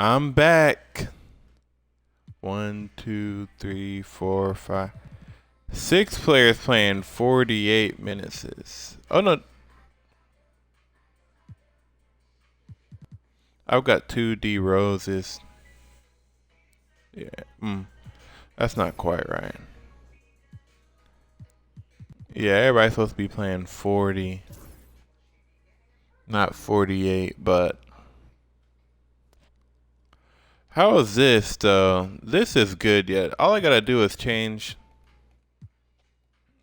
I'm back. 1, 2, 3, 4, 5. 6 players playing 48 minutes. Oh no, I've got 2 D Roses. Yeah, that's not quite right. Yeah, everybody's supposed to be playing 40, not 48. But how is this though? This is good yet. All I gotta do is change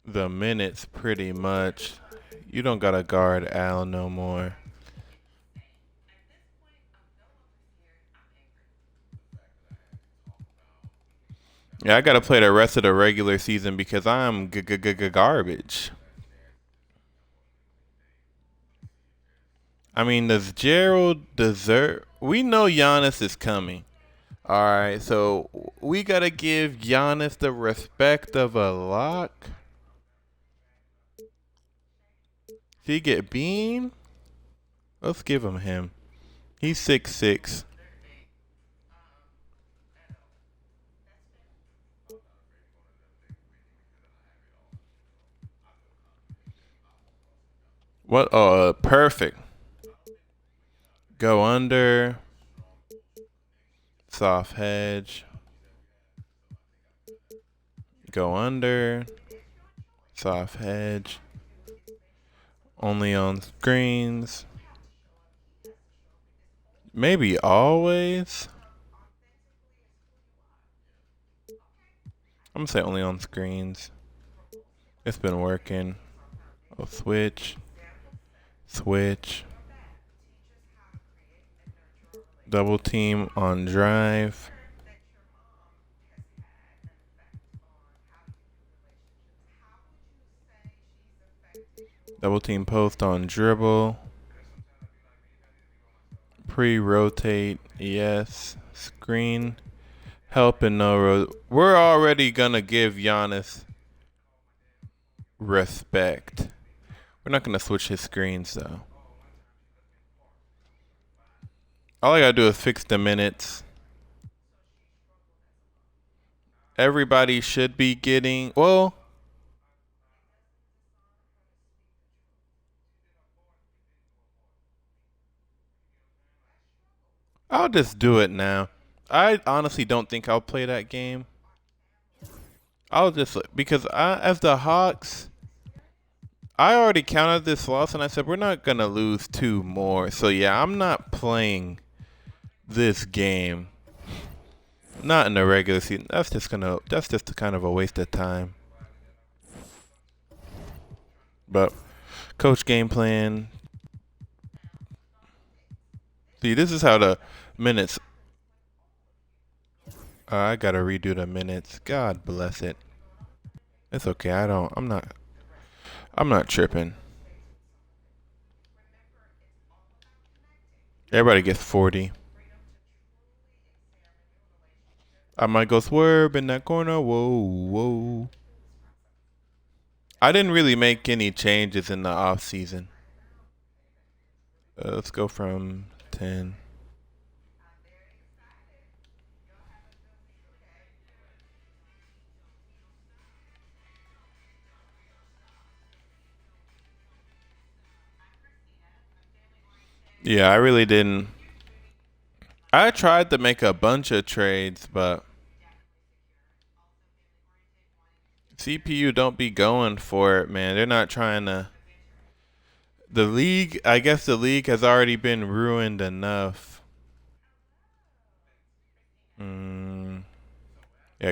the minutes pretty much. You don't gotta guard Al no more. Yeah, I gotta play the rest of the regular season because I'm garbage. I mean, does Gerald deserve? We know Giannis is coming. All right, so we gotta give Giannis the respect of a lock. Did he get Bean? Let's give him. He's 6'6". What? Oh, perfect. Go under. Soft hedge. Go under. Soft hedge. Only on screens. Maybe always. I'm gonna say only on screens. It's been working. Oh, switch. Switch. Double team on drive. Double team post on dribble. Pre-rotate, yes. Screen. Help and no We're already gonna give Giannis respect. We're not gonna switch his screens though. All I gotta do is fix the minutes. Everybody should be getting I'll just do it now. I honestly don't think I'll play that game. I'll just because as the Hawks, I already counted this loss and I said we're not gonna lose 2 more. So yeah, I'm not playing this game. Not in the regular season. That's just kind of a waste of time. But coach game plan. See, this is how the minutes. I gotta redo the minutes. God bless it. It's okay. I'm not tripping. Everybody gets 40. I might go swerve in that corner. Whoa, whoa. I didn't really make any changes in the off season. Let's go from 10. Yeah, I really didn't. I tried to make a bunch of trades, but CPU don't be going for it, man. They're not trying to. The league, I guess the league has already been ruined enough. Yeah,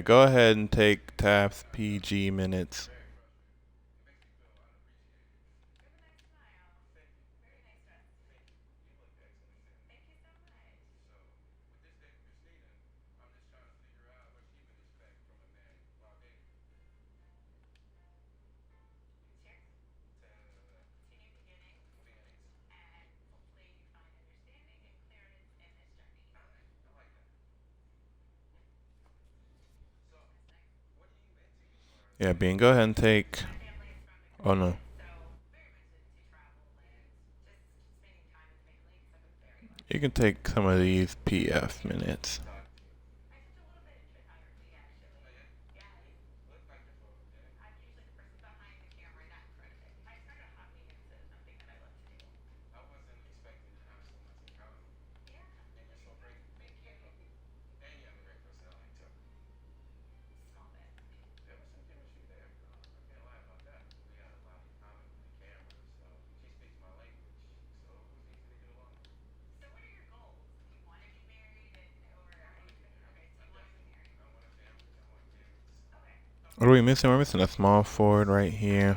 go ahead and take Taps PG minutes. Yeah, Bean, go ahead and take. Oh no. You can take some of these PF minutes. What are we missing? We're missing a small forward right here.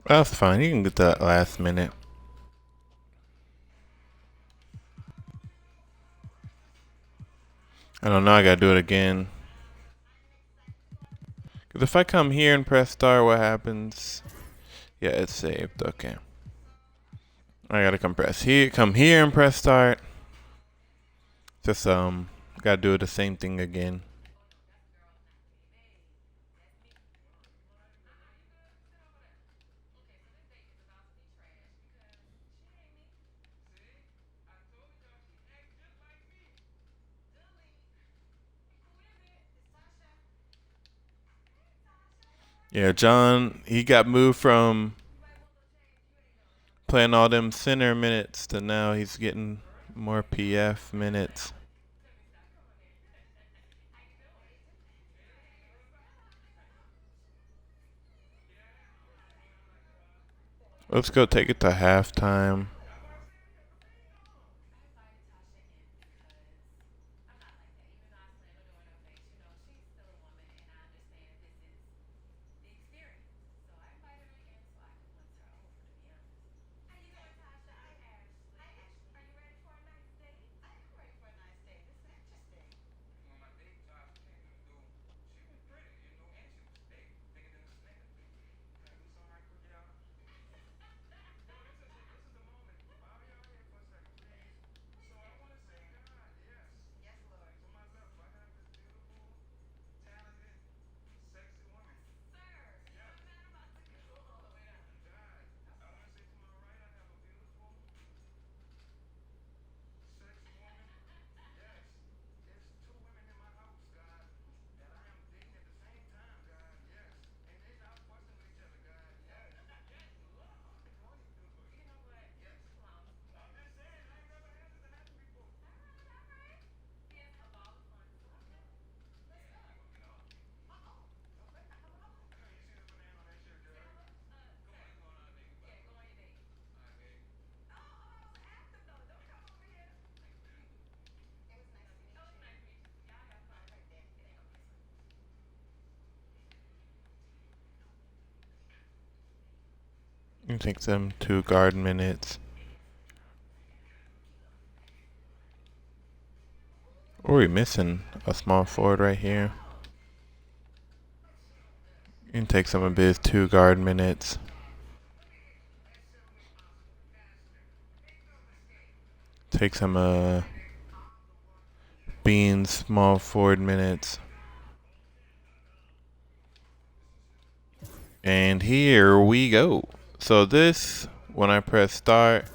That's fine. You can get that last minute. I don't know. I gotta do it again. Because if I come here and press start, what happens? Yeah, it's saved. Okay. I gotta come here and press start. Just gotta do the same thing again. Yeah, John, he got moved from playing all them center minutes to now he's getting more PF minutes. Let's go take it to halftime. It takes them 2 guard minutes. Or are we missing a small forward right here? You can take some of his 2 guard minutes. Take some Bean's small forward minutes. And here we go. So this, when I press start,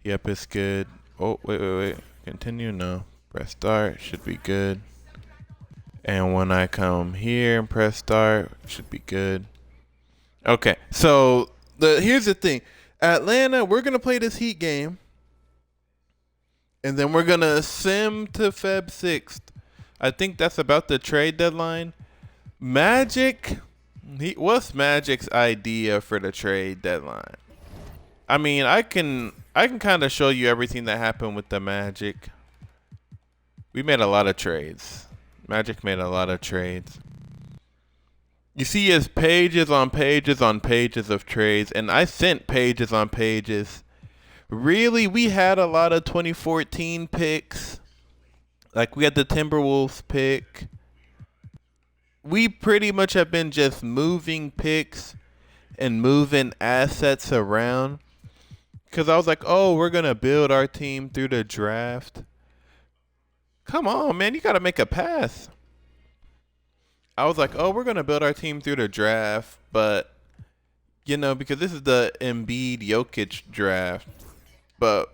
yep, it's good. Oh, wait. Continue, no. Press start, should be good. And when I come here and press start, should be good. Okay, so here's the thing. Atlanta, we're going to play this Heat game. And then we're going to sim to Feb 6th. I think that's about the trade deadline. Magic, what's Magic's idea for the trade deadline? I mean, I can kind of show you everything that happened with the Magic. We made a lot of trades. Magic made a lot of trades. You see his pages on pages on pages of trades, and I sent pages on pages. Really, we had a lot of 2014 picks. Like, we had the Timberwolves pick. We pretty much have been just moving picks and moving assets around. Because I was like, oh, we're going to build our team through the draft. Come on, man. You got to make a pass. I was like, oh, we're going to build our team through the draft. But, you know, because this is the Embiid Jokic draft. But,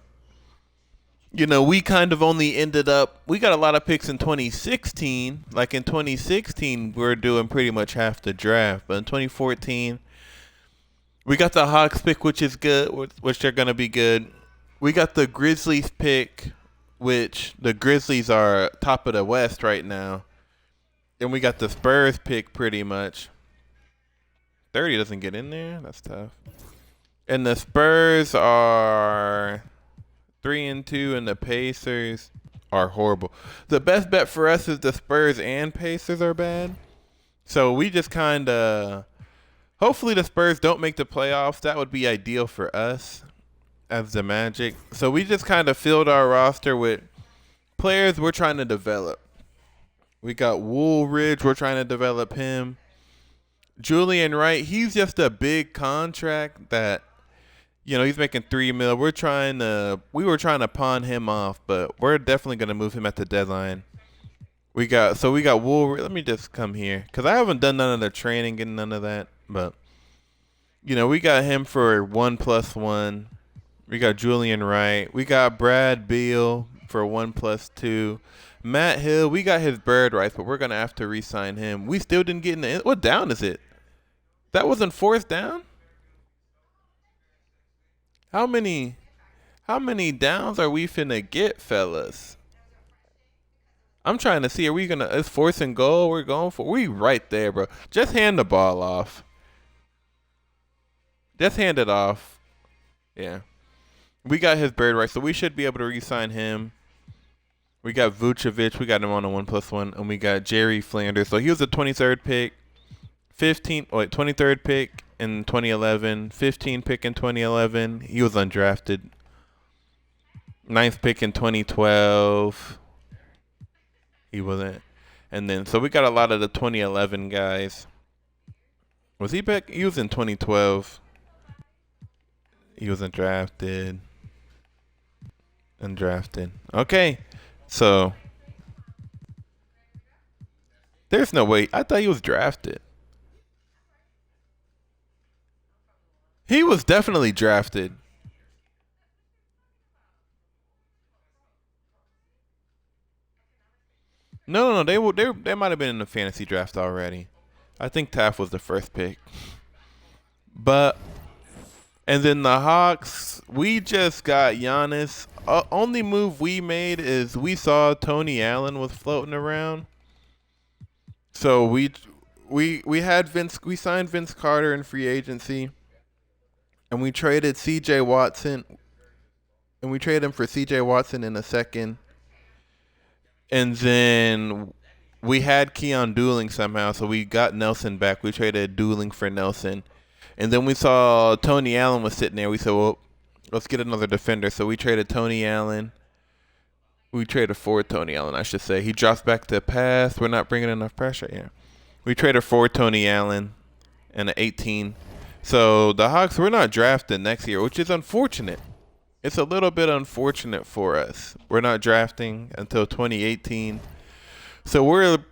you know, we kind of only ended up, we got a lot of picks in 2016. Like in 2016, we were doing pretty much half the draft. But in 2014, we got the Hawks pick, which is good, which they're going to be good. We got the Grizzlies pick, which the Grizzlies are top of the West right now. And we got the Spurs pick pretty much. 30 doesn't get in there. That's tough. And the Spurs are 3-2, and the Pacers are horrible. The best bet for us is the Spurs and Pacers are bad. So we just kind of, hopefully the Spurs don't make the playoffs. That would be ideal for us as the Magic. So we just kind of filled our roster with players we're trying to develop. We got Woolridge. We're trying to develop him. Julian Wright, he's just a big contract that, you know, he's making $3 million. We were trying to pawn him off, but we're definitely going to move him at the deadline. We got Woolridge. Let me just come here, because I haven't done none of the training and none of that. But, you know, we got him for 1+1. We got Julian Wright. We got Brad Beal for 1+2. Matt Hill, we got his bird rights, but we're going to have to re-sign him. We still didn't get in the – what down is it? That wasn't fourth down? How many downs are we finna get, fellas? I'm trying to see, are we going to – it's fourth and goal we're going for? We right there, bro. Just hand the ball off. Just hand it off. Yeah. We got his bird rights, so we should be able to re-sign him. We got Vucevic. We got him on a 1+1. And we got Jerry Flanders. So he was a 23rd pick. 23rd pick in 2011. 15th pick in 2011. He was undrafted. 9th pick in 2012. He wasn't. And then, so we got a lot of the 2011 guys. Was he back? He was in 2012. He was undrafted. Okay. So, there's no way. I thought he was drafted. He was definitely drafted. No. They might have been in the fantasy draft already. I think Taft was the first pick. But, and then the Hawks, we just got Giannis. Only move we made is we saw Tony Allen was floating around. So we had Vince. We signed Vince Carter in free agency, and we traded C.J. Watson. And we traded him for C.J. Watson in a second. And then we had Keon Dooling somehow, so we got Nelson back. We traded Dooling for Nelson. And then we saw Tony Allen was sitting there. We said, well, let's get another defender. So we traded Tony Allen. We traded for Tony Allen, I should say. He drops back to pass. We're not bringing enough pressure. Yeah. We traded for Tony Allen and an 18. So the Hawks, we're not drafting next year, which is unfortunate. It's a little bit unfortunate for us. We're not drafting until 2018. So let's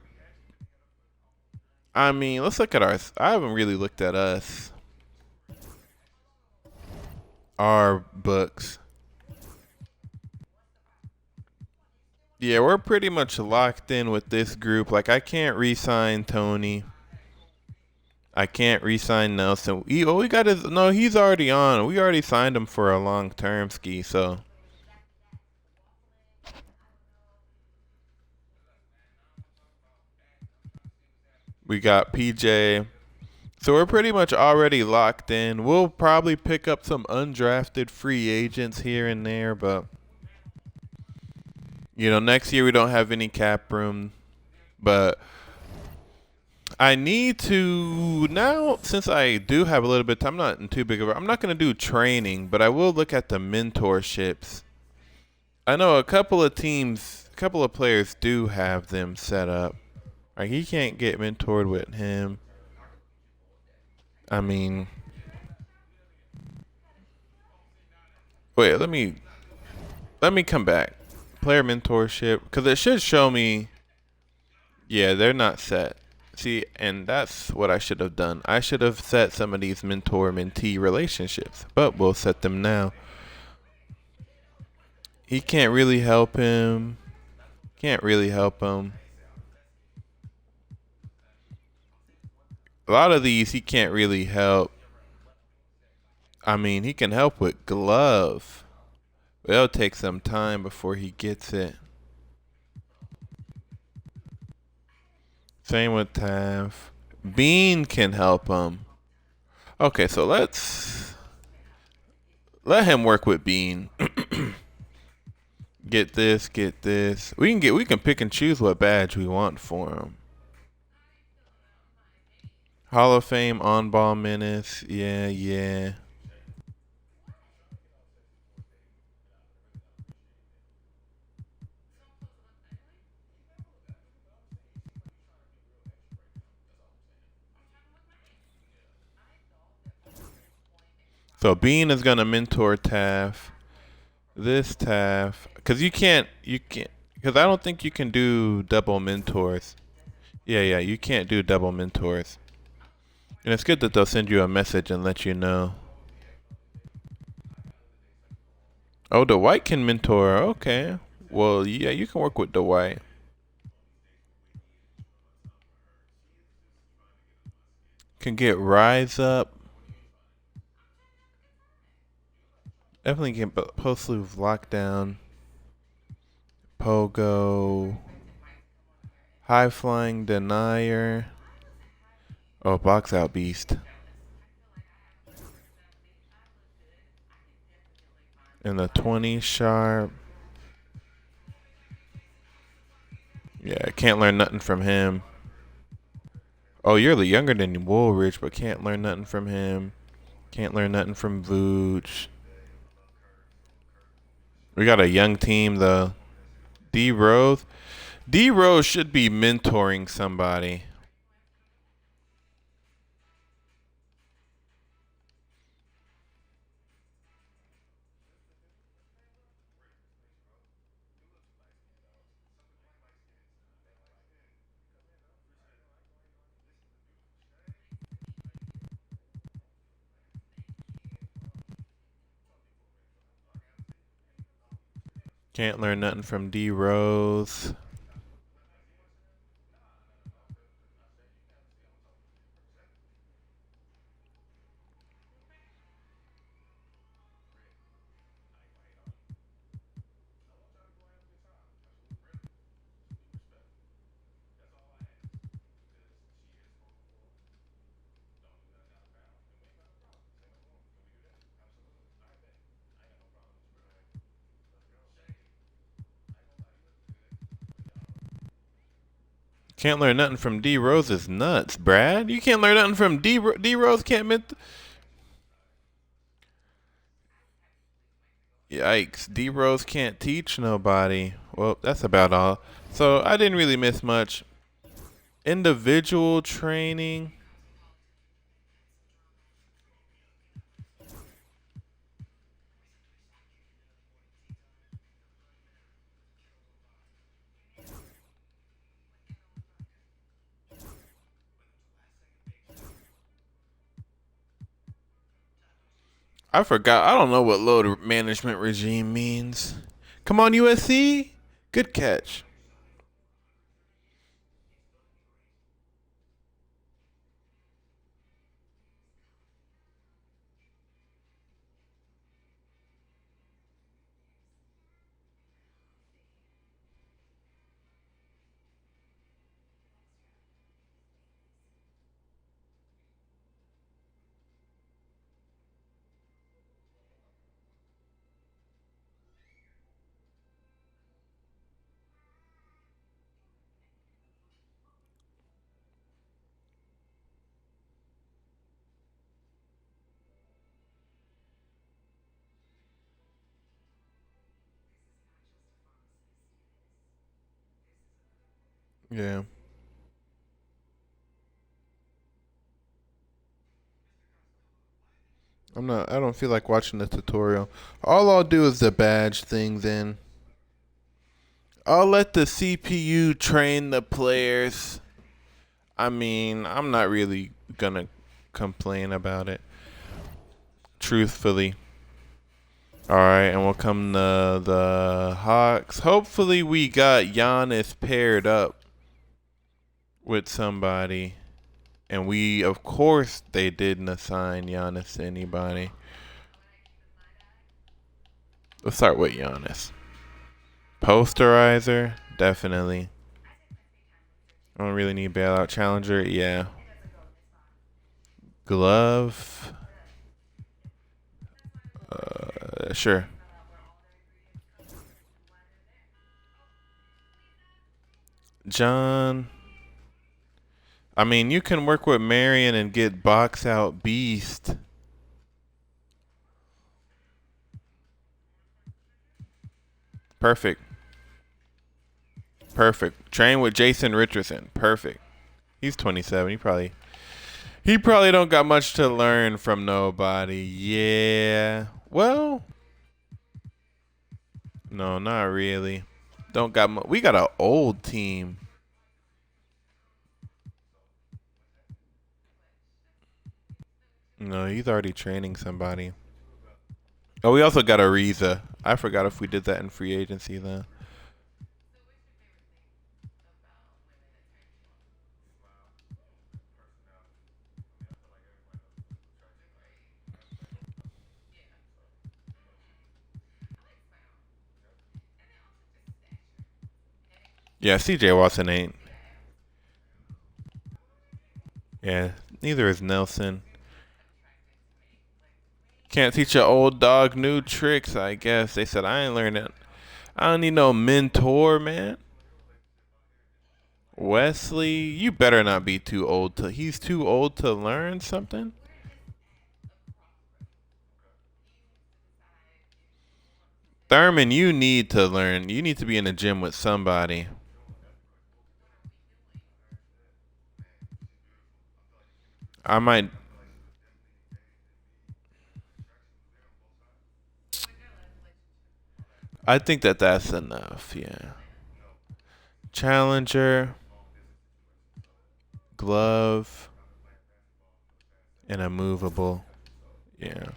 look at ours. I haven't really looked at us. Our books. Yeah, we're pretty much locked in with this group. Like, I can't re-sign Tony. I can't re-sign Nelson. He's already on. We already signed him for a long-term ski, so. We got PJ. So we're pretty much already locked in. We'll probably pick up some undrafted free agents here and there, but next year we don't have any cap room. But I need to now, since I do have a little bit. I'm not in too big of a. I'm not going to do training, but I will look at the mentorships. I know a couple of teams, a couple of players do have them set up. Like he can't get mentored with him. I mean, wait. Let me come back. Player mentorship, because it should show me. Yeah, they're not set. See, and that's what I should have done. I should have set some of these mentor-mentee relationships, but we'll set them now. He can't really help him. Can't really help him. A lot of these he can't really help. I mean, he can help with glove. But it'll take some time before he gets it. Same with Taff. Bean can help him. Okay, so let's let him work with Bean. Get this, get this. We can pick and choose what badge we want for him. Hall of Fame on ball menace. Yeah, yeah. So Bean is gonna mentor Taff. This Taff, because because I don't think you can do double mentors. Yeah, yeah, you can't do double mentors. And it's good that they'll send you a message and let you know. Oh, Dwight can mentor. Okay. Well, yeah, you can work with Dwight. Can get Rise up. Definitely can post move lockdown. Pogo. High flying denier. Oh, box out beast. And the 20 sharp. Yeah, can't learn nothing from him. Oh, you're younger than Woolridge, but can't learn nothing from him. Can't learn nothing from Vooch. We got a young team though. D Rose. D Rose should be mentoring somebody. Can't learn nothing from D Rose. Can't learn nothing from D Rose is nuts, Brad. You can't learn nothing from D Rose. Can't Yikes. D Rose can't teach nobody. Well, that's about all. So I didn't really miss much. Individual training. I forgot. I don't know what load management regime means. Come on, USC. Good catch. Yeah. I don't feel like watching the tutorial. All I'll do is the badge thing then. I'll let the CPU train the players. I mean, I'm not really gonna complain about it. Truthfully. Alright, and we'll come to the Hawks. Hopefully we got Giannis paired up with somebody. And we, of course, they didn't assign Giannis to anybody. Let's start with Giannis. Posterizer, definitely. I don't really need bailout challenger, yeah. Glove, sure. John. I mean, you can work with Marion and get box out Beast. Perfect. Perfect. Train with Jason Richardson. Perfect. He's 27. He probably don't got much to learn from nobody. Yeah. Well, no, not really. Don't got we got an old team. No, he's already training somebody. Oh, we also got Ariza. I forgot if we did that in free agency then. Yeah, CJ Watson ain't. Yeah, neither is Nelson. Can't teach an old dog new tricks, I guess. They said I ain't learning. I don't need no mentor, man. Wesley, you better not be too old to. He's too old to learn something. Thurman, you need to learn. You need to be in the gym with somebody. I might. I think that that's enough. Yeah. Challenger, glove, and a movable. Yeah.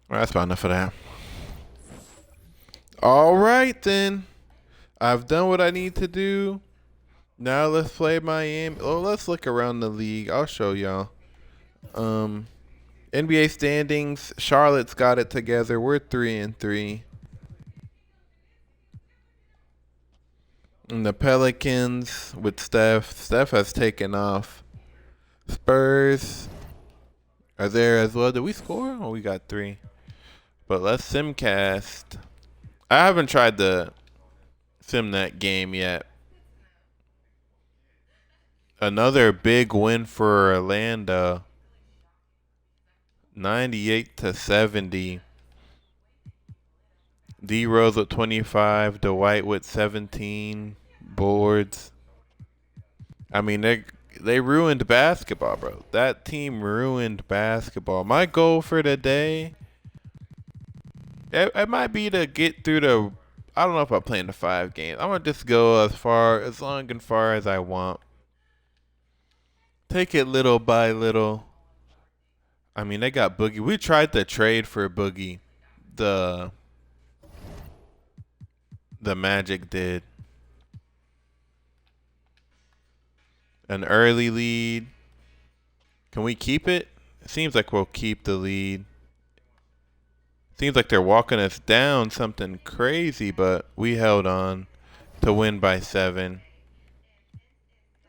Well, that's about enough of that. All right then. I've done what I need to do. Now let's play Miami. Oh, let's look around the league. I'll show y'all. Um, NBA standings. Charlotte's got it together. We're 3-3. And the Pelicans with Steph. Steph has taken off. Spurs are there as well. Did we score? Oh, we got 3. But let's simcast. I haven't tried the sim that game yet. Another big win for Orlando. 98-70. D Rose with 25, Dwight with 17 boards. I mean, they ruined basketball, bro. That team ruined basketball. My goal for the day, it might be to get through the. I don't know if I'm playing the 5 games. I'm gonna just go as long and far as I want. Take it little by little. I mean, they got Boogie. We tried to trade for Boogie. The Magic did. An early lead. Can we keep it? It seems like we'll keep the lead. Seems like they're walking us down something crazy, but we held on to win by 7.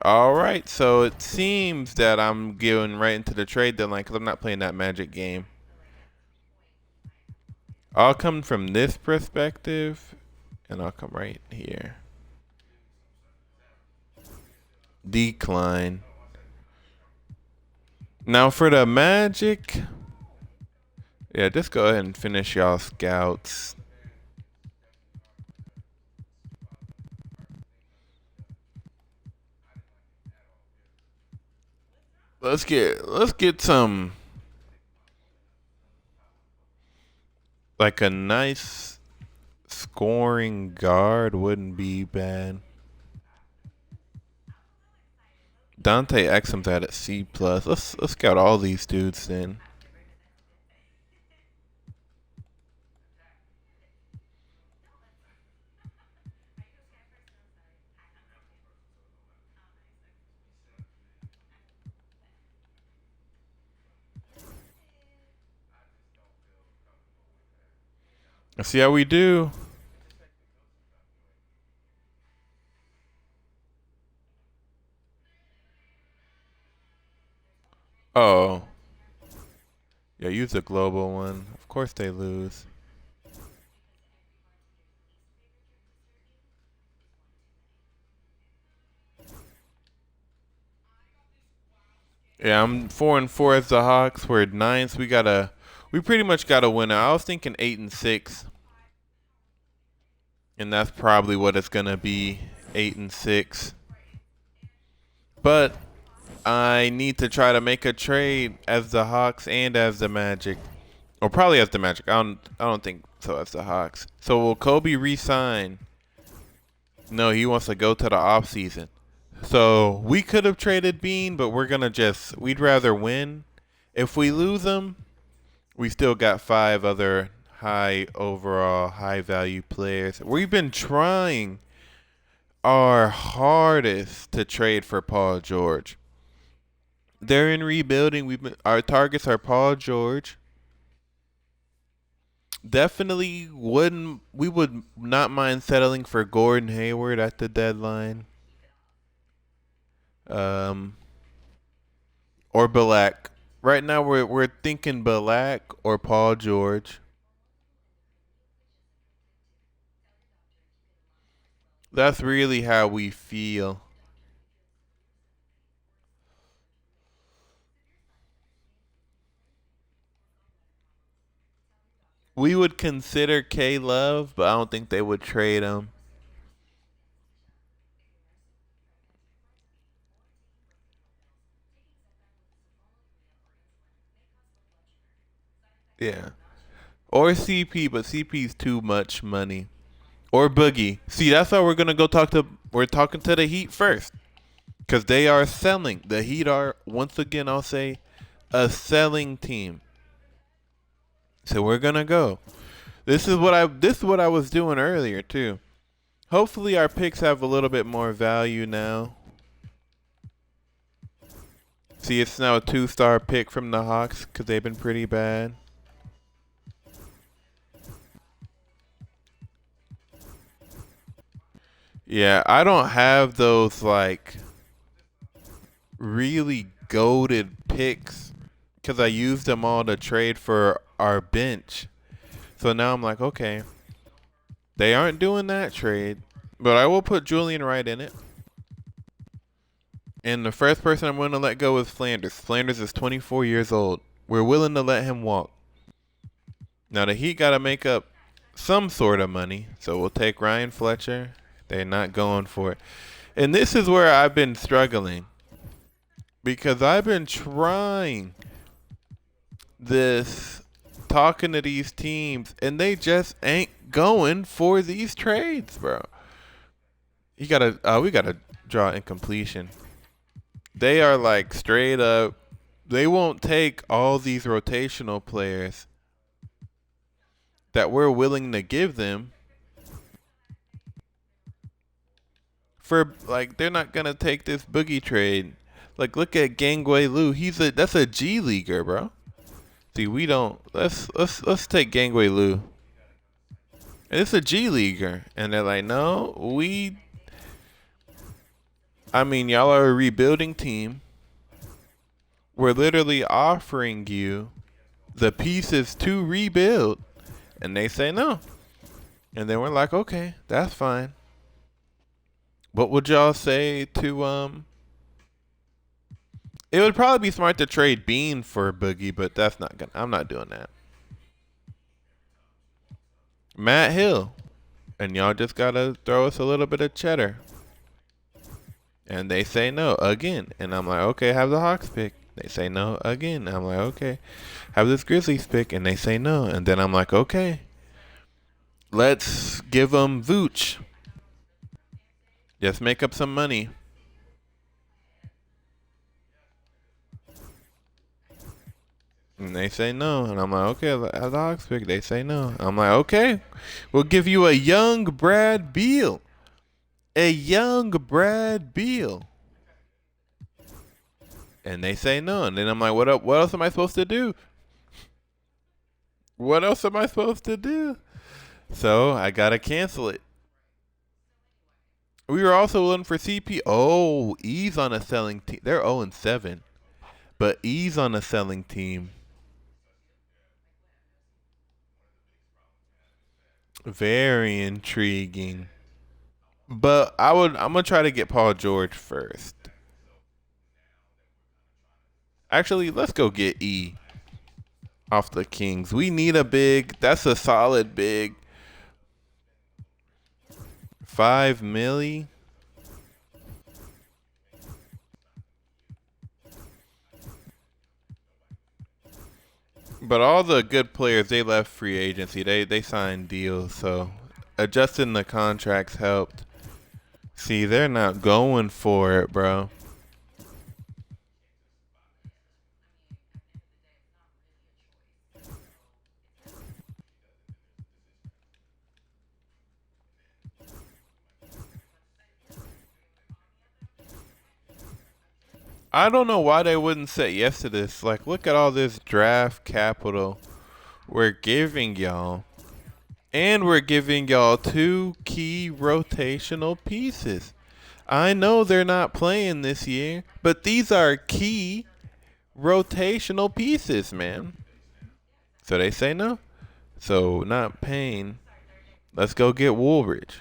All right, so it seems that I'm going right into the trade deadline because I'm not playing that Magic game. I'll come from this perspective, and I'll come right here. decline. Now for the Magic, yeah, just go ahead and finish y'all scouts. Let's get some, like, a nice scoring guard wouldn't be bad. Dante Exum's at a C plus. Let's scout all these dudes then. Let's see how we do. Oh. Yeah, use the global one. Of course they lose. Yeah, I'm 4-4 as the Hawks. We're ninth. We pretty much gotta win. I was thinking 8-6, and that's probably what it's gonna be, 8-6. But I need to try to make a trade as the Hawks and as the Magic, or probably as the Magic. I don't think so as the Hawks. So will Kobe re-sign? No, he wants to go to the off season. So we could have traded Bean, but we'd rather win. If we lose him, we still got 5 other high value players. We've been trying our hardest to trade for Paul George. They're in rebuilding. Our targets are Paul George. Definitely we would not mind settling for Gordon Hayward at the deadline. Or Balak. Right now we're thinking Balak or Paul George. That's really how we feel. We would consider K Love, but I don't think they would trade him. Yeah. Or CP, but CP's too much money. Or Boogie. See, that's why we're talking to the Heat first. Because they are selling. The Heat are, once again, I'll say, a selling team. So we're gonna go. This is what I was doing earlier too. Hopefully our picks have a little bit more value now. See, it's now a 2-star pick from the Hawks because they've been pretty bad. Yeah, I don't have those like really goated picks because I used them all to trade for our bench. So now I'm like, okay, they aren't doing that trade, but I will put Julian Wright in it. And the first person I'm going to let go is Flanders. Flanders is 24 years old. We're willing to let him walk. Now the Heat got to make up some sort of money, so we'll take Ryan Fletcher. They're not going for it. And this is where I've been struggling because I've been trying this, talking to these teams, and they just ain't going for these trades, bro. We gotta draw incompletion. They are like straight up. They won't take all these rotational players that we're willing to give them for, like, they're not gonna take this Boogie trade. Like, look at Gangwei Liu. That's a G leaguer, bro. See, we don't. Let's take Gangwei Liu. And it's a G leaguer, and they're like, no, I mean, y'all are a rebuilding team. We're literally offering you the pieces to rebuild, and they say no. And then we're like, okay, that's fine. What would y'all say to It would probably be smart to trade Bean for Boogie, but that's not gonna. I'm not doing that. Matt Hill, and y'all just gotta throw us a little bit of cheddar. And they say no again, and I'm like, okay, have the Hawks pick. They say no again. I'm like, okay, have this Grizzlies pick, and they say no, and then I'm like, okay, let's give them Vooch. Just make up some money. And they say no. And I'm like, okay, have the Hawks pick. They say no. I'm like, okay, we'll give you a young Brad Beal. A young Brad Beal. And they say no. And then I'm like, what else am I supposed to do? What else am I supposed to do? So I got to cancel it. We were also looking for CP. Oh, E's on a selling team. They're 0-7. But E's on a selling team. Very intriguing. But I'm gonna try to get Paul George first. Actually, let's go get E off the Kings. We need a big. That's a solid big. 5 milli. But all the good players, they left free agency. They signed deals, so adjusting the contracts helped. See, they're not going for it, bro. I don't know why they wouldn't say yes to this. Like, look at all this draft capital we're giving y'all. And we're giving y'all 2 key rotational pieces. I know they're not playing this year, but these are key rotational pieces, man. So they say no. So not paying. Let's go get Woolridge.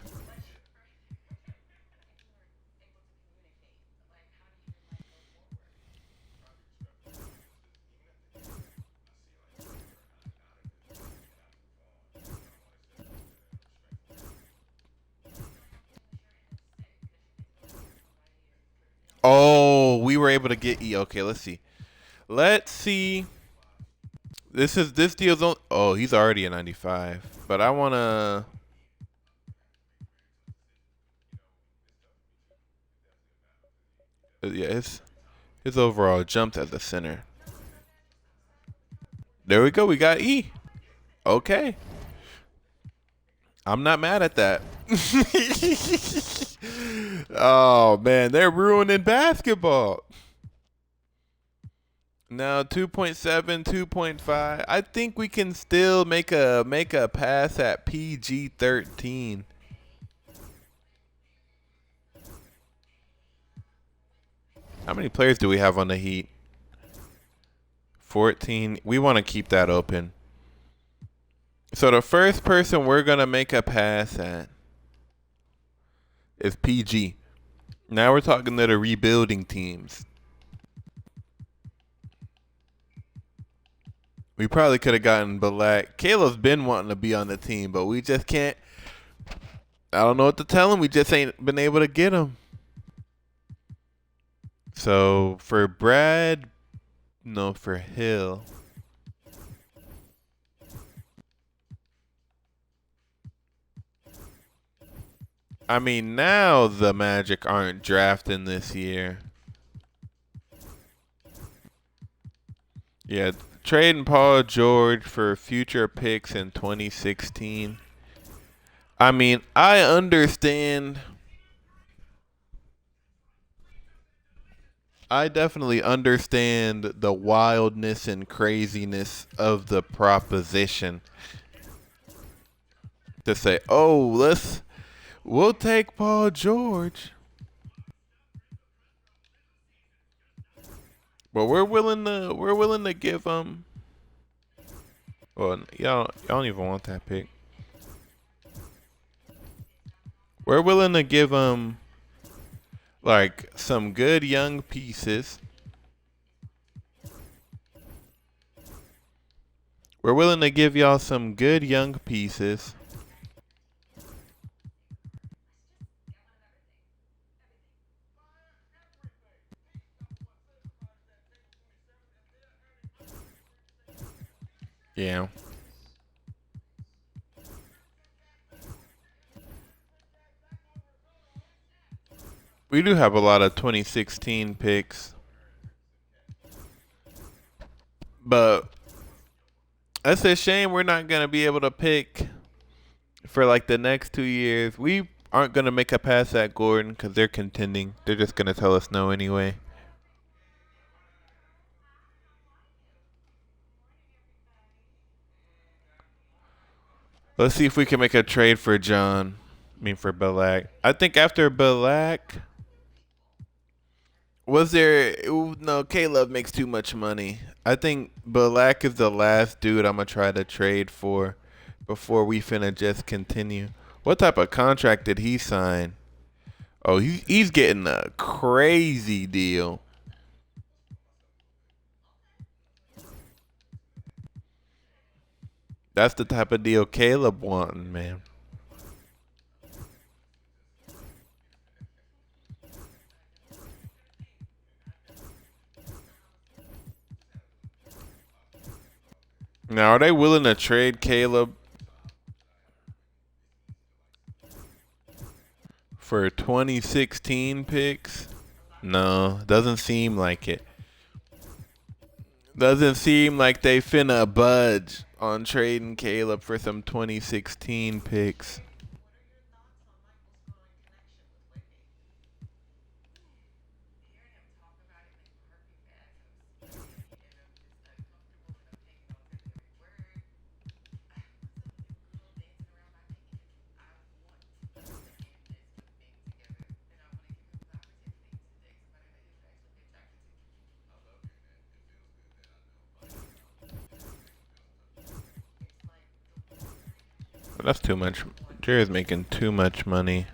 Oh, we were able to get E. Okay, let's see. Let's see. This deal's on. Oh, he's already a 95. But I wanna. Yeah, his overall jumped as a center. There we go. We got E. Okay. I'm not mad at that. Oh man, they're ruining basketball. Now 2.7, 2.5. I think we can still make a pass at PG-13. How many players do we have on the Heat? 14. We want to keep that open. So the first person we're going to make a pass at is PG. Now we're talking to the rebuilding teams. We probably could have gotten Balak. Caleb's been wanting to be on the team, but we just can't. I don't know what to tell him. We just ain't been able to get him. So for Brad, no, for Hill. I mean, now the Magic aren't drafting this year. Yeah, trading Paul George for future picks in 2016. I mean, I understand. I definitely understand the wildness and craziness of the proposition. To say, oh, we'll take Paul George. But we're willing to give him. Well, y'all don't even want that pick. We're willing to give him like some good young pieces. We're willing to give y'all some good young pieces. Yeah. We do have a lot of 2016 picks. But that's a shame we're not going to be able to pick for like the next 2 years. We aren't going to make a pass at Gordon because they're contending. They're just going to tell us no anyway. Let's see if we can make a trade for John. I mean, for Balak. I think after Balak, was there? No, Caleb makes too much money. I think Balak is the last dude I'm gonna try to trade for before we finna just continue. What type of contract did he sign? Oh, he's getting a crazy deal. That's the type of deal Caleb wanting, man. Now, are they willing to trade Caleb for 2016 picks? No, doesn't seem like it. Doesn't seem like they finna budge on trading Caleb for some 2016 picks. That's too much. Jerry's making too much money.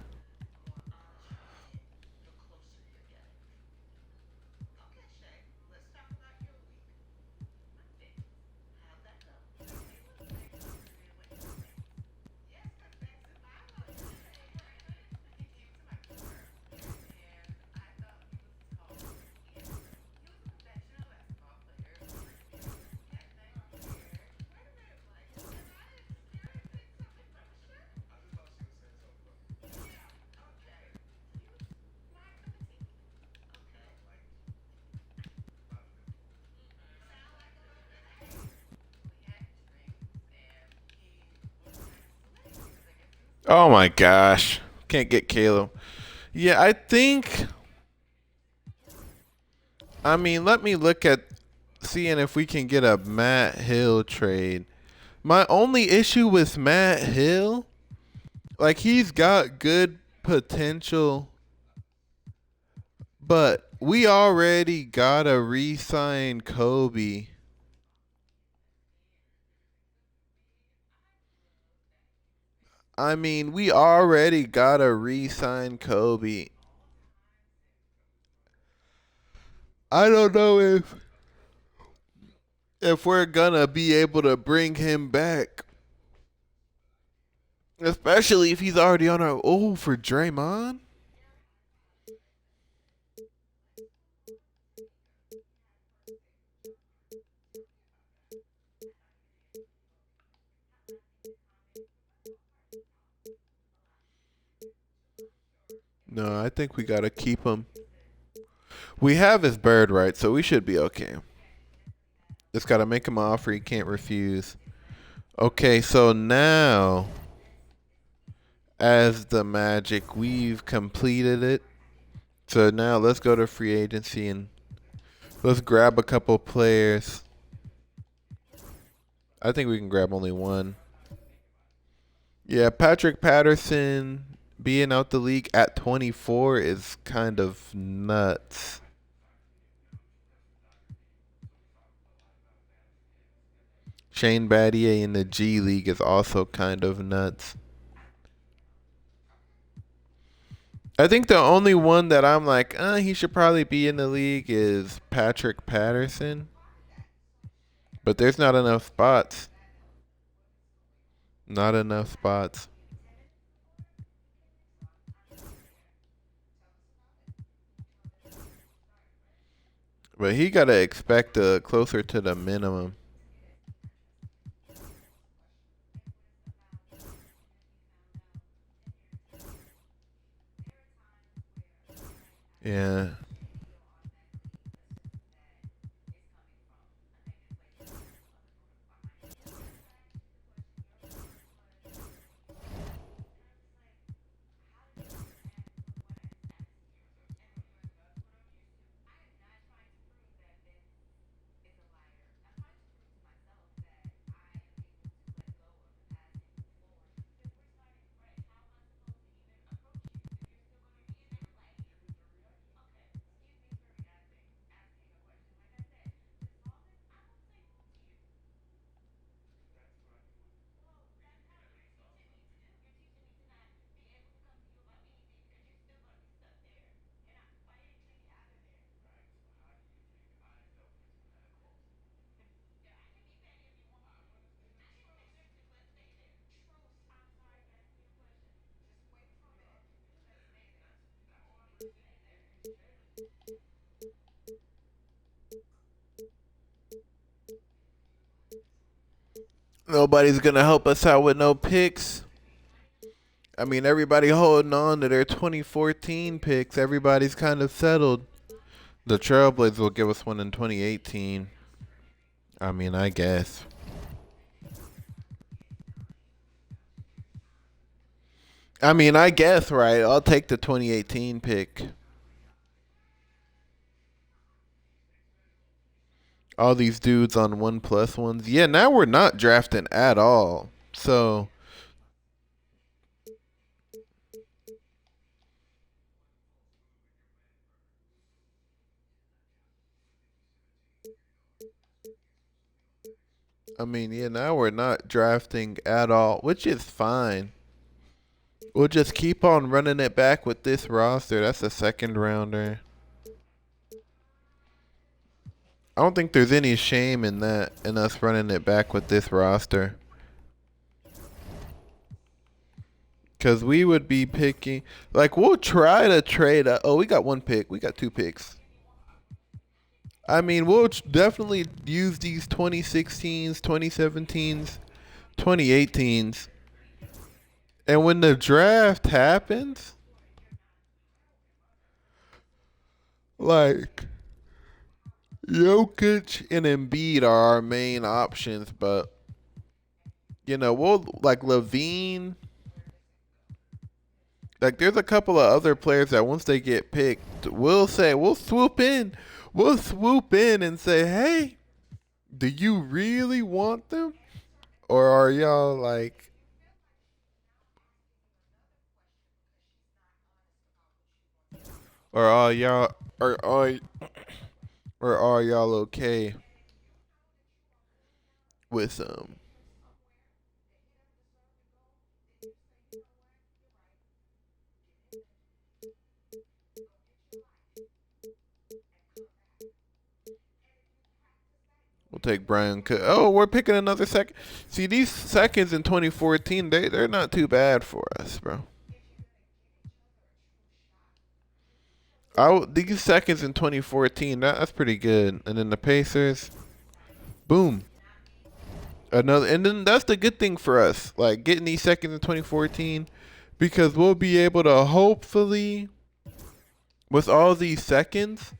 Oh my gosh. Can't get Caleb. Yeah, I think. I mean, let me look at seeing if we can get a Matt Hill trade. My only issue with Matt Hill, like, he's got good potential, but we already gotta re-sign Kobe. I mean, we already gotta re-sign Kobe. I don't know if we're gonna be able to bring him back, especially if he's already on our for Draymond. No, I think we gotta keep him. We have his bird right, so we should be okay. Just gotta make him an offer he can't refuse. Okay, so now, as the Magic, we've completed it. So now let's go to free agency and let's grab a couple players. I think we can grab only one. Yeah, Patrick Patterson being out the league at 24 is kind of nuts. Shane Battier in the G League is also kind of nuts. I think the only one that I'm like, he should probably be in the league is Patrick Patterson. But there's not enough spots. Not enough spots. But he gotta expect closer to the minimum. Yeah. Nobody's gonna help us out with no picks. I mean, everybody holding on to their 2014 picks. Everybody's kind of settled. The Trailblazers will give us one in 2018. I mean, I guess. I mean, I guess, right? I'll take the 2018 pick. All these dudes on 1+1s. Yeah, now we're not drafting at all. So, I mean, yeah, now we're not drafting at all, which is fine. We'll just keep on running it back with this roster. That's a second rounder. I don't think there's any shame in that, in us running it back with this roster. Because we would be picking, like, we'll try to trade. Oh, we got one pick. We got two picks. I mean, we'll definitely use these 2016s, 2017s, 2018s. And when the draft happens, like, Jokic and Embiid are our main options, but, you know, we'll, like, Levine. Like, there's a couple of other players that once they get picked, we'll say, we'll swoop in. We'll swoop in and say, hey, do you really want them? Or are y'all like, or are y'all, or are y'all okay with we'll take Brian Cook. Oh, we're picking another second. See, these seconds in 2014, they're not too bad for us, bro. These seconds in 2014, that's pretty good. And then the Pacers, boom. Another, and then that's the good thing for us, like getting these seconds in 2014, because we'll be able to hopefully, with all these seconds,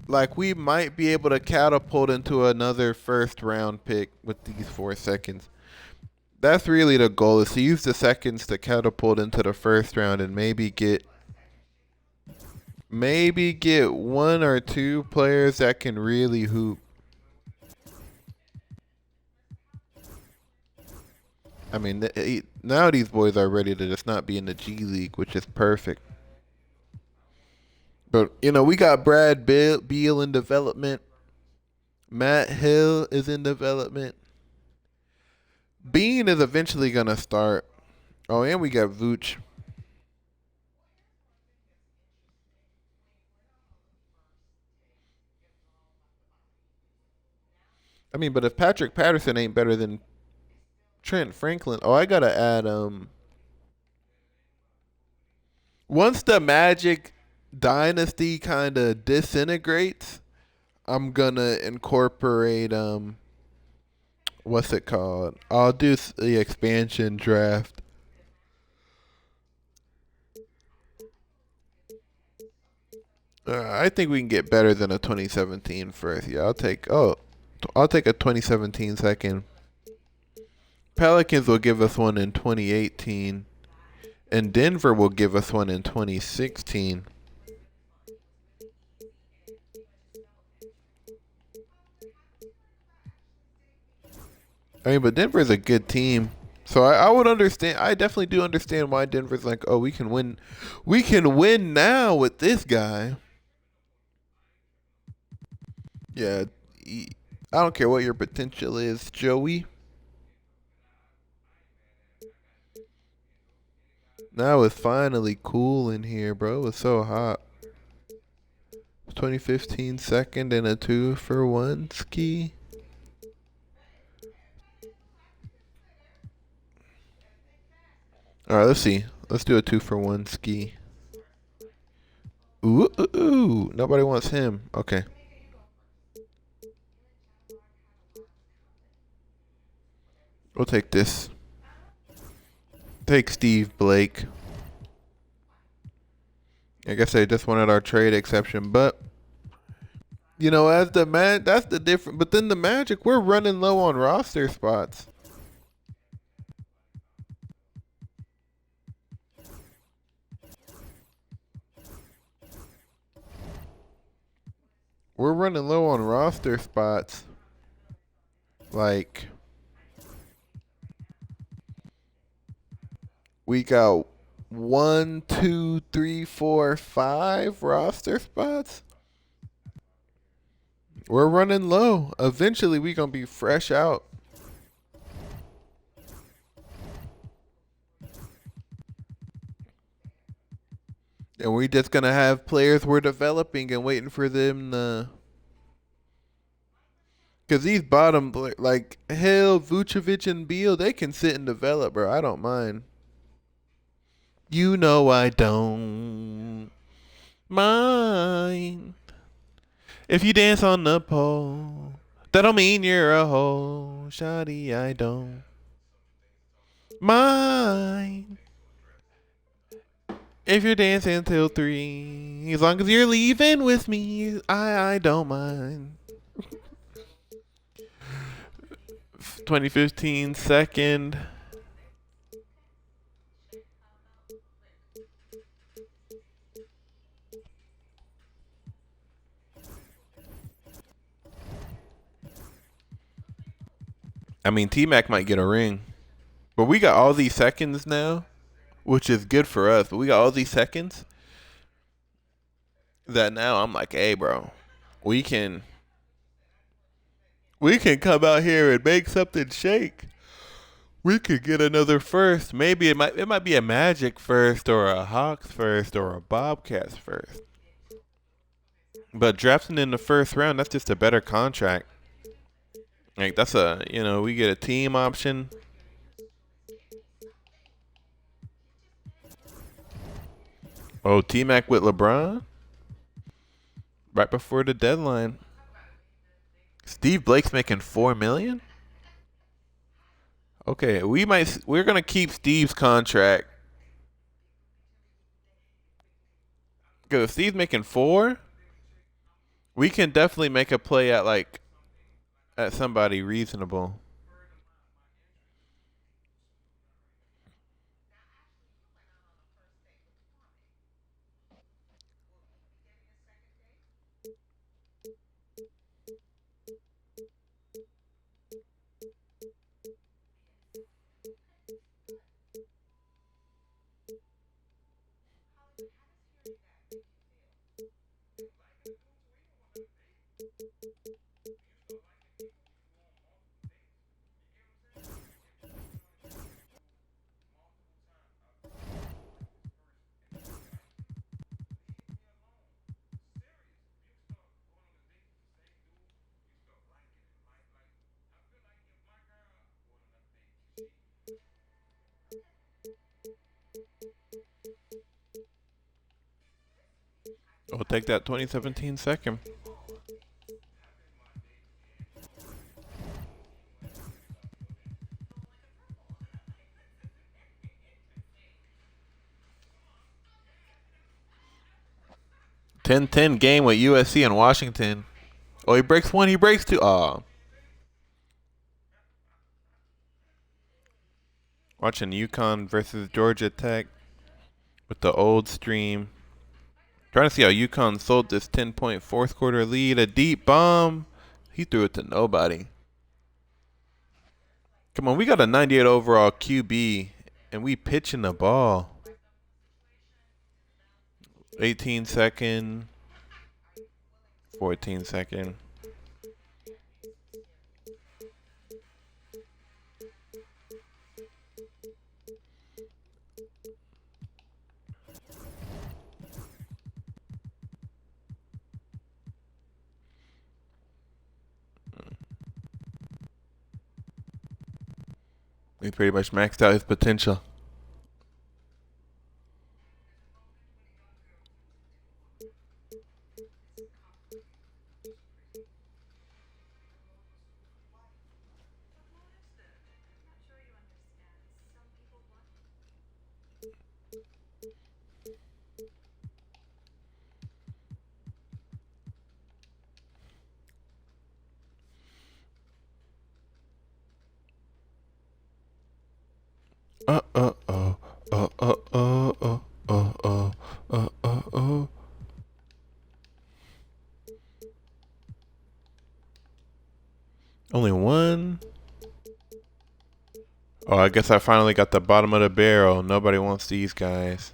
like we might be able to catapult into another first round pick with these 4 seconds. That's really the goal, is to use the seconds to catapult into the first round and maybe get one or two players that can really hoop. I mean, now these boys are ready to just not be in the G League, which is perfect. But, you know, we got Brad Beal in development. Matt Hill is in development. Bean is eventually going to start. Oh, and we got Vooch. I mean, but if Patrick Patterson ain't better than Trent Franklin. Oh, I gotta add once the Magic Dynasty kind of disintegrates, I'm gonna incorporate what's it called? I'll do the expansion draft. I think we can get better than a 2017 first. Yeah, I'll take a 2017 second. Pelicans will give us one in 2018, and Denver will give us one in 2016. I mean, but Denver's a good team. So I would understand. I definitely do understand why Denver's like, oh, we can win. We can win now with this guy. Yeah. I don't care what your potential is, Joey. Now it's finally cool in here, bro. It was so hot. 2015 second and a 2-for-1 ski. All right, let's see. Let's do a 2-for-1 ski. Ooh, ooh, ooh. Nobody wants him. Okay. We'll take this. Take Steve Blake. I guess they just wanted our trade exception, but you know, as the man, that's the difference. But then the Magic, we're running low on roster spots. We're running low on roster spots. Like we got 1, 2, 3, 4, 5 roster spots. We're running low. Eventually, we gonna be fresh out. And we just gonna have players we're developing and waiting for them to. Cause these bottom like Hill, Vucevic, and Beal, they can sit and develop, bro. I don't mind. You know I don't mind if you dance on the pole. That don't mean you're a hoe, shoddy. I don't mind if you're dancing till 3. As long as you're leaving with me, I don't mind. 2015 second. I mean, T Mac might get a ring, but we got all these seconds now, which is good for us. But we got all these seconds that now I'm like, hey, bro, we can come out here and make something shake. We could get another first. Maybe it might be a Magic first or a Hawks first or a Bobcats first. But drafting in the first round, that's just a better contract. Like that's we get a team option. Oh, T Mac with LeBron right before the deadline. Steve Blake's making $4 million. Okay, we're gonna keep Steve's contract because if Steve's making 4, we can definitely make a play at somebody reasonable. take that 2017 second. Ten game with USC and Washington. Oh, he breaks one. He breaks two. Oh. Watching UConn versus Georgia Tech with the old stream. Trying to see how UConn sold this 10-point fourth quarter lead. A deep bomb. He threw it to nobody. Come on, we got a 98 overall QB, and we pitching the ball. 18 second. 14 second. He pretty much maxed out his potential. Only one. Oh, I guess I finally got the bottom of the barrel. Nobody wants these guys.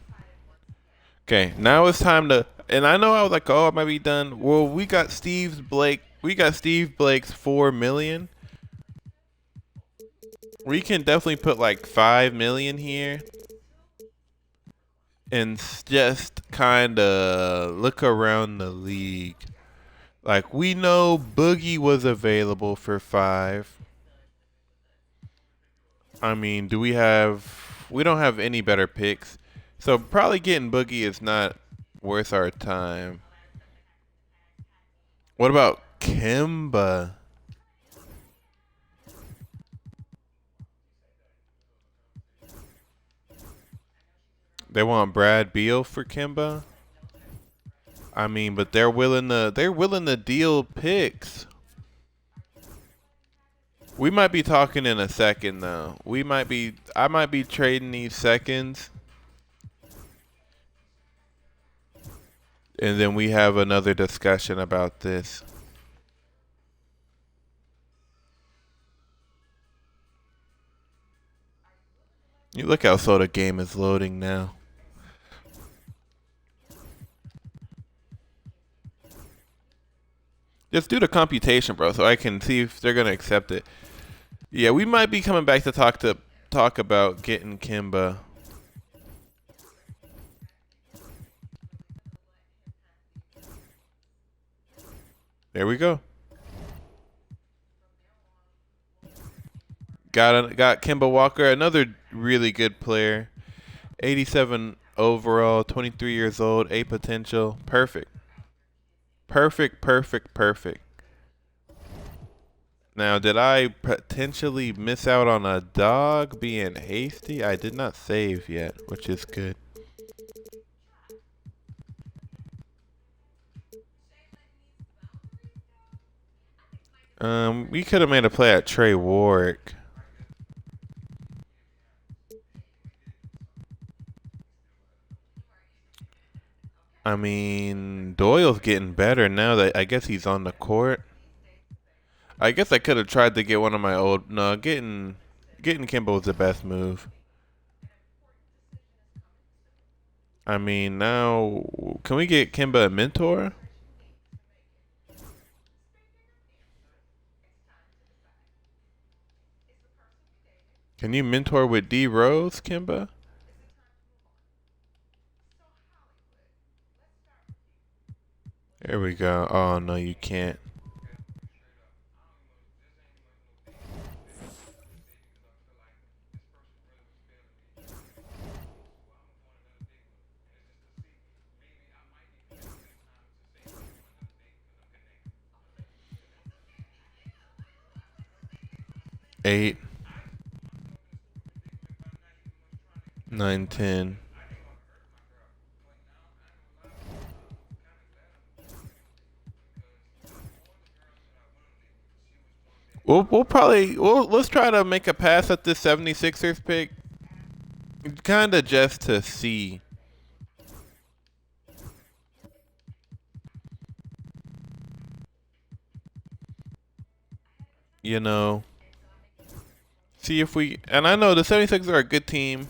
Okay, now it's time to. And I know I was like, oh, I might be done. Well, we got Steve Blake's 4 million. We can definitely put like 5 million here and just kind of look around the league. Like, we know Boogie was available for 5. I mean, we don't have any better picks. So probably getting Boogie is not worth our time. What about Kimba? They want Brad Beal for Kimba? I mean, but they're willing to deal picks. We might be talking in a second though. I might be trading these seconds. And then we have another discussion about this. You look how slow the game is loading now. Just do the computation, bro, so I can see if they're gonna accept it. Yeah, we might be coming back to talk about getting Kimba. There we go. Got Kimba Walker, another really good player. 87 overall, 23 years old, A potential. Perfect. Perfect. Now, did I potentially miss out on a dog being hasty? I did not save yet, which is good. We could have made a play at Trey Warwick. I mean, Doyle's getting better now that I guess he's on the court. I guess I could have tried to get one of my old. No, getting Kimba was the best move. I mean, now can we get Kimba a mentor? Can you mentor with D Rose, Kimba? There we go. Oh no, you can't. 8, 9, 10. Let's try to make a pass at this 76ers pick, kind of just to see. You know, see if we. And I know the 76ers are a good team.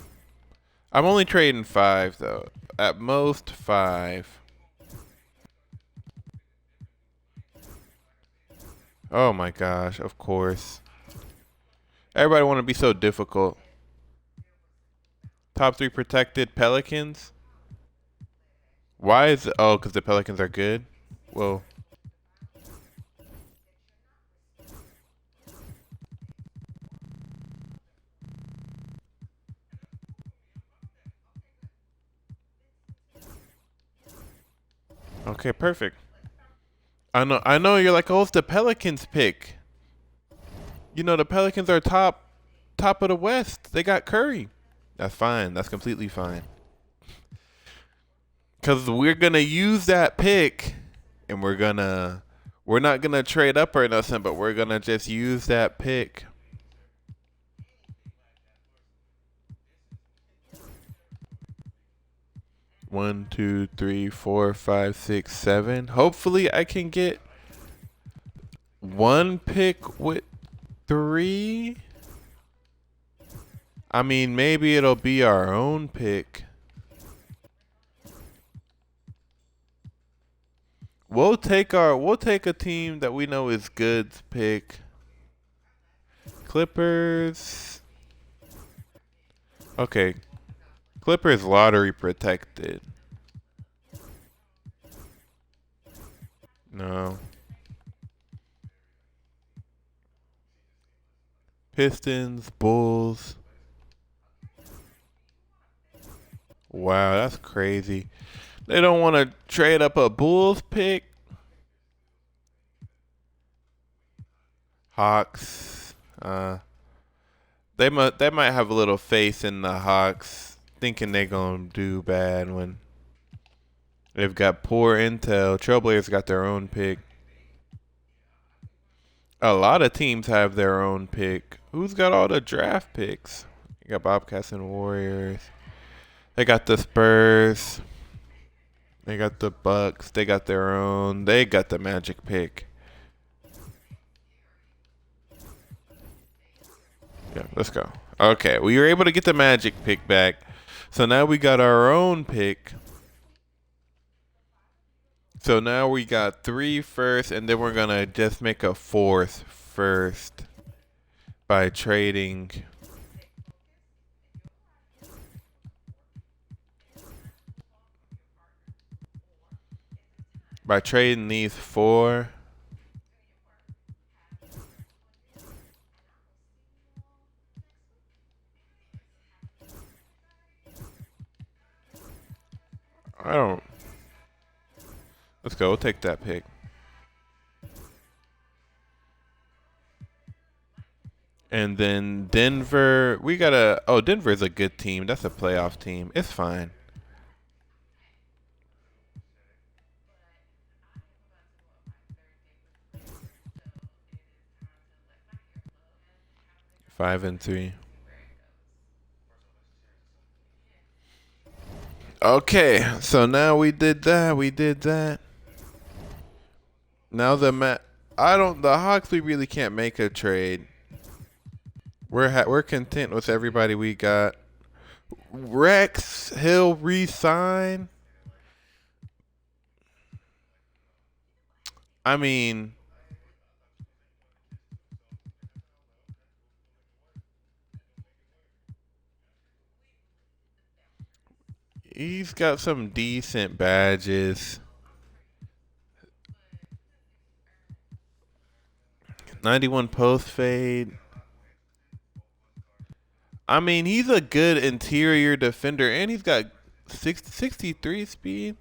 I'm only trading 5 though, at most 5. Oh my gosh, of course. Everybody want to be so difficult. Top 3 protected Pelicans. Why is it? Oh, because the Pelicans are good? Well. Okay, perfect. I know you're like, oh, it's the Pelicans pick. You know, the Pelicans are top of the West. They got Curry. That's fine. That's completely fine. Because we're going to use that pick, and we're not going to trade up or nothing, but we're going to just use that pick. One, two, three, four, 5, 6, 7. Hopefully I can get one pick with 3. I mean, maybe it'll be our own pick. We'll take a team that we know is good's pick. Clippers. Okay. Clippers lottery protected. No. Pistons, Bulls. Wow, that's crazy. They don't want to trade up a Bulls pick. Hawks. They might have a little faith in the Hawks, thinking they're gonna do bad when they've got poor intel. Trailblazers got their own pick. A lot of teams have their own pick. Who's got all the draft picks? You got Bobcats and Warriors. They got the Spurs. They got the Bucks. They got their own. They got the Magic pick. Yeah, let's go. Okay, we were able to get the Magic pick back. So now we got our own pick. So now we got 3 first, and then we're going to just make a 4th first by trading. By trading these 4. I don't. Let's go. We'll take that pick. And then Denver. We got a. Oh, Denver's a good team. That's a playoff team. It's fine. Five and 3. Okay, so now we did that. We did that. Now the Hawks. We really can't make a trade. We're content with everybody we got. Rex, he'll resign. I mean, he's got some decent badges. 91 post fade. I mean, he's a good interior defender, and he's got 63 speed.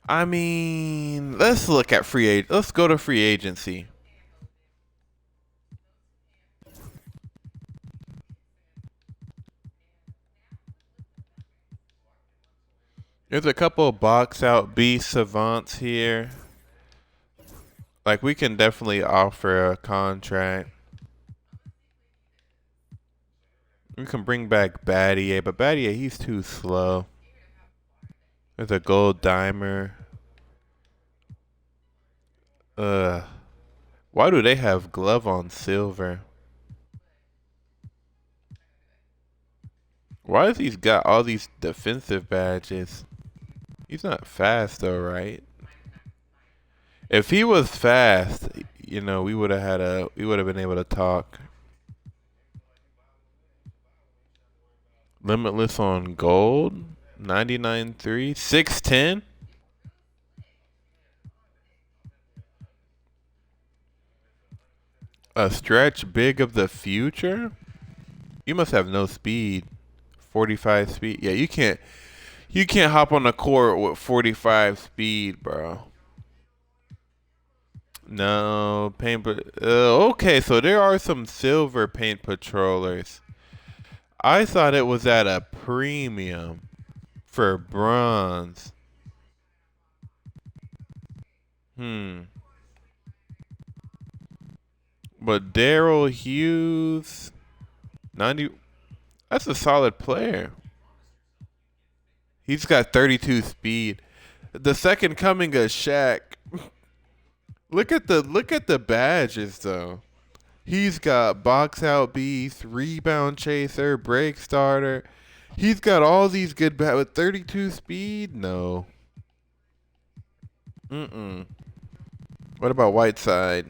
I mean, let's look at free agent. Let's go to free agency. There's a couple box out B savants here. Like we can definitely offer a contract. We can bring back Battier, but Battier he's too slow. There's a gold dimer. Ugh. Why do they have glove on silver? Why has he got all these defensive badges? He's not fast though, right? If he was fast, we would have been able to talk. Limitless on gold, 99.3, 610. A stretch big of the future? You must have no speed. 45 speed. Yeah, you can't hop on the court with 45 speed, bro. No, okay, so there are some silver paint patrollers. I thought it was at a premium for bronze. Hmm. But Daryl Hughes, 90. That's a solid player. He's got 32 speed. The second coming of Shaq. Look at the badges though. He's got box out beast, rebound chaser, break starter. He's got all these good with 32 speed. No. Mm-mm. What about Whiteside?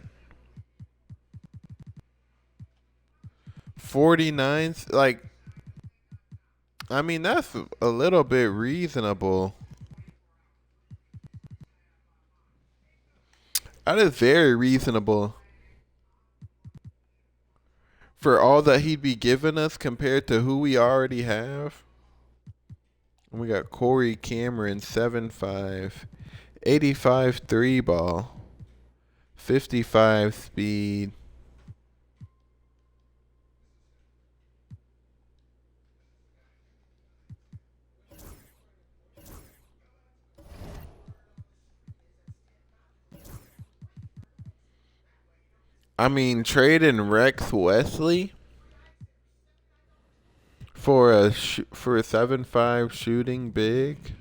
49. Like, I mean, that's a little bit reasonable. That is very reasonable for all that he'd be giving us compared to who we already have. We got Corey Cameron, 7'5", 85 3 ball, 55 speed. I mean, trading Rex Wesley for a 7'5" shooting big.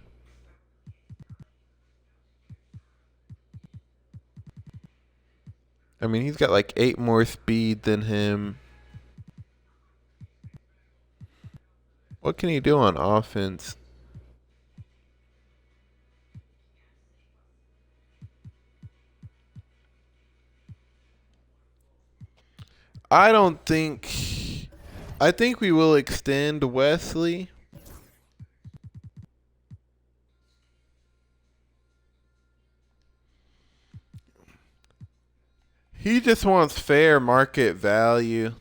I mean, he's got like 8 more speed than him. What can he do on offense? I don't think. I think we will extend Wesley. He just wants fair market value.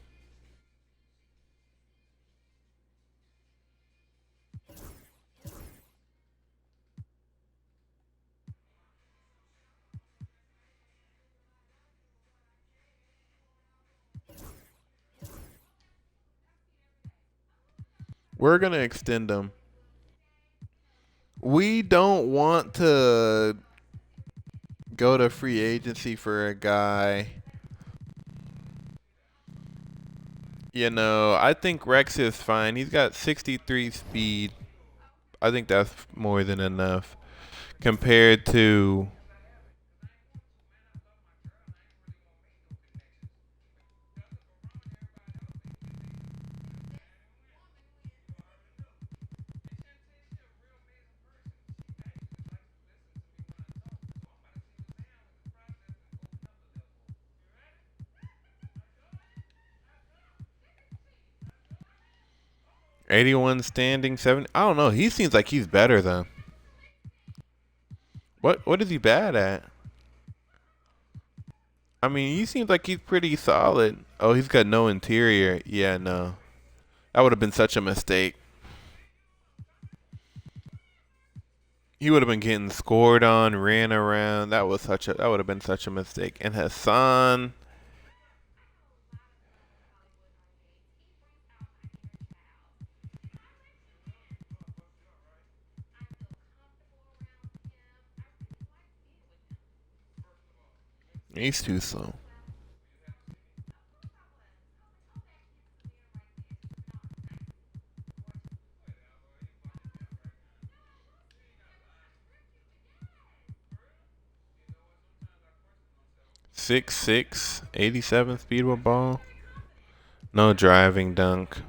We're going to extend him. We don't want to go to free agency for a guy. I think Rex is fine. He's got 63 speed. I think that's more than enough compared to 81 standing, 70. I don't know. He seems like he's better though. What is he bad at? I mean, he seems like he's pretty solid. Oh, he's got no interior. Yeah, no. That would have been such a mistake. He would have been getting scored on, ran around. That would have been such a mistake. And Hassan, He's too slow. Six six, 87 speed with ball. No driving dunk.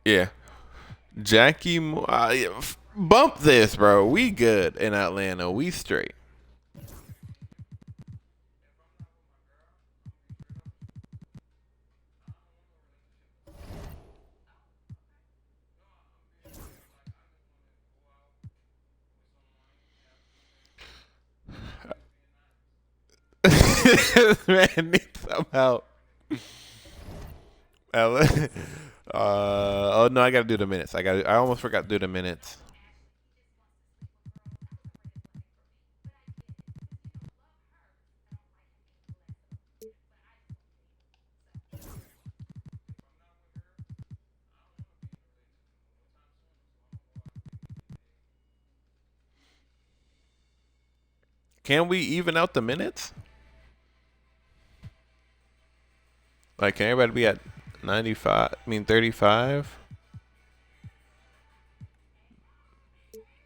Yeah. Yeah, bump this, bro. We good in Atlanta. We straight. Man needs some help. Oh no, I gotta do the minutes. I almost forgot to do the minutes. Can we even out the minutes? Like, can everybody be at 95? I mean, 35?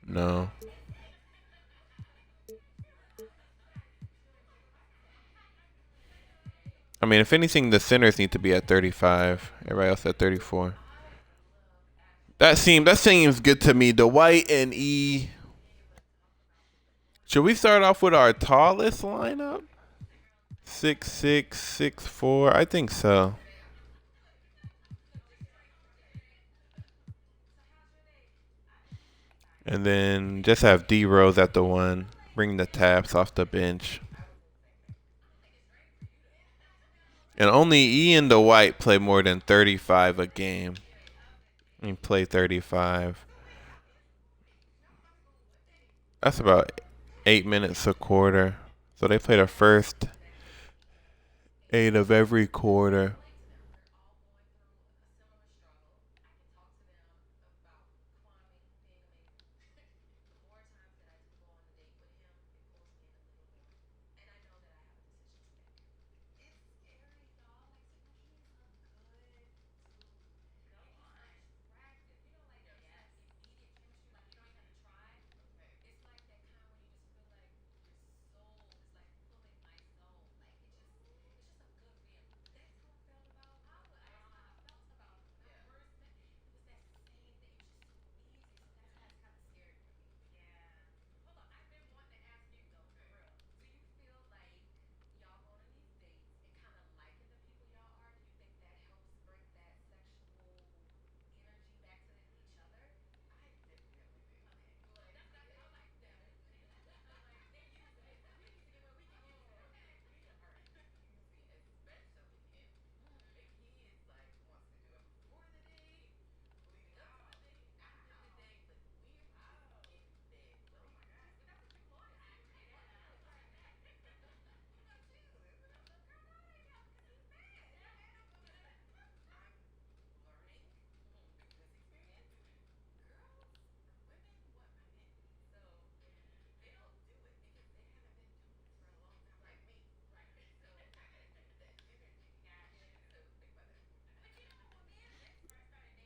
No. I mean, if anything, the centers need to be at 35. Everybody else at 34. That seems good to me. Dwight and E. Should we start off with our tallest lineup? 6'6", 6'4". I think so. And then just have D Rose at the one. Bring the taps off the bench. And only E and the White play more than 35 a game. I mean, play 35. That's about 8 minutes a quarter. So they play the first 8 of every quarter.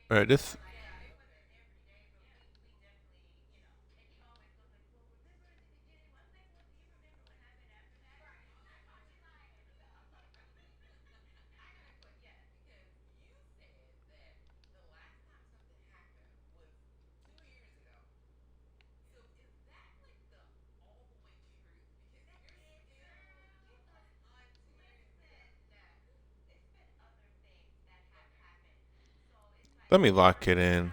All right, this. Let me lock it in.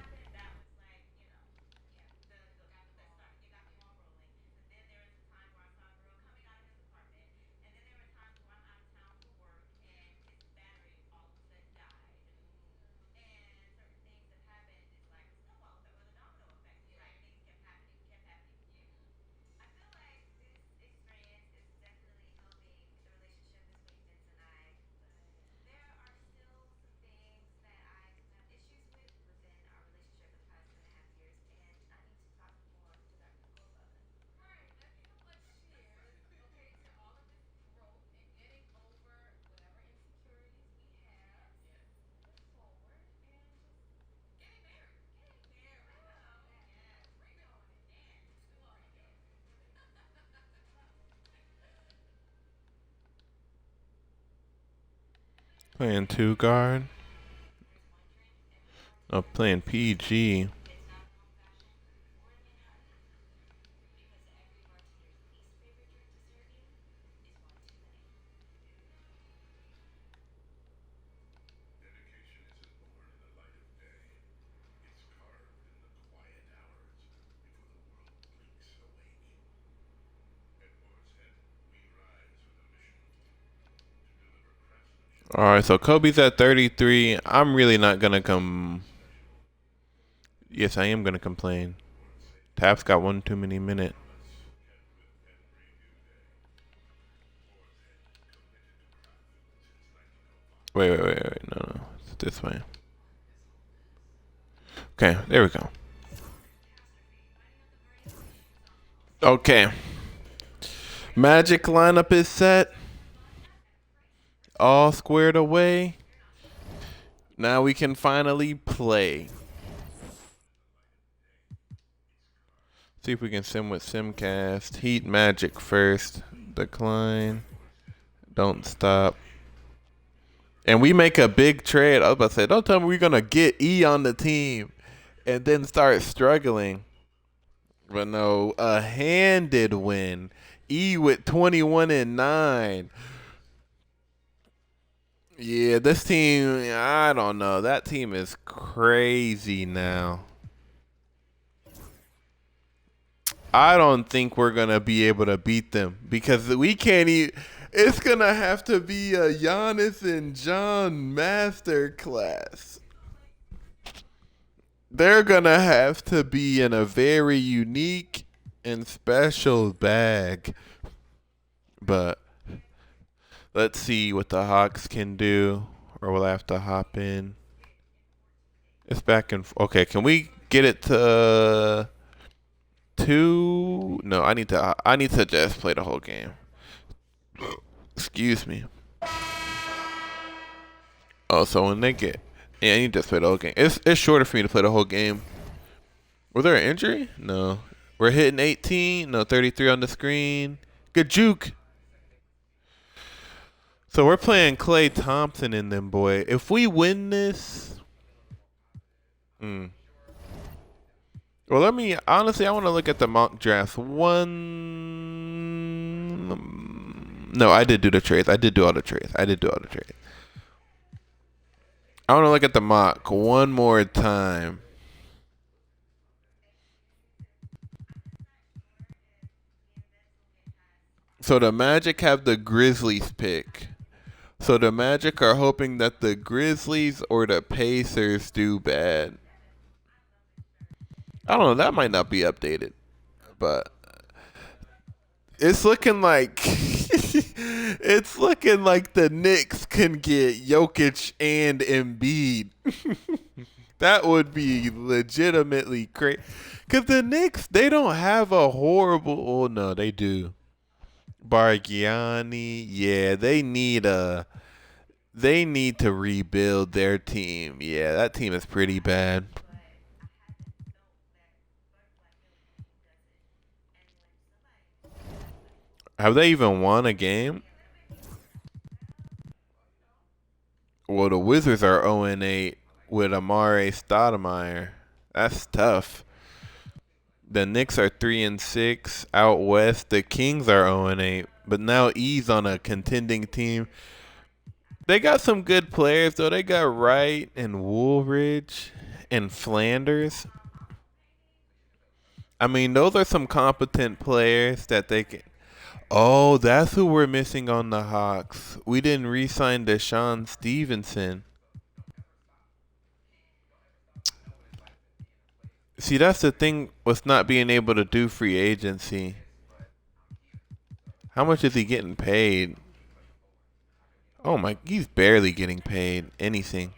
Playing two guard. Oh, playing PG. All right, so Kobe's at 33. I'm really not gonna come. Yes, I am gonna complain. Tap's got one too many minutes. Wait. No. It's this way. Okay, there we go. Okay. Magic lineup is set. All squared away. Now we can finally play. See if we can sim with Simcast. Heat Magic first. Decline. Don't stop. And we make a big trade. I was about to say, don't tell me we're going to get E on the team and then start struggling. But no, a handed win. E with 21-9. Yeah, this team, I don't know. That team is crazy now. I don't think we're going to be able to beat them because we can't even. It's going to have to be a Giannis and John masterclass. They're going to have to be in a very unique and special bag. But let's see what the Hawks can do, or we'll have to hop in. It's back and okay. Can we get it to 2? No, I need to just play the whole game. Excuse me. Oh, so when they get, yeah, you just play the whole game. It's shorter for me to play the whole game. Was there an injury? No. We're hitting 18. No, 33 on the screen. Good juke. So we're playing Klay Thompson in them, boy. If we win this, well, let me honestly. I want to look at the mock draft. No, I did do the trades. I did do all the trades. I want to look at the mock one more time. So the Magic have the Grizzlies pick. So the Magic are hoping that the Grizzlies or the Pacers do bad. I don't know. That might not be updated, but it's looking like it's looking like the Knicks can get Jokic and Embiid. That would be legitimately crazy. Cause the Knicks, they don't have a horrible. Oh no, they do. Bargiani, yeah, they need to rebuild their team. Yeah, that team is pretty bad. Have they even won a game? Well, the Wizards are 0-8 with Amare Stoudemire. That's tough. The Knicks are 3-6 out west. The Kings are 0-8, but now E's on a contending team. They got some good players though. They got Wright and Woolridge and Flanders. I mean, those are some competent players that they can. Oh, that's who we're missing on the Hawks. We didn't re-sign Deshaun Stevenson. See, that's the thing with not being able to do free agency. How much is he getting paid? Oh my, he's barely getting paid anything.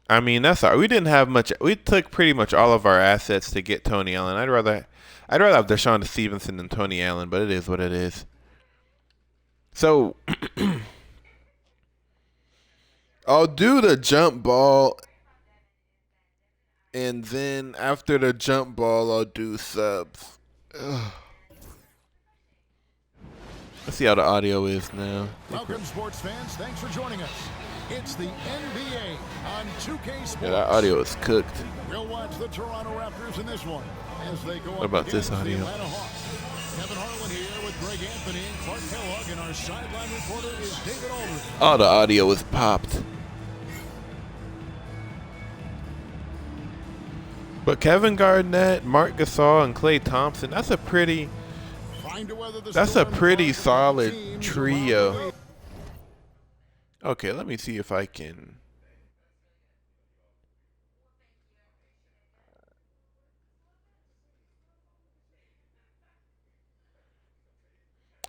I mean, that's all. We didn't have much. We took pretty much all of our assets to get Tony Allen. I'd rather have Deshaun Stevenson than Tony Allen, but it is what it is. So, I'll do the jump ball, and then after the jump ball, I'll do subs. Ugh. Let's see how the audio is now. Welcome, sports fans. Thanks for joining us. It's the NBA on 2K Sports. Yeah, that audio is cooked. We'll watch the Toronto Raptors in this one as they go What about this audio? the Atlanta Hawks. Kevin Harlan here with Greg Anthony and Clark Kellogg, and our sideline reporter is David Aldridge. Oh, the audio is popped. But Kevin Garnett, Marc Gasol, and Klay Thompson, that's a pretty solid trio. Okay, let me see if I can.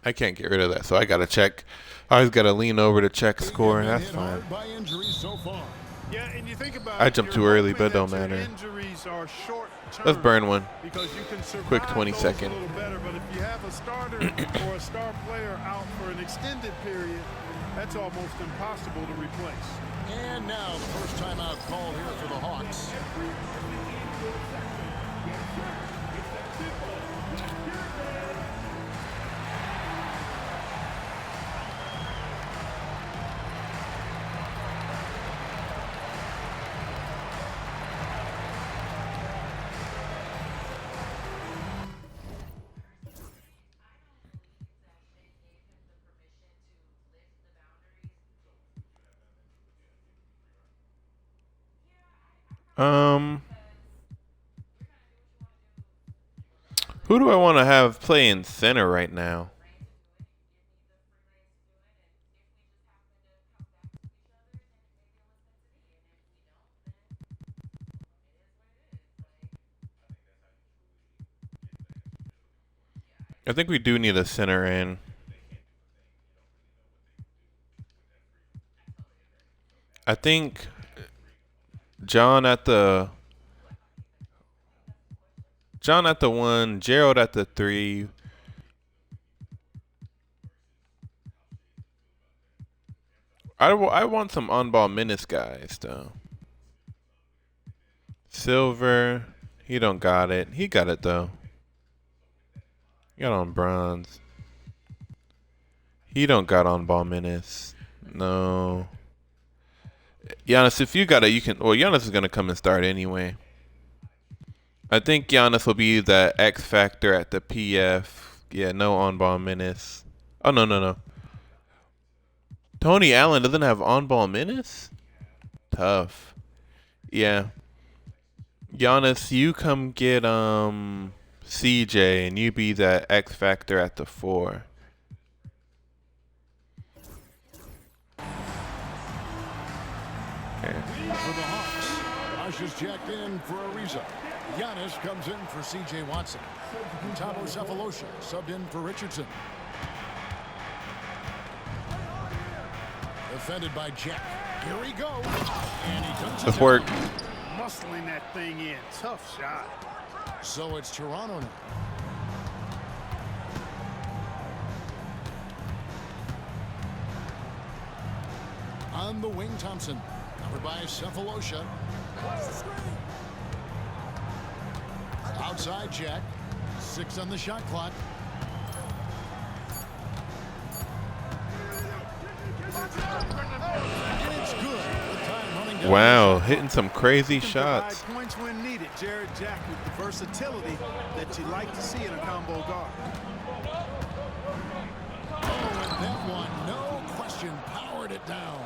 I can't get rid of that, so I gotta check. I always gotta lean over to check score, and that's fine. Yeah, and you think about I jumped too early, but it don't matter. Let's burn one. Quick 20-second. A little better, but if you have a starter or a star player out for an extended period, that's almost impossible to replace. And now the first timeout call here for the Hawks. Who do I want to have playing center right now? I think we do need a center in. I think John at the 1, Gerald at the 3. I want some on-ball minutes guys, though. Silver, he don't got it. He got it, though. He got on bronze. He don't got on-ball minutes. No. Giannis, if you got it, you can. Well, Giannis is going to come and start anyway. I think Giannis will be the X factor at the PF. Yeah, no on-ball minutes. Oh, no. Tony Allen doesn't have on-ball minutes? Tough. Yeah. Giannis, you come get CJ and you be that X factor at the 4. Okay. For the Hawks, Josh is jacked in for Ariza. Giannis comes in for C.J. Watson. Tabo Cephalosha subbed in for Richardson. Defended by Jack. Here he goes. And he dunks Let's it work. down. Muscling that thing in. Tough shot. So it's Toronto now. On the wing, Thompson. Covered by Cephalosha. Outside Jack. 6 on the shot clock. And it's good. The time running down. Wow, hitting some crazy shots. Points when needed. Jared Jack with the versatility that you like to see in a combo guard. Oh, and that one, no question, powered it down.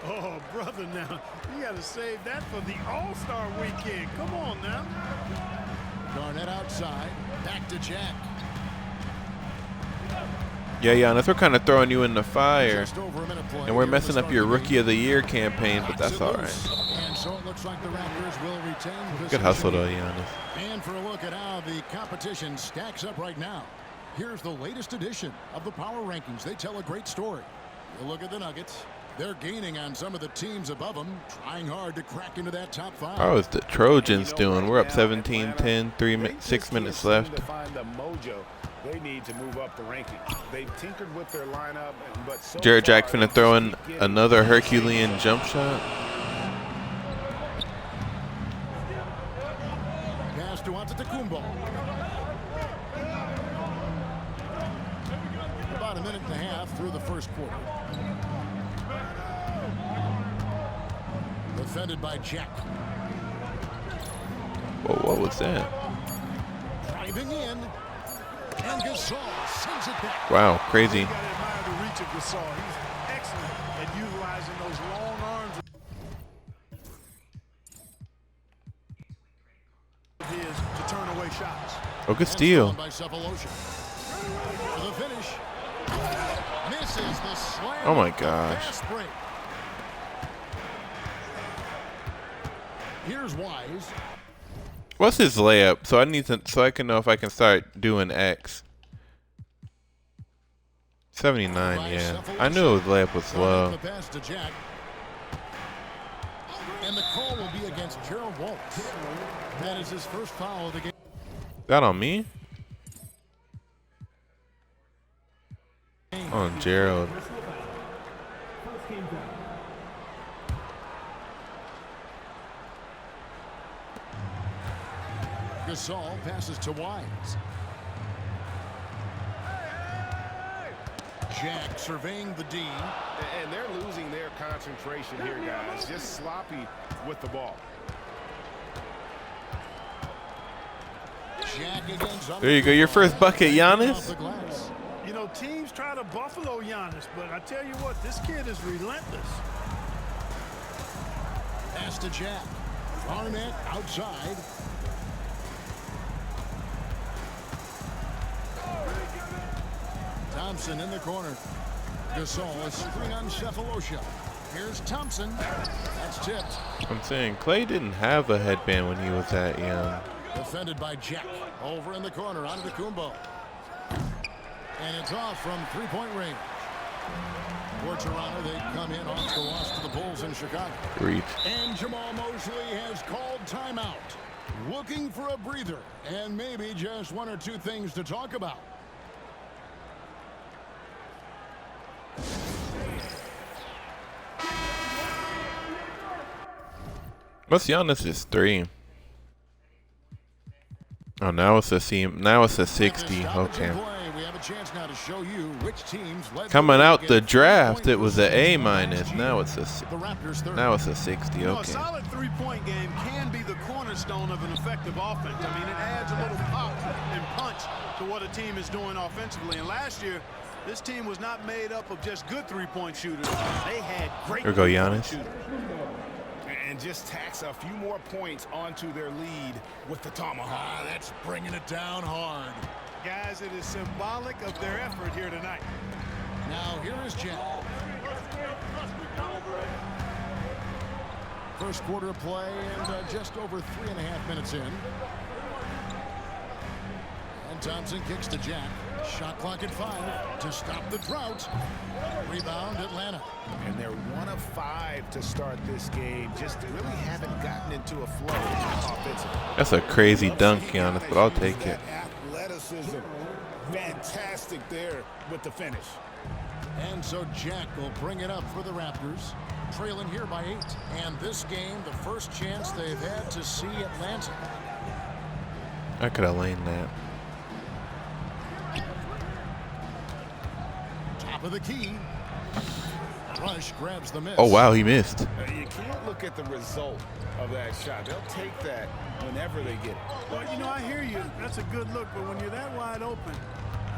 Oh, brother, now you got to save that for the All-Star weekend. Come on now. Garnett outside, back to Jack. Yeah, Giannis, we're kind of throwing you in the fire. Just over a minute play And we're here messing to up start your the Rookie of the Year campaign, but that's all right. And so it looks like the Raptors will retain possession. Good hustle, though, Giannis. And for a look at how the competition stacks up right now, here's the latest edition of the Power Rankings. They tell a great story. You look at the Nuggets. They're gaining on some of the teams above them, trying hard to crack into that top 5. How is the Trojans doing? We're up 17-10, 6 minutes left. To find the mojo they need to move up the rankings. They've tinkered with their lineup, but so Jared Jack far, finna throw in another Herculean jump shot. Pass to Antetokounmpo. About a minute Defended by Jack. Whoa, what was that? Driving in. And Gasol sends it back. Wow, crazy. You got to admire the reach of Gasol. He's excellent at utilizing those long arms of his to turn away shots. Oh, good steal. By Cephalosha. For the finish. Misses the slam. Oh my gosh. Fast break. Here's Wise. What's his layup? So I need to, so I can know if I can start doing X. 79, yeah. I knew his layup was slow. The pass to Jack. And the call will be against Gerald Wallace. That is his first foul of the game. That on me? On Gerald. Gasol passes to Wise. Jack surveying the D. And they're losing their concentration here, guys. Just sloppy with the ball. Jack again. There you go, your first bucket, Giannis. Off the glass. You know, teams try to buffalo Giannis, but I tell you what, this kid is relentless. Pass to Jack. Arnett outside. Thompson in the corner. Gasol, a screen on Cephalosha. Here's Thompson. That's tipped. I'm saying Clay didn't have a headband when he was that young. Defended by Jack. Over in the corner, onto the Kumbo. And it's off from three-point range. For Toronto, they come in off the loss to the Bulls in Chicago. Reach. And Jamal Mosley has called timeout. Looking for a breather and maybe just one or two things to talk about. What's Giannis' 3? Oh, now it's a C. Now it's a 60. Okay. We have a chance now to show you which teams led Coming out the game. draft, it was an A minus. Now it's a The Raptors third. now it's a 60. You know, a Okay. solid three-point game can be the cornerstone of an effective offense. I mean, it adds a little pop and punch to what a team is doing offensively. And last year, this team was not made up of just good three-point shooters. They had great There we go, three-point Giannis. shooters. And just tacks a few more points onto their lead with the tomahawk. That's bringing it down hard. Guys, it is symbolic of their effort here tonight. Now here is Jack. First quarter of play and just over 3.5 minutes in. And Thompson kicks to Jack. Shot clock at 5 to stop the drought. Rebound Atlanta. And they're 1 of 5 to start this game. Just really haven't gotten into a flow offensively. That's a crazy dunk, Giannis, but I'll take it. Athleticism. Fantastic there with the finish. And so Jack will bring it up for the Raptors. Trailing here by 8. And this game, the first chance they've had to see Atlanta. I could have laned that. Top of the key. Rush grabs the miss. Oh wow, he missed. You can't look at the result of that shot. They'll take that whenever they get it. Well, you know, I hear you. That's a good look, but when you're that wide open,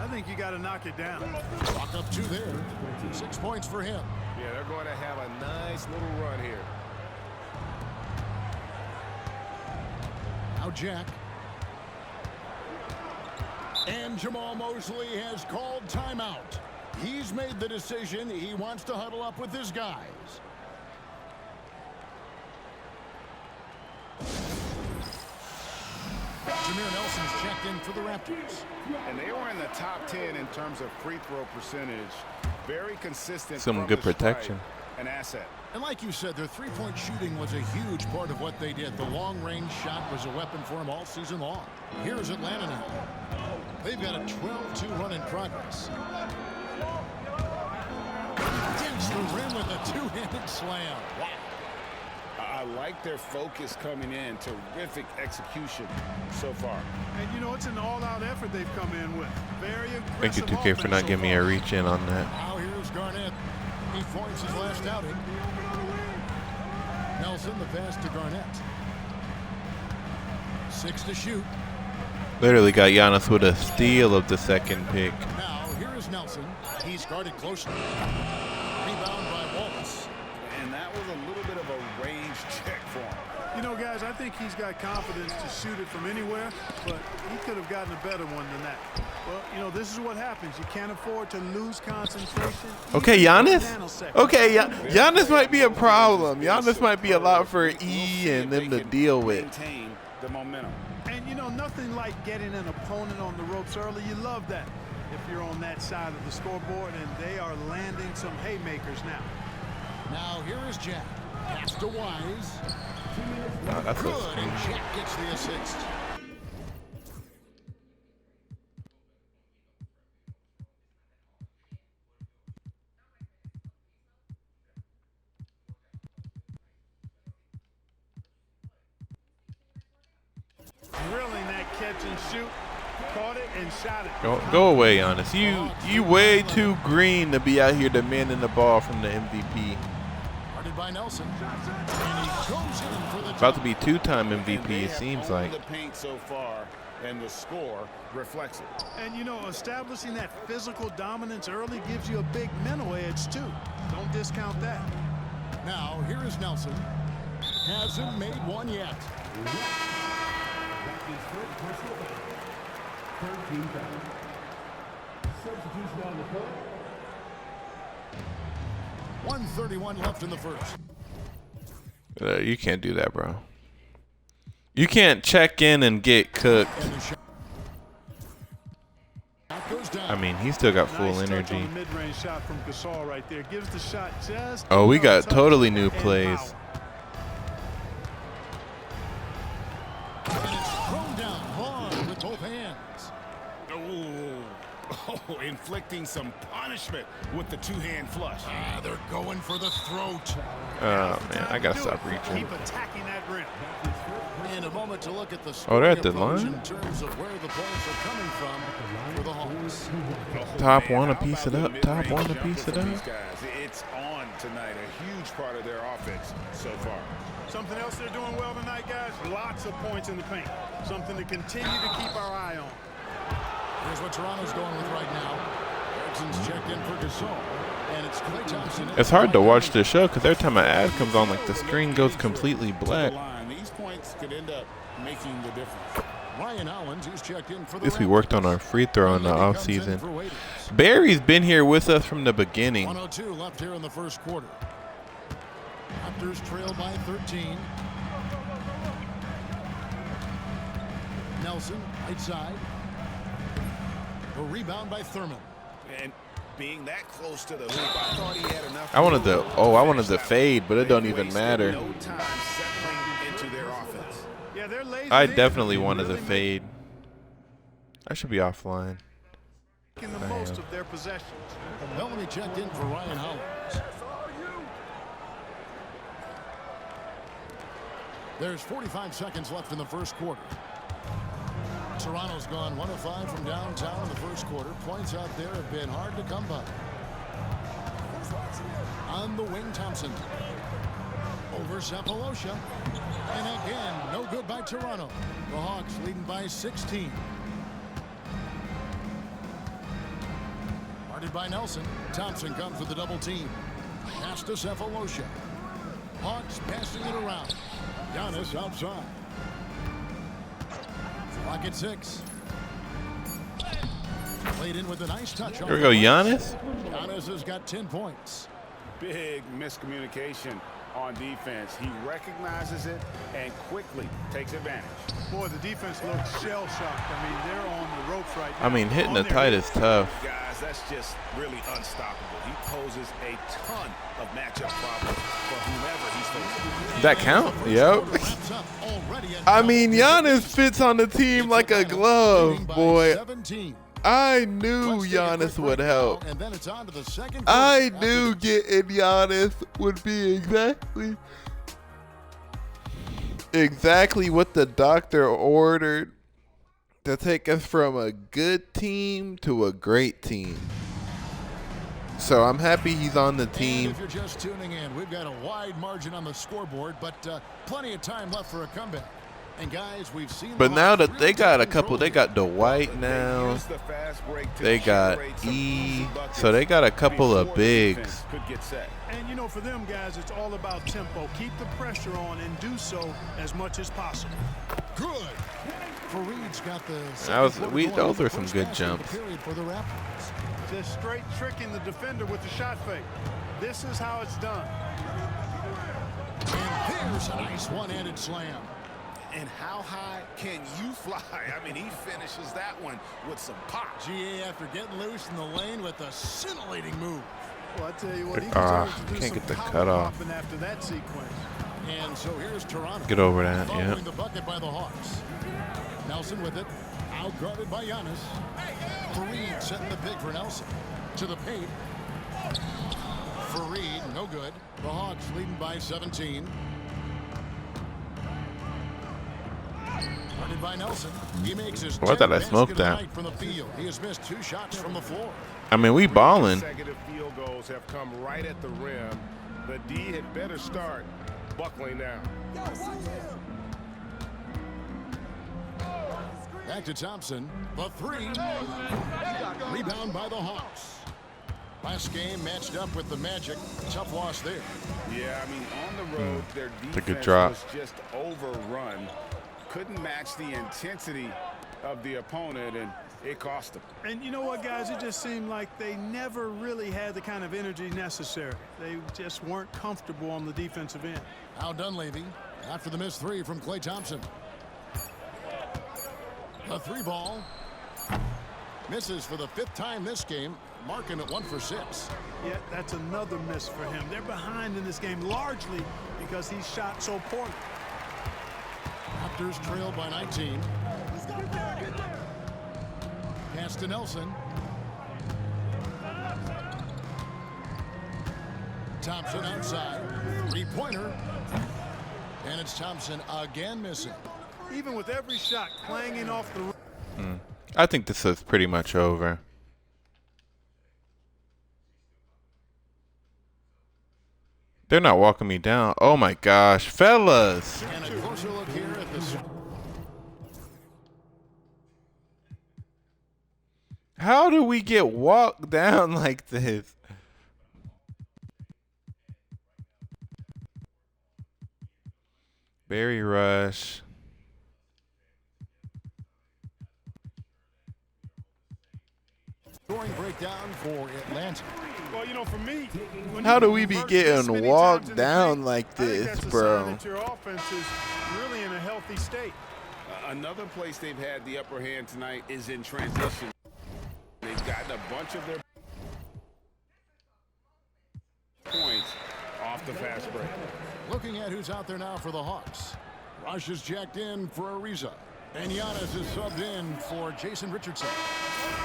I think you got to knock it down. Walk up 2 there. 6 points for him. Yeah, they're going to have a nice little run here. Now Jack. And Jamal Mosley has called timeout. He's made the decision. He wants to huddle up with his guys. Jameer Nelson's checked in for the Raptors. And they were in the top 10 in terms of free throw percentage. Very consistent. Some from good the stripe. protection. An asset. And like you said, their three-point shooting was a huge part of what they did. The long-range shot was a weapon for them all season long. Here's Atlanta now. They've got a 12-2 run in progress. Digs the rim with a two-handed slam. Wow. I like their focus coming in. Terrific execution so far. And, you know, it's an all-out effort they've come in with. Very aggressive. Thank you, 2K, for not giving me a reach in on that. Now here's Garnett. He points his last outing. Nelson, the pass to Garnett. 6 to shoot. Literally got Giannis with a steal of the second pick. Now, here is Nelson. He's guarded closely. Rebound by Wallace. And that was a little bit of a range check for him. You know, guys, I think he's got confidence to shoot it from anywhere, but he could have gotten a better one than that. Well, you know, this is what happens. You can't afford to lose concentration. Okay, Giannis? Okay, Giannis might be a problem. Giannis might be a lot for E and them to deal with. Maintain the momentum. And, you know, nothing like getting an opponent on the ropes early. You love that if you're on that side of the scoreboard, and they are landing some haymakers now. Now, here is Jack. Pass to Wise. No, that's a Good, screen. and Jack gets the assist. Drilling that catch and shoot. Caught it and shot it. Go away, Giannis. You way too green to be out here demanding the ball from the MVP. Guarded by Nelson. And he goes in for the About to be two-time And MVP, they it have seems owned like. the paint so far, and the score reflects it. And, you know, establishing that physical dominance early gives you a big mental edge, too. Don't discount that. Now, here is Nelson. Hasn't made one yet. 1:31 left in the first. You can't do that, bro. You can't check in and get cooked. And the shot goes down. I mean, he still got full Nice touch energy. on the mid-range shot from Gasol right there. Gives the shot just Oh, we got enough touch totally new and plays. power. And it's thrown down hard with both hands. Oh, inflicting some punishment with the two-hand flush. They're going for the throat. Oh, man, I got to Do stop it. reaching. Keep attacking that rim. And a moment to look at the Oh, they're at the scoring approach line? in terms of where the points are coming from for the Hawks. Top Man, one to how piece about it the up. Top mid-range one to jumper piece it from up. these guys? It's on tonight, a huge part of their offense so far. Something else they're doing well tonight, guys. Lots of points in the paint. Something to continue to keep our eye on. Here's what Toronto's going with right now. Erickson's checked in for Gasol. And it's Klay Thompson. It's hard to watch this show because every time an ad comes on, like the screen goes completely black. These points could end up making the difference. Ryan Owens, he's checked in for At the least we worked on our free throw in the Raptors. Comes in offseason. for Waiters. Barry's been here with us from the beginning. 102 left here in the first quarter. Raptors trail by 13. Nelson, right side. A rebound by Thurman. And being that close to the hoop, I thought he had enough. I wanted the fade, but it don't even matter. No time settling into their offense. Yeah, they're lazy. I They're definitely wanted really the fade. I should be offline. making the most of their possessions. Bellamy checked in for Ryan Hollins. There's 45 seconds left in the first quarter. Toronto's gone 1 of 5 from downtown in the first quarter. Points out there have been hard to come by. On the wing, Thompson. Over Sapolosha. And again, no good by Toronto. The Hawks leading by 16. Guarded by Nelson. Thompson comes with a double team. Pass to Cephalosha. Hawks passing it around. Giannis outside. Clock at 6. Played in with a nice touch. Here we go, Giannis. Giannis has got 10 points. Big miscommunication on defense. He recognizes it and quickly takes advantage. Boy, the defense looks shell-shocked. I mean, they're on the ropes right now. I mean, hitting On the their tight heels. is tough. Guys, that's just really unstoppable. He poses a ton of matchup problems for whomever he's facing. That count? Yep. Wraps up already at I mean, Giannis fits on the team like a glove, leading by boy. 17. I knew Let's take a Giannis quick would break help. now, and then it's on to the second I quarter. knew getting Giannis would be exactly what the doctor ordered to take us from a good team to a great team. So I'm happy he's on the team. And if you're just tuning in, we've got a wide margin on the scoreboard, but plenty of time left for a comeback. And guys, we've seen. But now that they got a couple, they got Dwight now. They got E. So they got a couple of bigs. And you know, for them guys, it's all about tempo. Keep the pressure on and do so as much as possible. Good. Fareed's got the. Those are some good jumps. For the Raptors. Just straight tricking the defender with the shot fake. This is how it's done. And there's a nice one-handed slam. And how high can you fly? I mean, he finishes that one with some pop. GA after getting loose in the lane with a scintillating move. Well, I tell you what, he deserves to do can't some get the power cut off. popping after that sequence. And so here's Toronto. Get over that, yeah. Following the bucket by the Hawks. Nelson with it. Outguarded by Giannis. Fareed setting the pick for Nelson. To the paint. Fareed, no good. The Hawks leading by 17. Guarded by Nelson. He makes his I thought I smoked that. night from the field. He has missed 2 shots from the floor. I mean, we balling. Consecutive field goals have come right at the rim. The D had better start buckling down. Back to Thompson. The 3. Rebound by the Hawks. Last game matched up with the Magic. Tough loss there. Yeah, I mean, on the road, their It's a good defense drop. was just overrun. Couldn't match the intensity of the opponent, and it cost them. And you know what, guys? It just seemed like they never really had the kind of energy necessary. They just weren't comfortable on the defensive end. Al Dunleavy after the missed 3 from Klay Thompson. The 3 ball. Misses for the 5th time this game. Mark him at 1 for 6. Yeah, that's another miss for him. They're behind in this game largely because he shot so poorly. Raptors trail by 19. Pass to Nelson. Thompson outside. 3-pointer. And it's Thompson again missing. Even with every shot clanging off the rim. I think this is pretty much over. They're not walking me down. Oh my gosh, fellas. And a closer look here at the. How do we get walked down like this? Barry Rush. Scoring breakdown for Atlanta. Well, you know, for me, when How you do we be convert this getting many walked times in the down paint, like I think this, that's a bro? sign that your offense is really in a healthy state. Another place they've had the upper hand tonight is in transition. They've gotten a bunch of their points off the fast break. Looking at who's out there now for the Hawks. Rush is jacked in for Ariza. And Giannis is subbed in for Jason Richardson.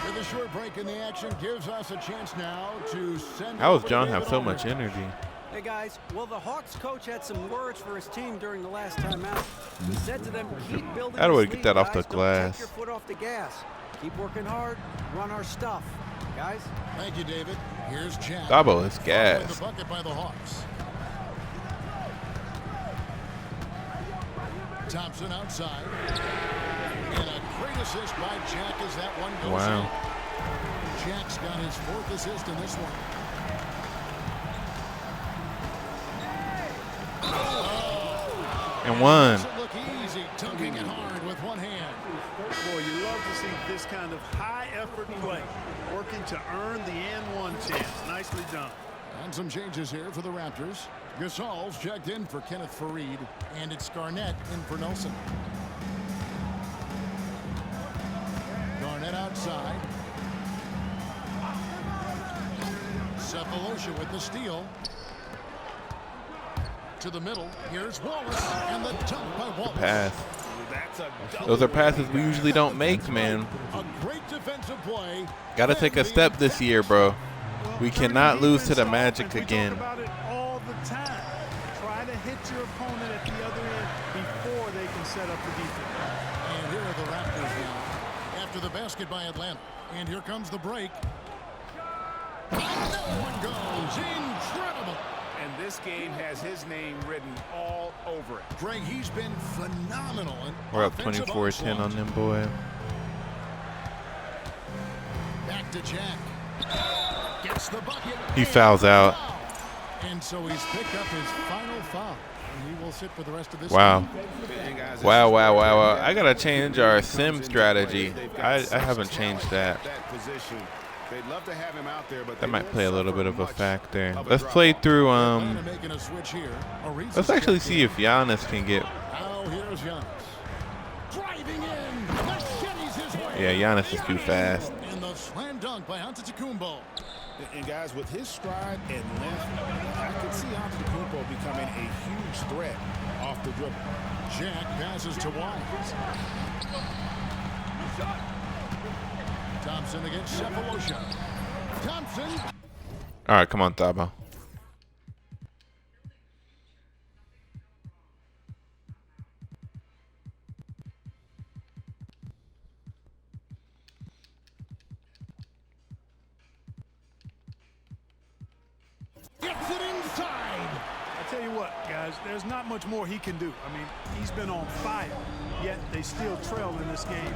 With a short break in the action gives us a chance now to send. How does over John David have so Aldridge. much energy? Hey guys, well the Hawks coach had some words for his team during the last time out. He said to them, keep building How do we this get that lead, off the guys. glass? Don't take your foot off the gas. Keep working hard, run our stuff. Guys? Thank you, David. Here's Jack. Dabo is Following gas. the bucket by the Hawks. Thompson outside. And a great assist by Jack as that one goes Wow. in. Jack's got his 4th assist in this one. And one. Doesn't look easy, dunking it hard with one hand. Boy, you love to see this kind of high-effort play, working to earn the and-one chance. Nicely done. And some changes here for the Raptors. Gasol's checked in for Kenneth Fareed, and it's Garnett in for Nelson. Garnett outside. Cephalosha with the steal. To the middle. Here's Wallace, and the dunk by Wallace. Pass. That's a Those are passes we usually don't make, man. A great defensive play. Got to take a step this year, bro. We cannot lose to the Magic again. We talk about it all the time. Try to hit your opponent at the other end before they can set up the defense. And here are the Raptors now. After the basket by Atlanta. And here comes the break. One goes. Incredible. And this game has his name written all over it. Greg, he's been phenomenal. We're up 24-10 on them, boy. Back to Jack. Gets the bucket. He fouls out. And so he's picked up his final foul. And he will sit for the rest of this Wow. game. Wow. I got to change our sim strategy. I haven't changed that. They'd love to have him out there, but That might play a little bit of a factor. Let's play through. Making a switch here. Let's actually see if Giannis can get. Now here's Giannis. Driving in. Machetes his way. Yeah, Giannis is too fast. And the slam dunk by Antetokounmpo. And guys, with his stride and length, I could see Antetokounmpo becoming a huge threat off the dribble. Jack passes to Wise. Thompson against Cephalosha. Thompson. All right, come on, Thabo. Gets it inside. I tell you what, guys, there's not much more he can do. I mean, he's been on fire, yet they still trail in this game.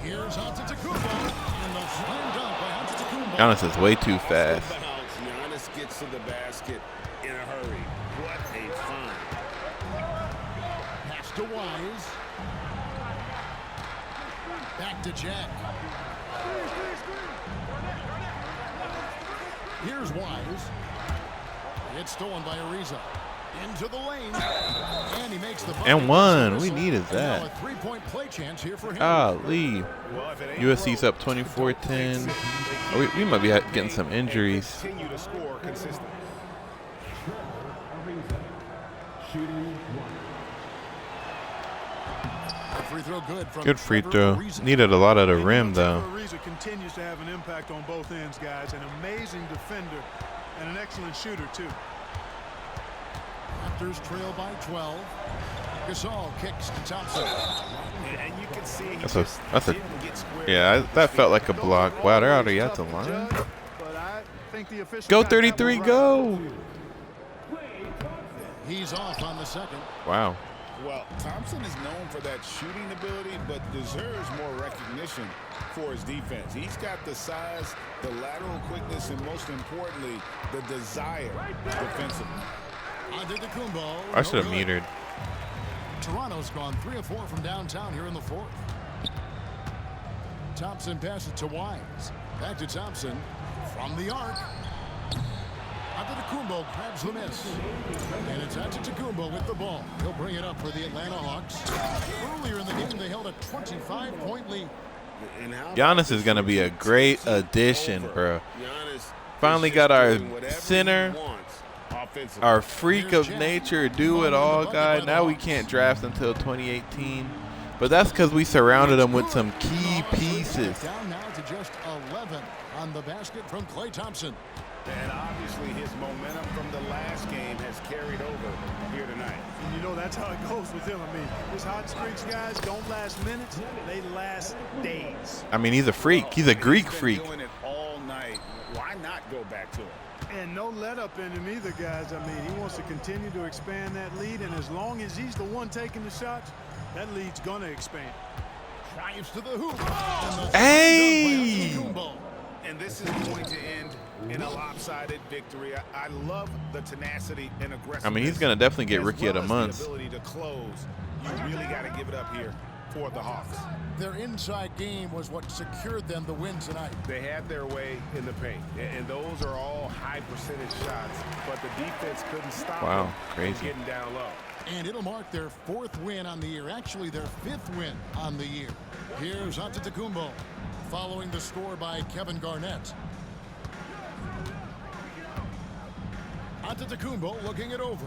Here's Antetokounmpo. And the slam dunk by Antetokounmpo. Giannis is way too fast. Giannis gets to the basket in a hurry. What a find. Pass to Wise. Back to Jack. Here's Wise. It's stolen by Ariza. Into the lane. And he makes the bucket. And one. We needed that. Now a three-point play chance here for him. Golly. USC's up 24-10. We might be getting some injuries. Continue to score consistently. Free throw good from Good free Trevor throw. Ariza. Needed a lot of the rim, though. Ariza continues to have an impact on both ends, guys. An amazing defender and an excellent shooter, too. Raptors trail by 12. Gasol kicks to Thompson. And you can see he That's just a didn't get squared. yeah. That felt like a block. Wow, they're already at the line. But I think the official Go got that 33, one right. go. He's off on the second. Wow. Well, Thompson is known for that shooting ability, but deserves more recognition for his defense. He's got the size, the lateral quickness, and most importantly, the desire defensively. Antetokounmpo. I should have No good. metered. Toronto's gone 3 of 4 from downtown here in the fourth. Thompson passes to Wise. Back to Thompson from the arc. Antetokounmpo grabs the miss. And it's Antetokounmpo with the ball. He'll bring it up for the Atlanta Hawks. Earlier in the game, they held a 25-point lead. Giannis is gonna be a great addition, bro. Finally got our center, our freak of nature, do it all guy. Now we can't draft until 2018, but that's because we surrounded him with some key pieces. Down now to just 11 on the basket from Klay Thompson. And obviously his momentum from the last game has carried over here tonight. And you know that's how it goes with him. I mean, his hot streaks, guys, don't last minutes. They last days. I mean, he's a freak. He's a Greek freak. Doing it all night. Why not go back to it? And no let up in him either, guys. I mean, he wants to continue to expand that lead, and as long as he's the one taking the shots, that lead's going to expand. Drives to the hoop. Hey! And this is going to end in a lopsided victory. I love the tenacity and aggressiveness. I mean, he's gonna definitely get Rookie of the Month. The ability to close. You really got to give it up here for the Hawks. Their inside game was what secured them the win tonight. They had their way in the paint, and those are all high percentage shots, but the defense couldn't stop them crazy. from getting down low. And it'll mark their 4th win on the year, actually their 5th win on the year. Here's Antetokounmpo following the score by Kevin Garnett. Antetokounmpo looking it over.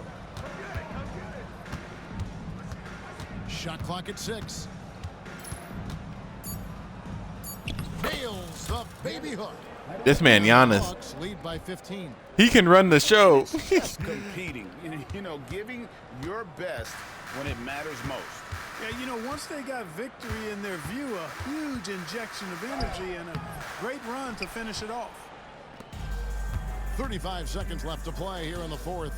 Shot clock at 6. Nails the baby hook. This man, Giannis, Hawks lead by 15. he can run the show. Just competing, you know, giving your best when it matters most. Yeah, you know, once they got victory in their view, a huge injection of energy and a great run to finish it off. 35 seconds left to play here in the fourth.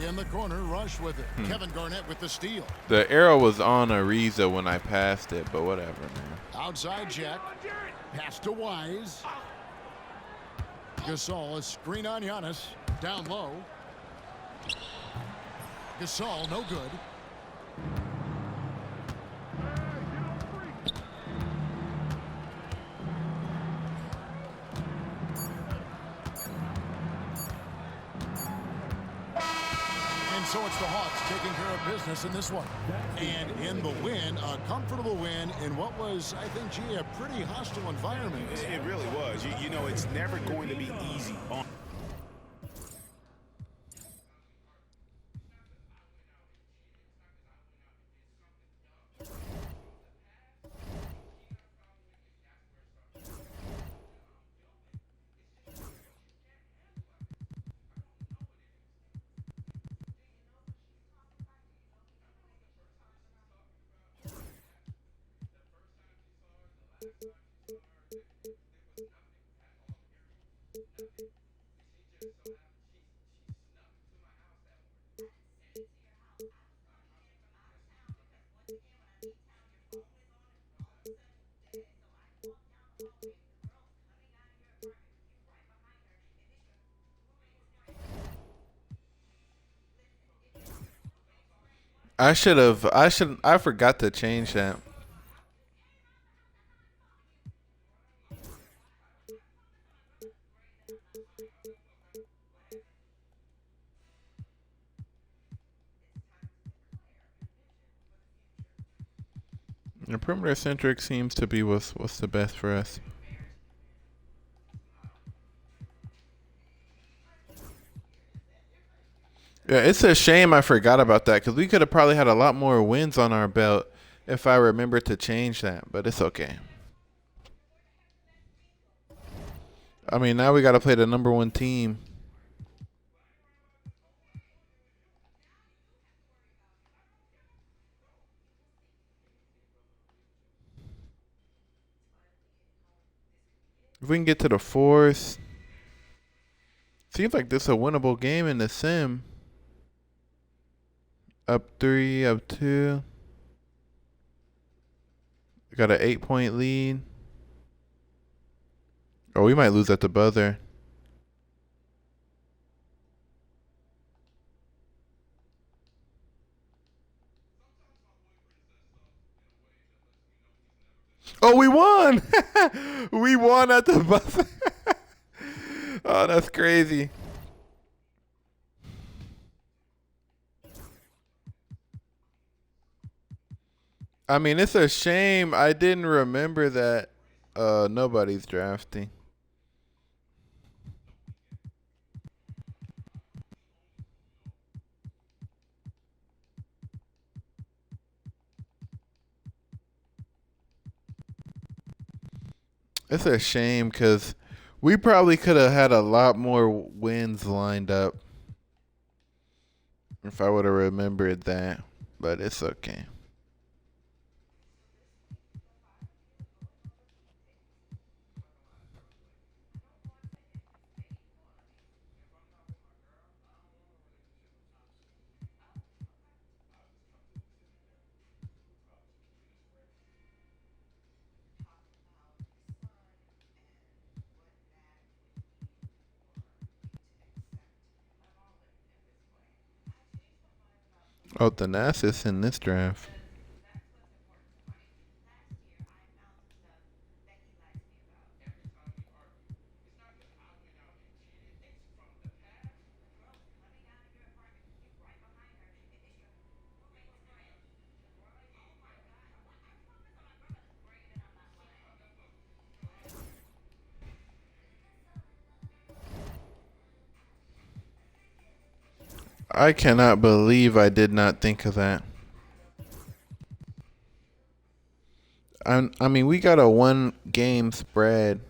In the corner, Rush with it. Kevin Garnett with the steal. The arrow was on Ariza when I passed it, but whatever, man. Outside check. Pass to Wise. Gasol, a screen on Giannis. Down low. Gasol, no good. So it's the Hawks taking care of business in this one. And in the win, a comfortable win in what was, I think, gee, a pretty hostile environment. It really was. You know, it's never going to be easy. I forgot to change that. The perimeter centric seems to be what's the best for us. Yeah, it's a shame I forgot about that because we could have probably had a lot more wins on our belt if I remembered to change that, but it's okay. I mean, now we got to play the #1 team. If we can get to the fourth, seems like this is a winnable game in the sim. Up 3, up 2. We got an 8-point lead. Oh, we might lose at the buzzer. Oh, we won! We won at the buzzer. Oh, that's crazy. I mean, it's a shame I didn't remember that nobody's drafting. It's a shame because we probably could have had a lot more wins lined up if I would have remembered that, but it's okay. Oh, Thanasis in this draft. I cannot believe I did not think of that. I mean, we got a 1-game spread.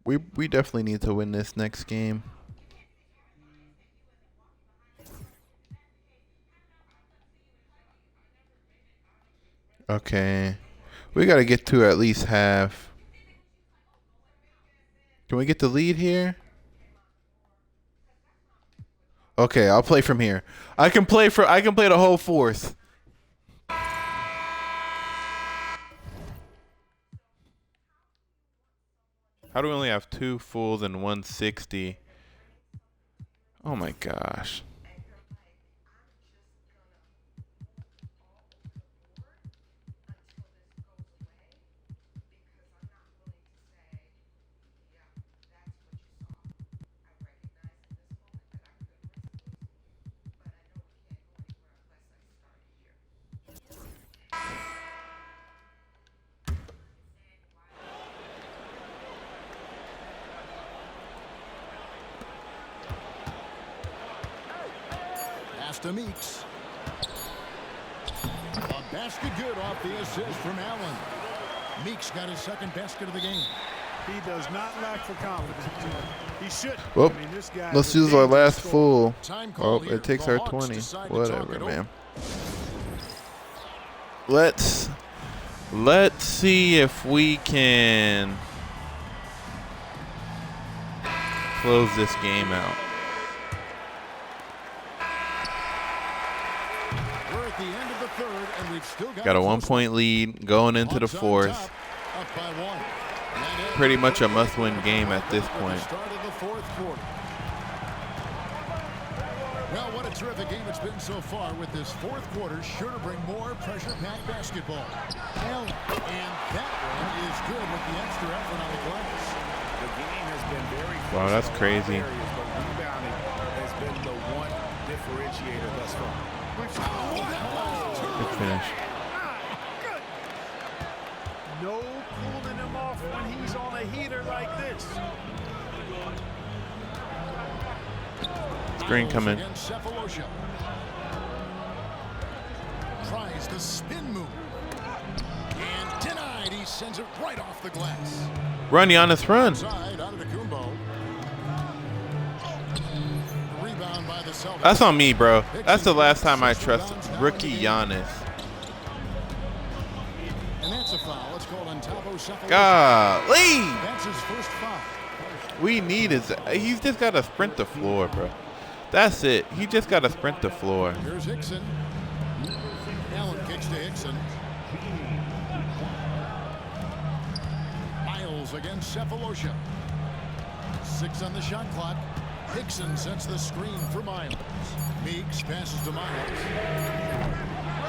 We definitely need to win this next game. Okay. We got to get to at least half. Can we get the lead here? Okay, I'll play from here. I can play the whole fourth. How do we only have 2 fulls and 160? Oh my gosh. To Meeks. A basket good off the assist from Allen. Meeks got his second basket of the game. He does not lack for confidence. He should. Well, I mean, this guy let's use our last full. Oh, here. it takes The our Hawks 20. decide to Whatever, talk it man. Let's see if we can close this game out. We're at the end of the third, and we've still Got a 1-point lead going into the fourth. Up by 1. Pretty much a must-win game at this point. Start of the fourth quarter. Well, what a terrific game it's been so far, with this fourth quarter sure to bring more pressure-packed basketball. And that one is good with the extra effort on the glass. The game has been very close. Wow, that's in a lot of crazy. areas, but rebounding has been the one differentiator thus far. Good finish. No pulling him off when he's on a heater like this. Screen coming. Tries the spin move. And denied. He sends it right off the glass. Run, Giannis, run. Side out of the Kumbo. Rebound by the Celtics. That's on me, bro. That's the last time I trust rookie Giannis. And that's a foul. It's called on Tabo Cephalosha. Golly. That's his first foul. We need is he's just got to sprint the floor, bro. That's it. He just got to sprint the floor. Here's Hickson. Allen kicks to Hickson. Miles against Cephalosha. 6 on the shot clock. Hickson sets the screen for Miles. Meeks passes to Miles.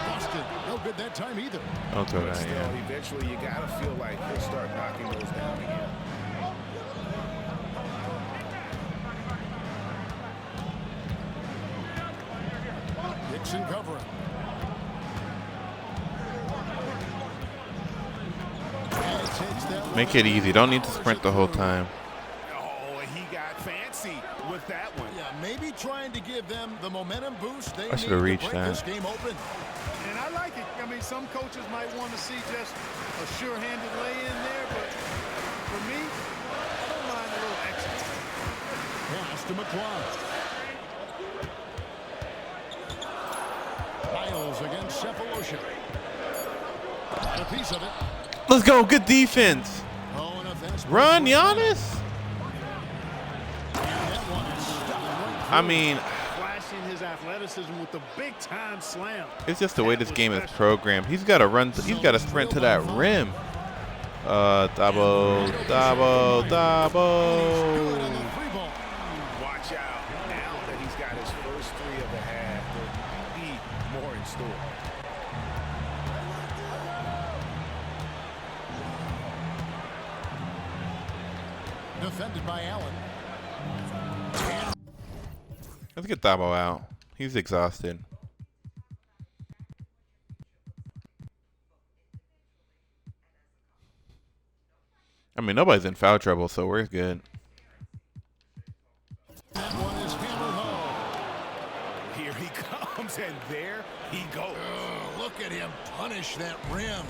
Boston, no good that time either. Don't throw that, Still, yeah. eventually you got to feel like he'll start knocking those down again. Hickson covering. And he takes that Make it easy. Don't need to sprint the whole time. Oh, he got fancy with that one. Yeah, maybe trying to give them the momentum boost they I need should have to reached break that. this game open. And I like it. I mean, some coaches might want to see just a sure-handed lay-in there, but for me, I don't mind a little extra. Pass to McClung. Miles against Cephalosha. Got a piece of it. Let's go. Good defense. Oh, and a fast Run, break. Giannis. That one is stopped right I mean, Flashing his athleticism with the big-time slam. it's just the way this game is programmed. He's got to run. He's got to sprint to that rim. Double. good on the free ball. Watch out. Now that he's got his first 3 of the half, there'll be more in store. Defended by Allen. Let's get Thabo out. He's exhausted. I mean, nobody's in foul trouble, so we're good. That one is hammered home. Here he comes, and there he goes. Oh, look at him punish that rim.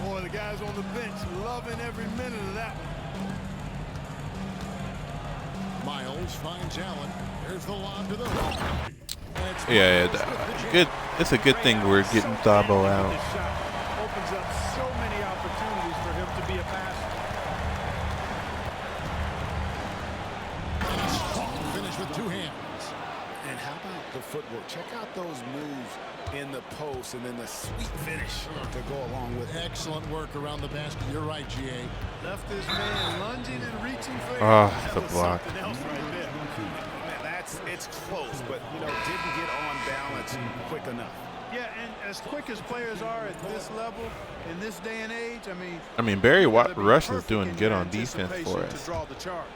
Boy, the guys on the bench loving every minute of that one. Miles finds Allen. There's the lob to the hoop. Yeah, good. It's a good thing we're getting Thabo out. This shot opens up so many opportunities. with two hands. And how about the footwork? Check out those moves in the post and then the sweet finish to go along with it. Excellent work around the basket. You're right, GA. Left this man lunging and reaching for him. Oh, That the was block. something else right there. Man, it's close, but didn't get on balance quick enough. Yeah, and as quick as players are at this level, in this day and age, I mean, Barry gotta be Rush is perfect doing in good your on defense for anticipation us. to draw the charge.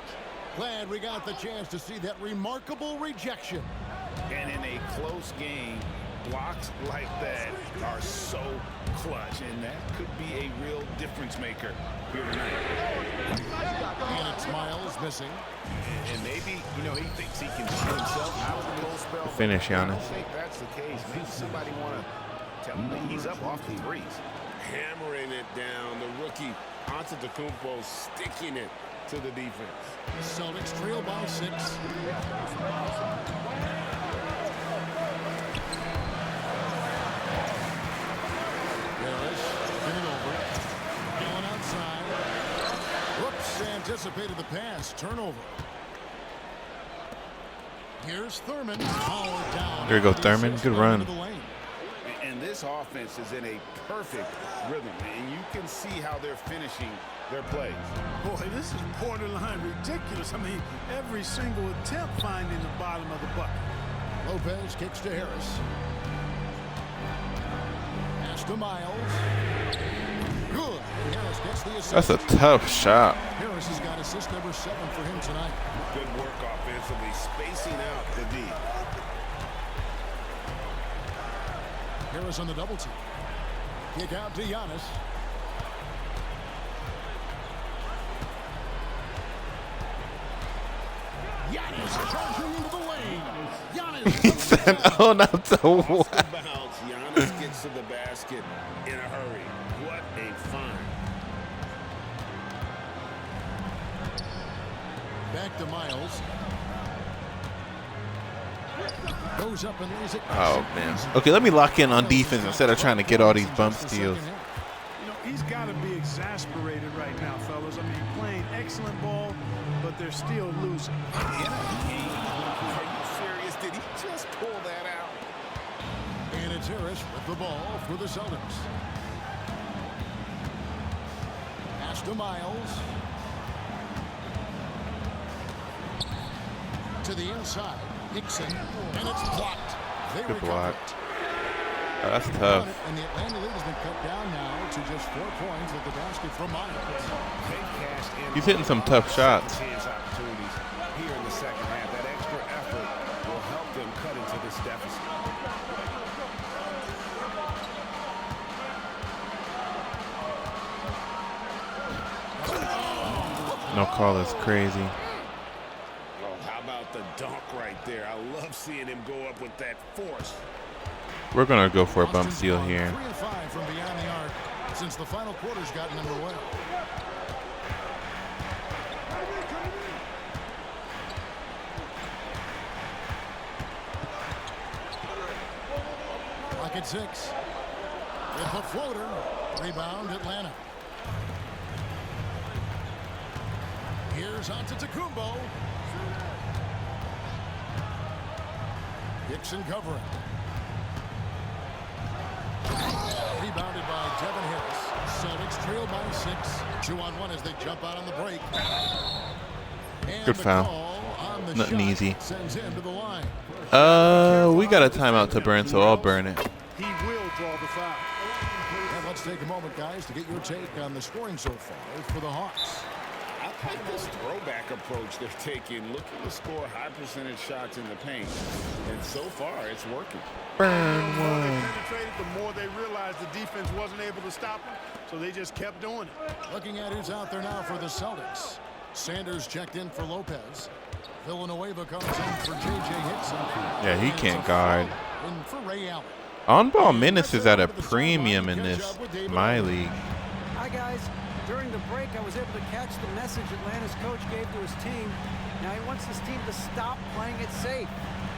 Glad we got the chance to see that remarkable rejection. And in a close game, blocks like that are so clutch, and that could be a real difference maker here tonight. And it's Miles missing. And maybe, he thinks he can shoot himself out of the cold spell. Finish, I Giannis. don't think that's the case. Maybe somebody want to tell him that he's up off the threes. Hammering it down. The rookie, Antetokounmpo, sticking it to the defense. Celtics trail by 6. Harris, spinning over. Going outside. Whoops, anticipated the pass. Turnover. Here's Thurman. Powered down. There you go, Thurman. Good run. Into the lane. And this offense is in a perfect rhythm, and you can see how they're finishing their plays. Boy, this is borderline ridiculous. I mean, every single attempt finding the bottom of the bucket. Lopez kicks to Harris. Pass to Miles. Good. Harris gets the assist. That's a tough shot. Harris has got assist number 7 for him tonight. Good work offensively, spacing out the D. Harris on the double team. Kick out to Giannis. Giannis charging into the lane. Giannis. He said, "Oh, not to Off what?" the bounce, Giannis gets to the basket in a hurry. What a find. Back to Miles. Goes up and lays it. Oh man. Okay, let me lock in on defense instead of trying to get all these bump steals. He's got to be exasperated right now, fellas. I mean, playing excellent ball, but they're still losing. Are you serious? Did he just pull that out? And it's Harris with the ball for the Celtics. Pass to Miles. To the inside. Nixon. And it's blocked. They Good recover block. it. Oh, that's tough. And the Atlanta lead has been cut down now to just 4 points at the basket from Miles. He's hitting some tough shots. Chance opportunities here in the second half. That extra effort will help them cut into this deficit. No call is crazy. Oh, how about the dunk right there? I love seeing him go up with that force. We're gonna go for a bump steal here. 3 and 5 from beyond the arc since the final quarter's gotten underway. Clock at 6. With the floater. Rebound Atlanta. Here's Antetokounmpo. Dixon covering. Rebounded by Devin Harris. Celtics trail by 6. 2-on-1 as they jump out on the break. And Good the foul. call on the Nothing shot easy. sends him to the line. We got a timeout to burn, so I'll burn it. He will draw the foul. And let's take a moment, guys, to get your take on the scoring so far for the Hawks. I like this throwback approach they're taking, looking to score high percentage shots in the paint. And so far, it's working. Burn The more they one. penetrated, the more they realized the defense wasn't able to stop them, so they just kept doing it. Looking at who's out there now for the Celtics. Sanders checked in for Lopez. Villanueva comes in for J.J. Hickson. Yeah, he And can't it's a guard. foul in for Ray Allen. On-ball minutes is at a premium in this my league. Hi, guys. During the break, I was able to catch the message Atlanta's coach gave to his team. Now he wants his team to stop playing it safe.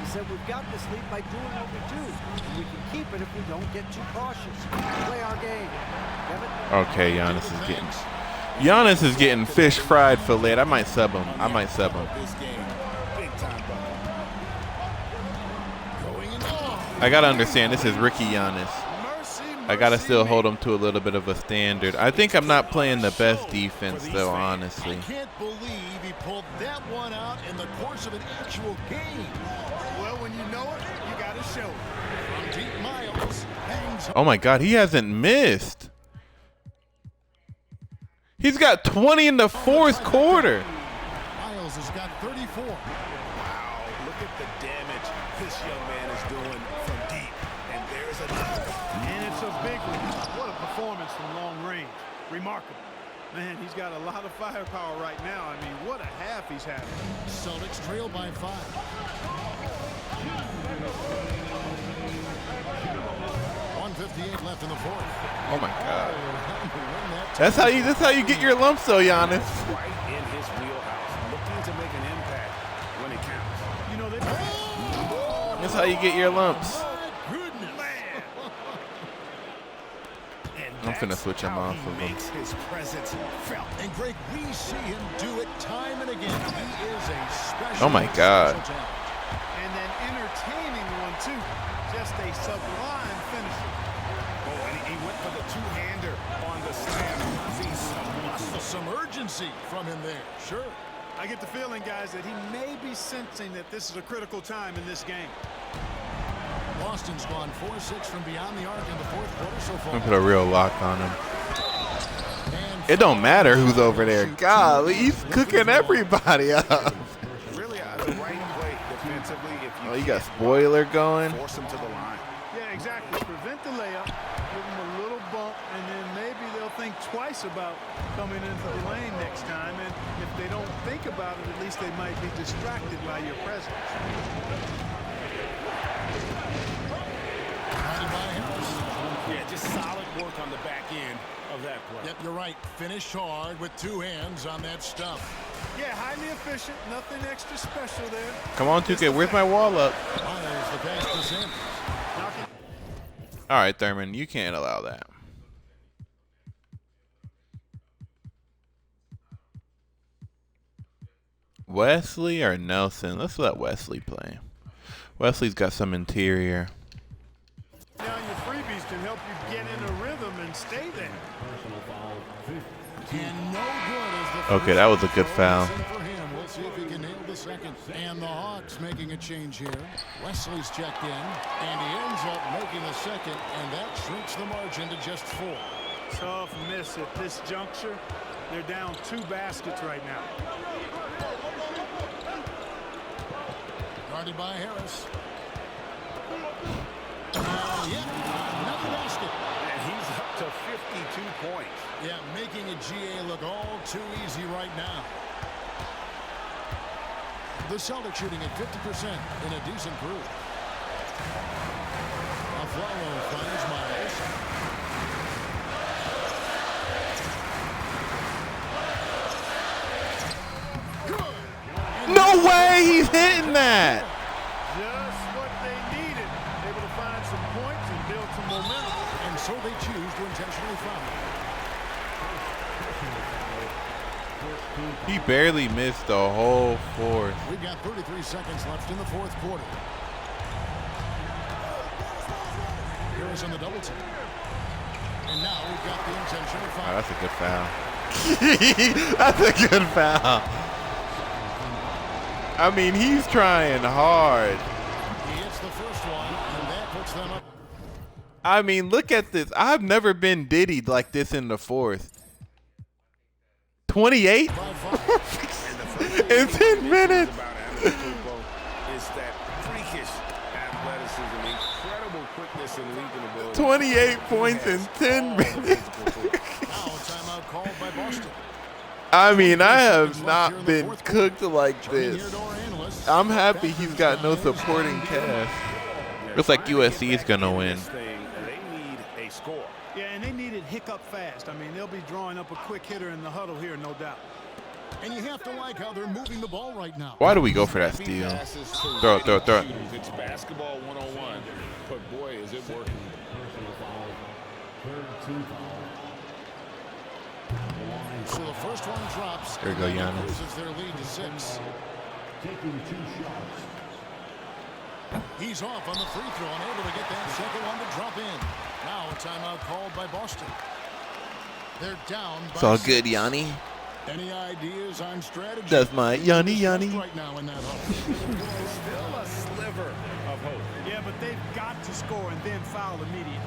He said, we've got this lead by doing what we do. And we can keep it if we don't get too cautious. Play our game. Kevin? Okay, Giannis is getting fish fried for late. I might sub him. This game, big time bucket. I gotta understand this is rookie Giannis. I gotta still hold him to a little bit of a standard. I think I'm not playing the best defense though, honestly. I can't believe he pulled that one out in the course of an actual game. Well, when you know it, you gotta show it. From deep Miles hangs. Oh my God, he hasn't missed. He's got 20 in the fourth quarter. Miles has got 34. Wow, look at the damage this young man is doing from deep. And there's another. And it's a big one. What a performance from long range. Remarkable. Man, he's got a lot of firepower right now. I mean, what a half he's having. Celtics trail by 5. 1:58 left in the fourth. Oh my God. That's how you get your lumps though, Giannis. Right in his wheelhouse, looking to make an impact when it counts. You know, That's how you get your lumps. I'm finna switch him off of him. Makes his presence felt. And Greg, we see him do it time and again. He is a special. Oh my God. and an entertaining one too. Just a sublime finisher. Oh, and he went for the two-hander on the slam. Some urgency from him there. Sure. I get the feeling, guys, that he may be sensing that this is a critical time in this game. Boston's gone 4-6 from beyond the arc in the fourth quarter so far. I'm gonna put a real lock on him. It don't matter who's over there. Golly, he's cooking everybody up. Really out of the right play defensively. If you You got spoiler going. force him to the line. Yeah, exactly. Prevent the layup, give him a little bump, and then maybe they'll think twice about coming into the lane next time. And if they don't think about it, at least they might be distracted by your presence. Yeah, just solid work on the back end of that play. Yep, you're right. Finished hard with two hands on that stuff. Yeah, highly efficient. Nothing extra special there. Come on, 2K. Where's my wall up? Miles the pass to Sims. All right, Thurman, you can't allow that. Wesley or Nelson? Let's let Wesley play. Wesley's got some interior. Now your freebies can help you get in a rhythm and stay there. And no good as the Okay, that was a good foul. for him. We'll see if he can nail the second. And the Hawks making a change here. Wesley's checked in, and he ends up making a second, and that shrinks the margin to just 4. Tough miss at this juncture. They're down 2 baskets right now. Guarded by Harris. Another basket. And he's up to 52 points. Yeah, making a GA look all too easy right now. The Celtics shooting at 50% in a decent group. Aflalo finds Miles. Good. No way he's hitting that. Just what they needed. Able to find some points and build some momentum. And so they choose to intentionally foul. He barely missed the whole fourth. We've got 33 seconds left in the fourth quarter. Harris on the double team. And now we've got the intentional foul. Oh, that's a good foul. That's a good foul. I mean, he's trying hard. He hits the first one, and that puts them up. I mean, look at this. I've never been diddied like this in the fourth. 28 in 10 minutes. Is that freakish athleticism, incredible quickness and leaping ability. 28 points in 10 minutes. Now timeout called by Boston. I mean, I have not been cooked like this. I'm happy he's got no supporting cast. Looks like USC is going to win. They need a score. Yeah, and they need it hiccup fast. I mean, they'll be drawing up a quick hitter in the huddle here, no doubt. And you have to like how they're moving the ball right now. Why do we go for that steal? Throw it. It's basketball 101, but boy, is it working. So the first one drops. There we go, Giannis. Loses their lead to 6. He's off on the free throw, unable to get that second one to drop in. Now a timeout called by Boston. They're down by It's all 6. good, Yanni. Any ideas on strategy? That's my Yanni. Right now in that hole. Still a sliver of hope. Yeah, but they've got to score and then foul immediately.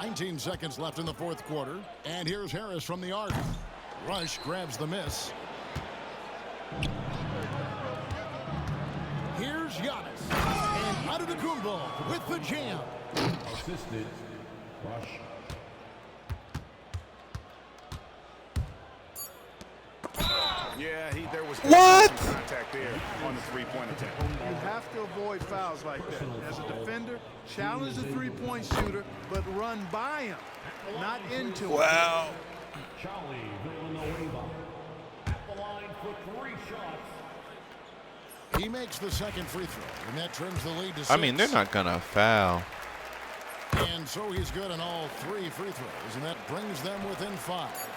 19 seconds left in the fourth quarter. And here's Harris from the arc. Rush grabs the miss. Here's Giannis. And Antetokounmpo with the jam. Assisted. Rush. Yeah, there was What? contact there on the three-point attempt. You have to avoid fouls like that. As a defender, challenge the three-point shooter, but run by him, not into him. Wow. Charlie Villanueva at the line for 3 shots. He makes the second free throw, and that trims the lead to 6. I mean, they're not going to foul. And so he's good on all 3 free throws, and that brings them within 5.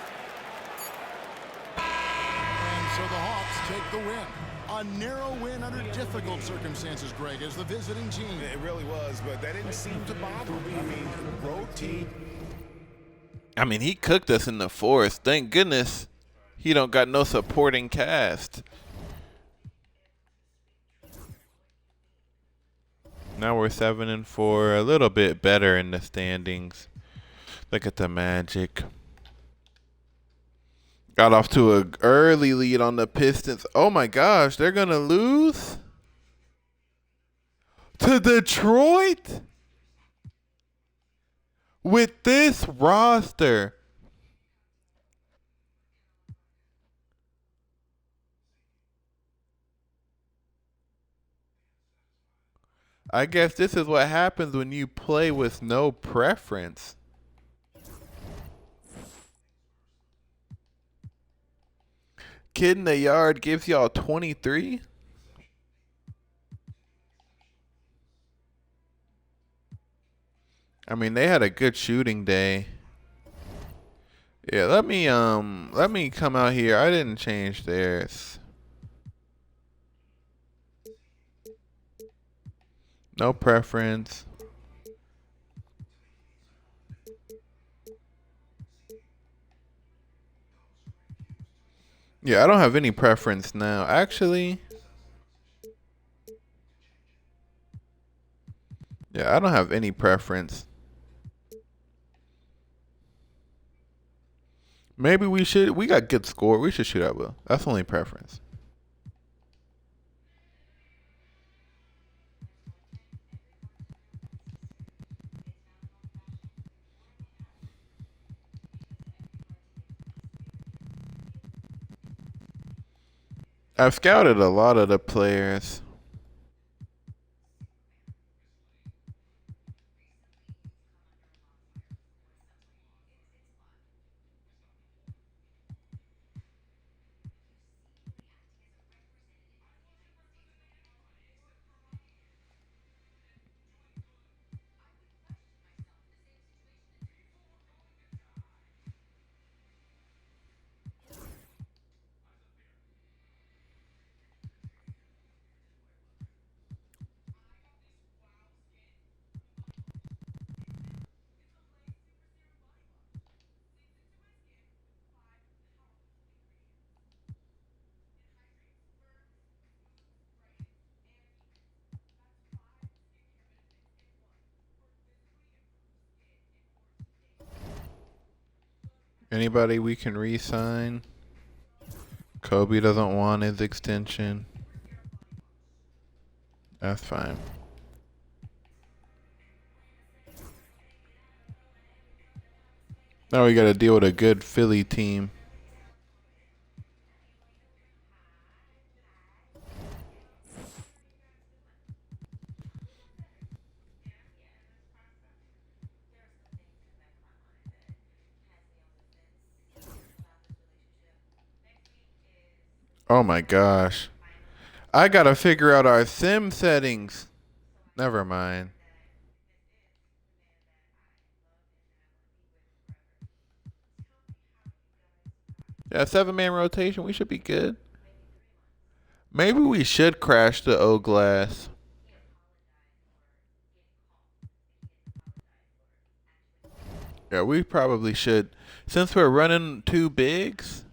And so the Hawks take the win. A narrow win under difficult circumstances, Greg, as the visiting team. It really was, but that didn't seem to bother me. I mean, road team. I mean, he cooked us in the fourth. Thank goodness he don't got no supporting cast. Now we're 7-4, a little bit better in the standings. Look at the Magic. Got off to an early lead on the Pistons. Oh my gosh, they're gonna lose to Detroit with this roster. I guess this is what happens when you play with no preference. Kid in the yard gives y'all 23. I mean, they had a good shooting day. Yeah, let me come out here. I didn't change theirs. No preference. Yeah, I don't have any preference now. Actually, yeah, I don't have any preference. Maybe we should. We got good score. We should shoot at will. That's only preference. I've scouted a lot of the players. Anybody we can re-sign? Kobe doesn't want his extension. That's fine. Now we got to deal with a good Philly team. Oh my gosh. I gotta figure out our sim settings. Never mind. Yeah, 7-man rotation. We should be good. Maybe we should crash the O glass. Yeah, we probably should. Since we're running 2 bigs.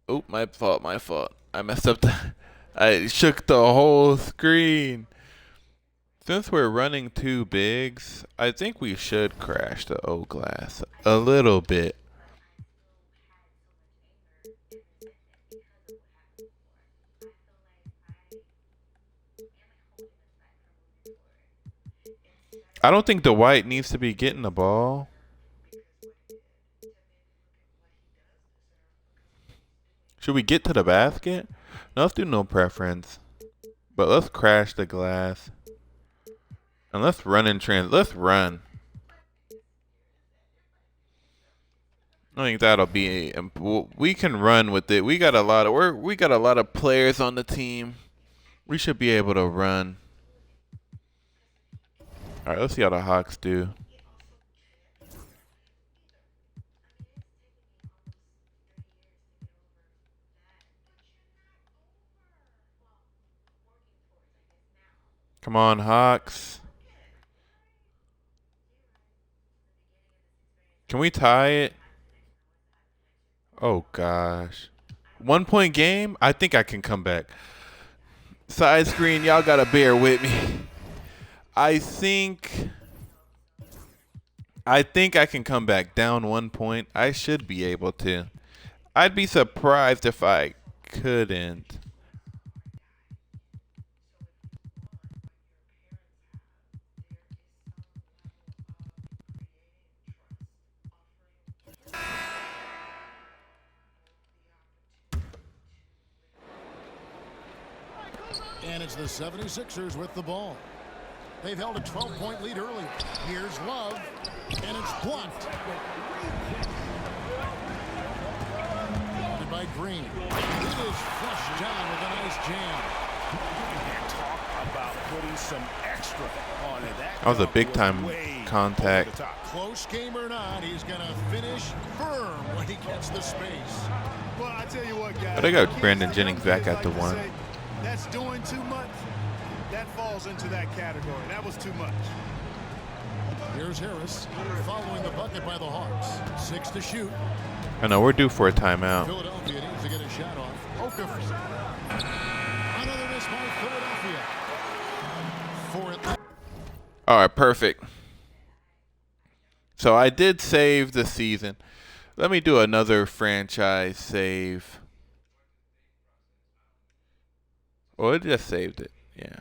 Oh, my fault. I messed up I shook the whole screen. Since we're running 2 bigs, I think we should crash the O glass a little bit. I don't think the white needs to be getting the ball. Should we get to the basket? No, let's do no preference. But let's crash the glass. And let's run in trans. Let's run. I think that'll be. We can run with it. We got a lot of players on the team. We should be able to run. All right, let's see how the Hawks do. Come on, Hawks. Can we tie it? Oh, gosh. 1-point game? I think I can come back. Side screen, y'all got to bear with me. I think I can come back down 1 point. I should be able to. I'd be surprised if I couldn't. And it's the 76ers with the ball. They've held a 12-point lead early. Here's Love, and it's blocked. By Green. It is flushed down with a nice jam. And talk about putting some extra on it. That was a big-time contact. Close game or not, he's going to finish firm when he gets the space. Well, I tell you what, guys. But they got Brandon Jennings back at the 1. That's doing too much. That falls into that category. That was too much. Here's Harris following the bucket by the Hawks. 6 to shoot. I know we're due for a timeout. Philadelphia needs to get a shot off. Okafor. Another miss by Philadelphia. All right, perfect. So I did save the season. Let me do another franchise save. Oh, it just saved it. Yeah.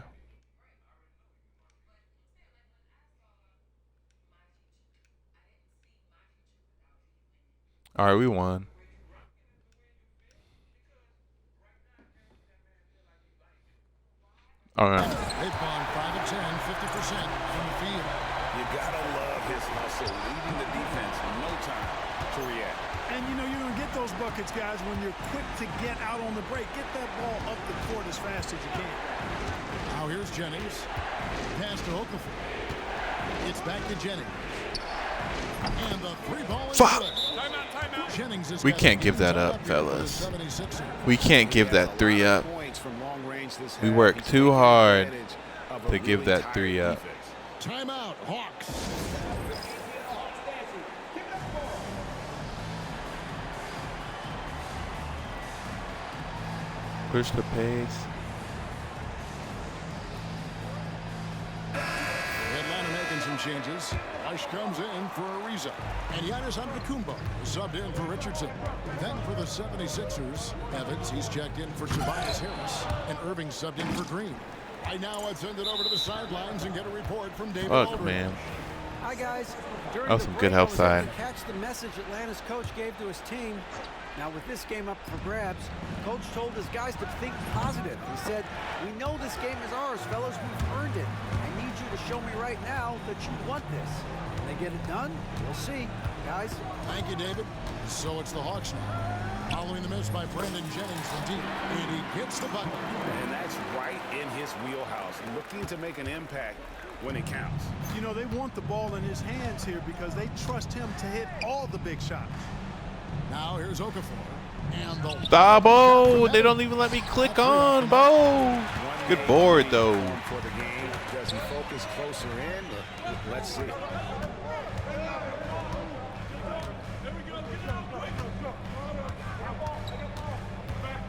All right, we won. All right. They've gone 5 of 10, 50% from the field. You gotta love his hustle, leading the defense in no time to react. And you know you're gonna get those buckets, guys, when you're quick to get out on the break. Get that ball up the court as fast as you can. Now here's Jennings. Pass to Okafor. It's back to Jennings. And the 3-ball is Fuck. good. Jennings has We got can't the give that games up, here fellas. for the 76ers. We can't give that 3 up. Points from long range this We half. worked He's too taking hard advantage of a to give really that tired 3 up. defense. Timeout, Hawks. Push the pace. Atlanta making some changes. Hush comes in for Ariza. And Giannis Antetokounmpo subbed in for Richardson. Then for the 76ers, Evans, he's checked in for Tobias Harris. And Irving subbed in for Green. Right now, I'd send it over to the sidelines and get a report from David Fuck, Aldridge. man. Hi, guys. During That was the some break, good I help was able side. to catch the message Atlanta's coach gave to his team. Now, with this game up for grabs, coach told his guys to think positive. He said, "We know this game is ours, fellas. We've earned it. I need you to show me right now that you want this." When they get it done, we'll see, guys. Thank you, David. So it's the Hawks now. Following the miss by Brandon Jennings from deep. And he gets the bucket. And that's right in his wheelhouse, looking to make an impact when it counts. You know, they want the ball in his hands here because they trust him to hit all the big shots. Now here's Okafor. And the Stop, Bo. They don't even let me click on, Bo. Good board, though. For the game. Does he focus closer in? Let's see.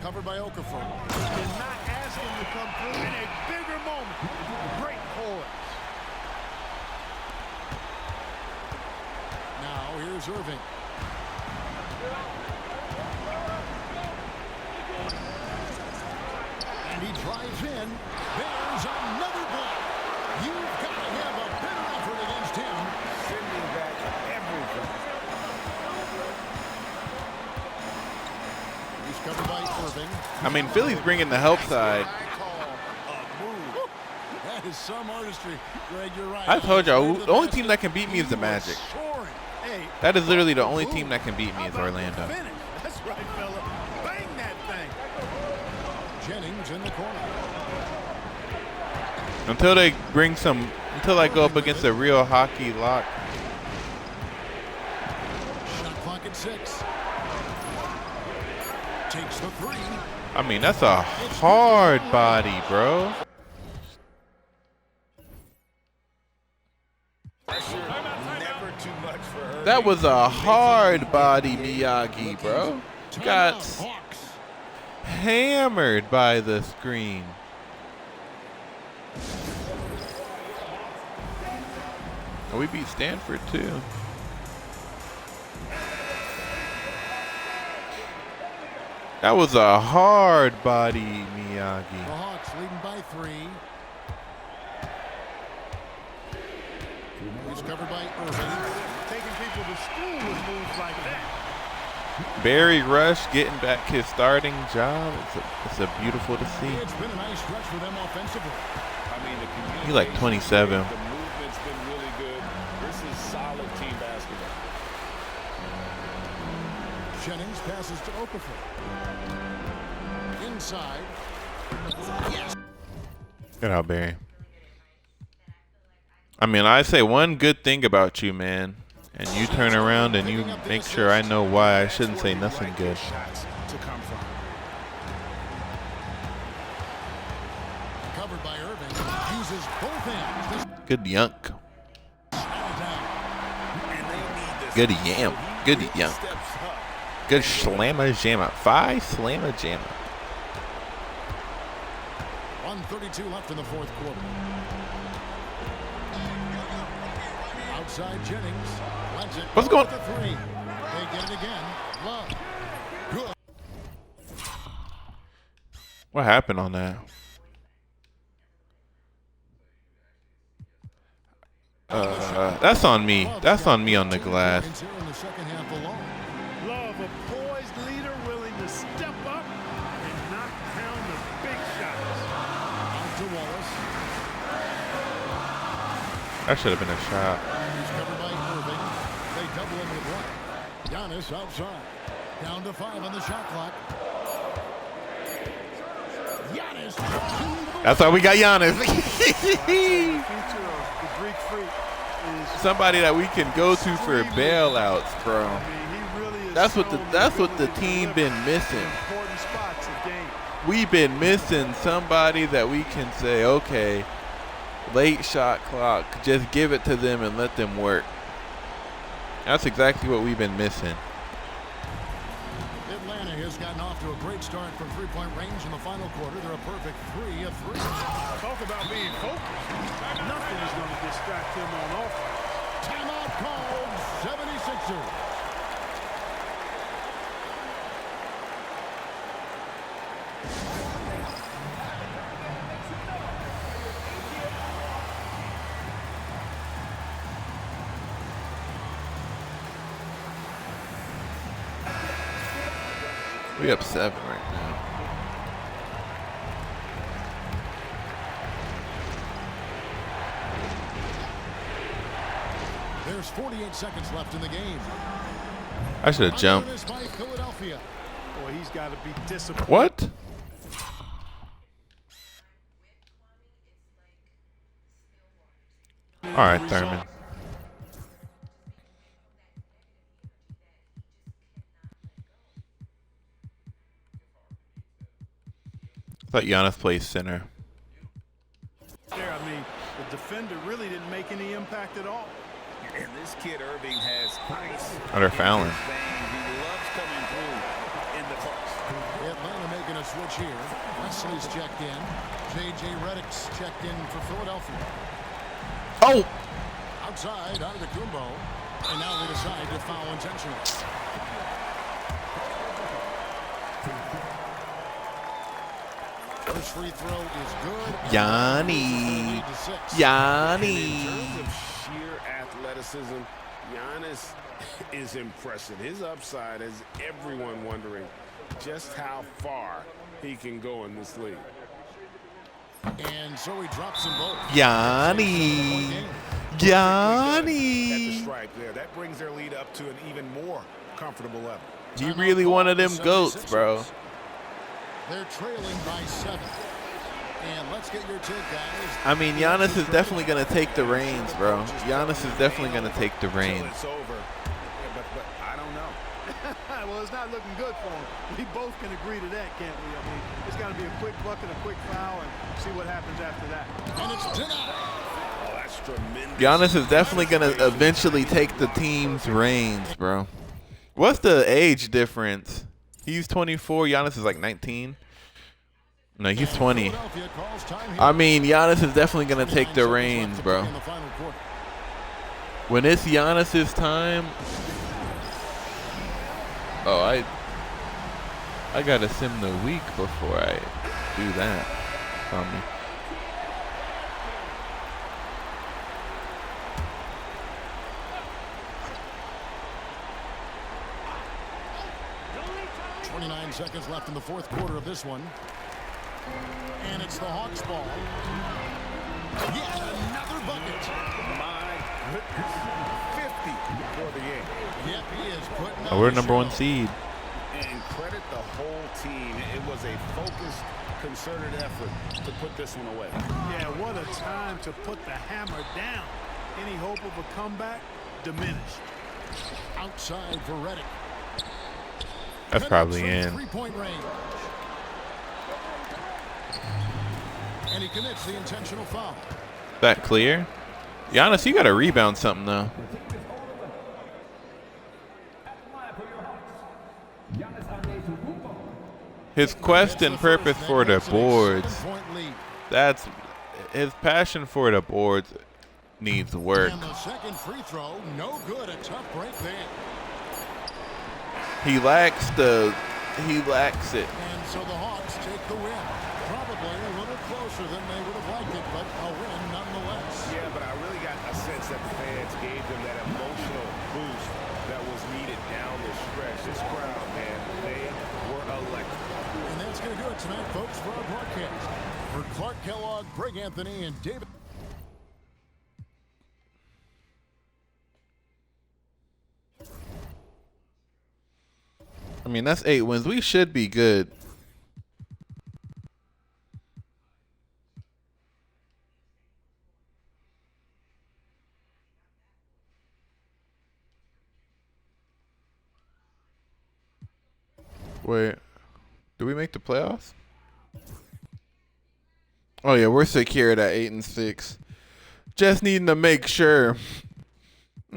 covered by Okafor. Did not ask him to come through in a bigger moment. Great poise. Now here's Irving. And he drives in. There's another block. You've got to have a better effort against him. Sending back everything. He's covered by Irving. I mean, Philly's bringing the help side. That is some artistry. Greg, you're right. I told y'all, the only team that can beat me is the Magic. Hey, That is literally the only team that can beat me is Orlando. finish. That's right, fella. Bang that thing. Jennings in the corner. Until they bring some, until I go up against a real hockey lock. Shot clock at 6. Takes the 3. I mean, that's a hard body, bro. Never too much for Irving. That was a hard body, Miyagi, bro. Got Hawks. hammered by the screen. Oh, we beat Stanford, too. That was a hard body, Miyagi. The Hawks leading by 3. He's covered by Irving. Taking people to school with moves like that. Barry Rush getting back his starting job. It's a beautiful to see. It's been a nice stretch for them offensively. I mean, the communication, He like 27. The movement's been really good. This is solid team basketball. Jennings passes to Okafor. Inside. Yes. Good out, Barry. I mean, I say one good thing about you, man, and you turn around and you make sure I know why I shouldn't say nothing good. Shots to come from. Covered by Irving. Uses both hands. Good yunk. And they need this. Good yam. Good yunk. Steps up. Good slamma jamma. 5 slamma jamma. 1:32 left in the fourth quarter. Outside Jennings. Lets it What's go going- with the 3. They get it again. Love. Good. What happened on that? That's on me. That's on me on the glass. Here in the second half alone. Love a poised leader willing to step up and knock down the big shots. Out to Wallace. That should have been a shot. He's covered by Irving. They double him with one. Giannis outside. Down to 5 on the shot clock. Giannis. That's why we got Giannis. Future of the Greek freak is. Somebody that we can go to for bailouts, bro. I mean, he really is. That's what the ability team to been deliver missing. Important spots of game. We've been missing somebody that we can say, okay, late shot clock, just give it to them and let them work. That's exactly what we've been missing. Atlanta has gotten off to a great start from three-point range in the final quarter. They're a perfect 3 of 3. Talk about being focused. Nothing is going to distract him on offense. Timeout called. 76ers. We up 7 right now. There's 48 seconds left in the game. I should have jumped. This by Philadelphia. Boy, he's got to be disciplined. What? All right, Thurman. Thought Giannis plays center. There, I mean, the defender really didn't make any impact at all. And this kid Irving has ice. Under fouling. He loves coming through in the clutch. Atlanta making a switch here. Wesley's checked in. J.J. Redick's checked in for Philadelphia. Oh! Outside, out of the Kumbo. And now they decide to foul intentionally. First free throw is good. Yanni. In Yanni. terms of sheer athleticism, Giannis is impressive. His upside has everyone wondering just how far he can go in this league. And so he drops them both. Yanni. At the Yanni. stripe there, that brings their lead up to an even more comfortable level. He really one of them goats, bro. They're trailing by 7. And let's get your take, guys. I mean, Giannis is definitely going to take the reins, bro. Giannis is definitely going to take the reins. It's over. Yeah, but I don't know. Well, it's not looking good for him. We both can agree to that, can't we? I mean, it's got to be a quick bucket, a quick foul, and see what happens after that. And it's denied. Oh, that's tremendous. Giannis is definitely going to eventually take the team's reins, bro. What's the age difference? He's 24. Giannis is like 19. No, he's 20. Philadelphia calls time here. I mean, Giannis is definitely going to take the 29 reins, seconds left to bro. play in the final quarter. When it's Giannis's time, oh, I gotta sim the week before I do that. Me. .29 seconds left in the fourth quarter of this one. And it's the Hawks ball. Yet another bucket. My goodness. 50 for the game. Yep, he is putting Oh, we're on the number one show. seed. And credit the whole team. It was a focused, concerted effort to put this one away. Yeah, what a time to put the hammer down. Any hope of a comeback diminished. Outside for Redick. That's probably in. Three-point range. And he commits the intentional foul. That clear? Giannis, you gotta rebound something though. His quest and purpose for the boards. 7-point lead. That's his passion for the boards needs work. And the second free throw, no good. A tough break there. He lacks it. And so the Hawks take the win. Probably a little closer than they would have liked it, but a win nonetheless. Yeah, but I really got a sense that the fans gave them that emotional boost that was needed down the stretch. This crowd, man, they were electric. And that's going to do it tonight, folks, for our broadcast. For Clark Kellogg, Greg Anthony, and David. I mean, that's 8 wins. We should be good. Wait, do we make the playoffs? Oh yeah, we're secured at 8-6. Just needing to make sure.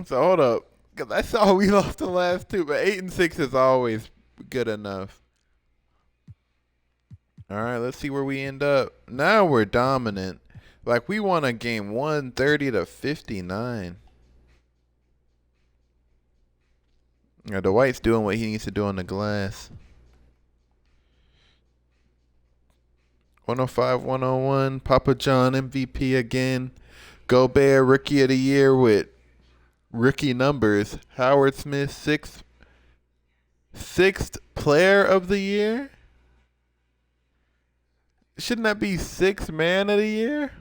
So hold up, cause I saw we lost the last 2, but 8-6 is always good enough. All right, let's see where we end up. Now we're dominant. Like we won a game 130-59. Yeah, Dwight's doing what he needs to do on the glass. 105-101. Papa John MVP again. Gobert Rookie of the Year with rookie numbers. Howard Smith sixth Player of the Year. Shouldn't that be 6th Man of the Year?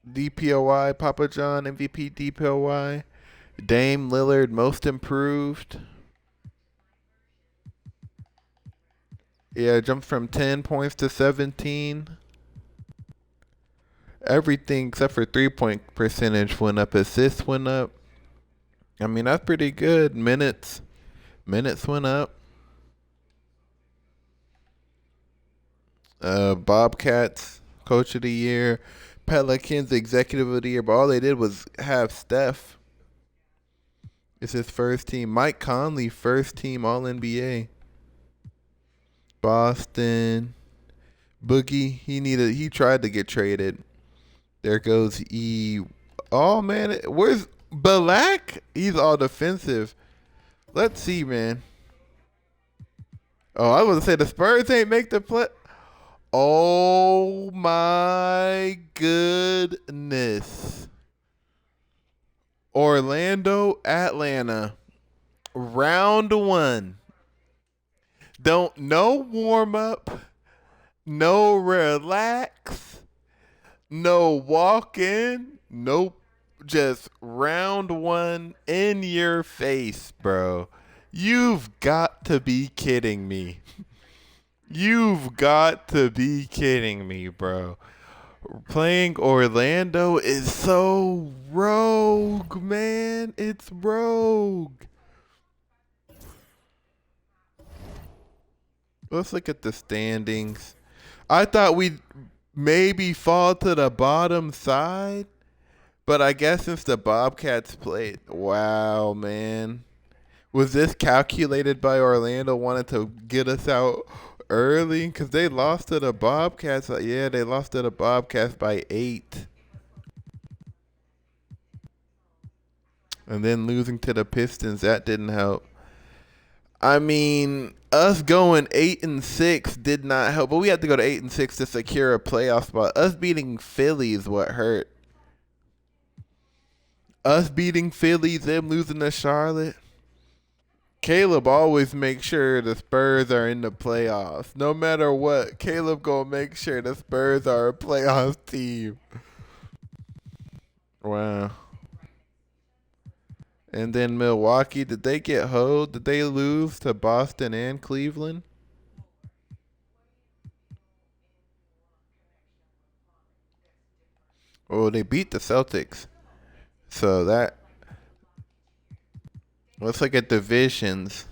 DPOY Papa John MVP DPOY. Dame Lillard Most Improved. Yeah, jumped from 10 points to 17. Everything except for 3-point percentage went up. Assists went up. I mean, that's pretty good. Minutes went up. Bobcats Coach of the Year, Pelicans Executive of the Year, but all they did was have Steph. It's his first team. Mike Conley, first team All NBA. Boston. Boogie, he tried to get traded. There goes E. Oh man, where's Balak? He's all defensive. Let's see, man. Oh, I was gonna say the Spurs ain't make the play. Oh my goodness. Orlando, Atlanta. Round 1. No warm up. No relax. No walk in. Nope. Just round 1 in your face, bro. You've got to be kidding me. You've got to be kidding me, bro. Playing Orlando is so rogue, man. It's rogue. Let's look at the standings. I thought we'd maybe fall to the bottom side, but I guess since the Bobcats played, wow, man. Was this calculated by Orlando wanting to get us out early? Because they lost to the Bobcats. Yeah, they lost to the Bobcats by 8. And then losing to the Pistons, that didn't help. I mean, us going 8-6 did not help, but we had to go to 8-6 to secure a playoff spot. Us beating Philly is what hurt. Us beating Philly, them losing to Charlotte. Caleb always makes sure the Spurs are in the playoffs. No matter what, Caleb gonna make sure the Spurs are a playoff team. Wow. And then Milwaukee, did they get hoed? Did they lose to Boston and Cleveland? Oh, they beat the Celtics. So that, let's look at divisions.